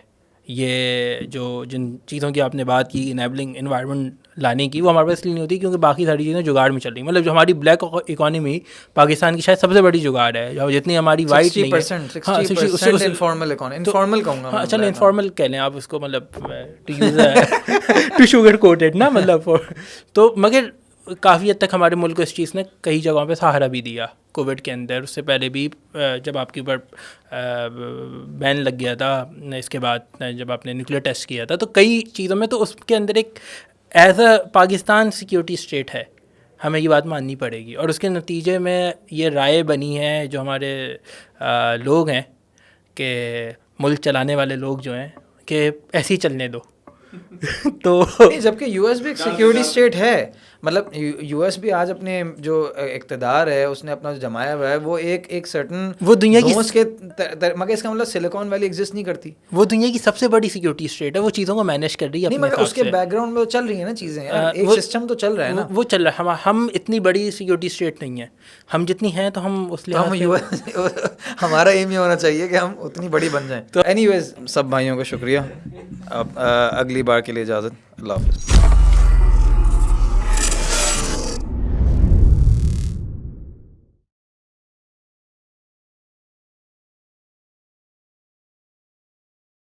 ये जो जिन चीज़ों की आपने बात की, इनेबलिंग इन्वायरमेंट लाने की, वो हमारे पास इसलिए नहीं होती क्योंकि बाकी सारी चीज़ें जुगाड़ में चल रही। मतलब जो हमारी ब्लैक इकोनॉमी पाकिस्तान की शायद सबसे बड़ी जुगाड़ है, जो जितनी हमारी वाइट 60% इनफॉर्मल इकोनॉमी, इनफॉर्मल कहूँगा। हाँ चलो इनफॉर्मल कह लें आप उसको, मतलब to use to sugar coated ना, मतलब तो मगर काफ़ी हद तक हमारे मुल्क को इस चीज़ ने कई जगहों पे सहारा भी दिया। कोविड के अंदर, उससे पहले भी जब आपके ऊपर बैन लग गया था, इसके बाद जब आपने न्यूक्लियर टेस्ट किया था, तो कई चीज़ों में तो उसके अंदर एक as a Pakistan security state है, हमें ये बात माननी पड़ेगी। और उसके नतीजे में ये राय बनी है जो हमारे लोग हैं कि मुल्क चलाने वाले लोग जो हैं कि ऐसे ही चलने दो तो जबकि यूएस भी एक सिक्योरिटी स्टेट है, मतलब यूएस भी आज अपने जो इक़्तिदार है उसने अपना जो जमाया हुआ है वो एक सर्टन वो दुनिया की मगर इसका मतलब सिलिकॉन वैली एग्जिस्ट नहीं करती। वो दुनिया की सबसे बड़ी सिक्योरिटी स्टेट है, वो चीज़ों को मैनेज कर रही है नहीं, मगर उसके बैकग्राउंड में तो चल रही है ना चीज़ें, एक सिस्टम तो चल रहा है ना, वो चल रहा है। हम इतनी बड़ी सिक्योरिटी स्टेट नहीं है, हम जितनी हैं तो हम उस लिहाज हम यूएस हमारा एम ये होना चाहिए कि हम उतनी बड़ी बन जाएं। तो एनीवेज सब भाइयों का शुक्रिया, अब अगली बार के लिए इजाज़त, अल्लाह हाफ़िज़।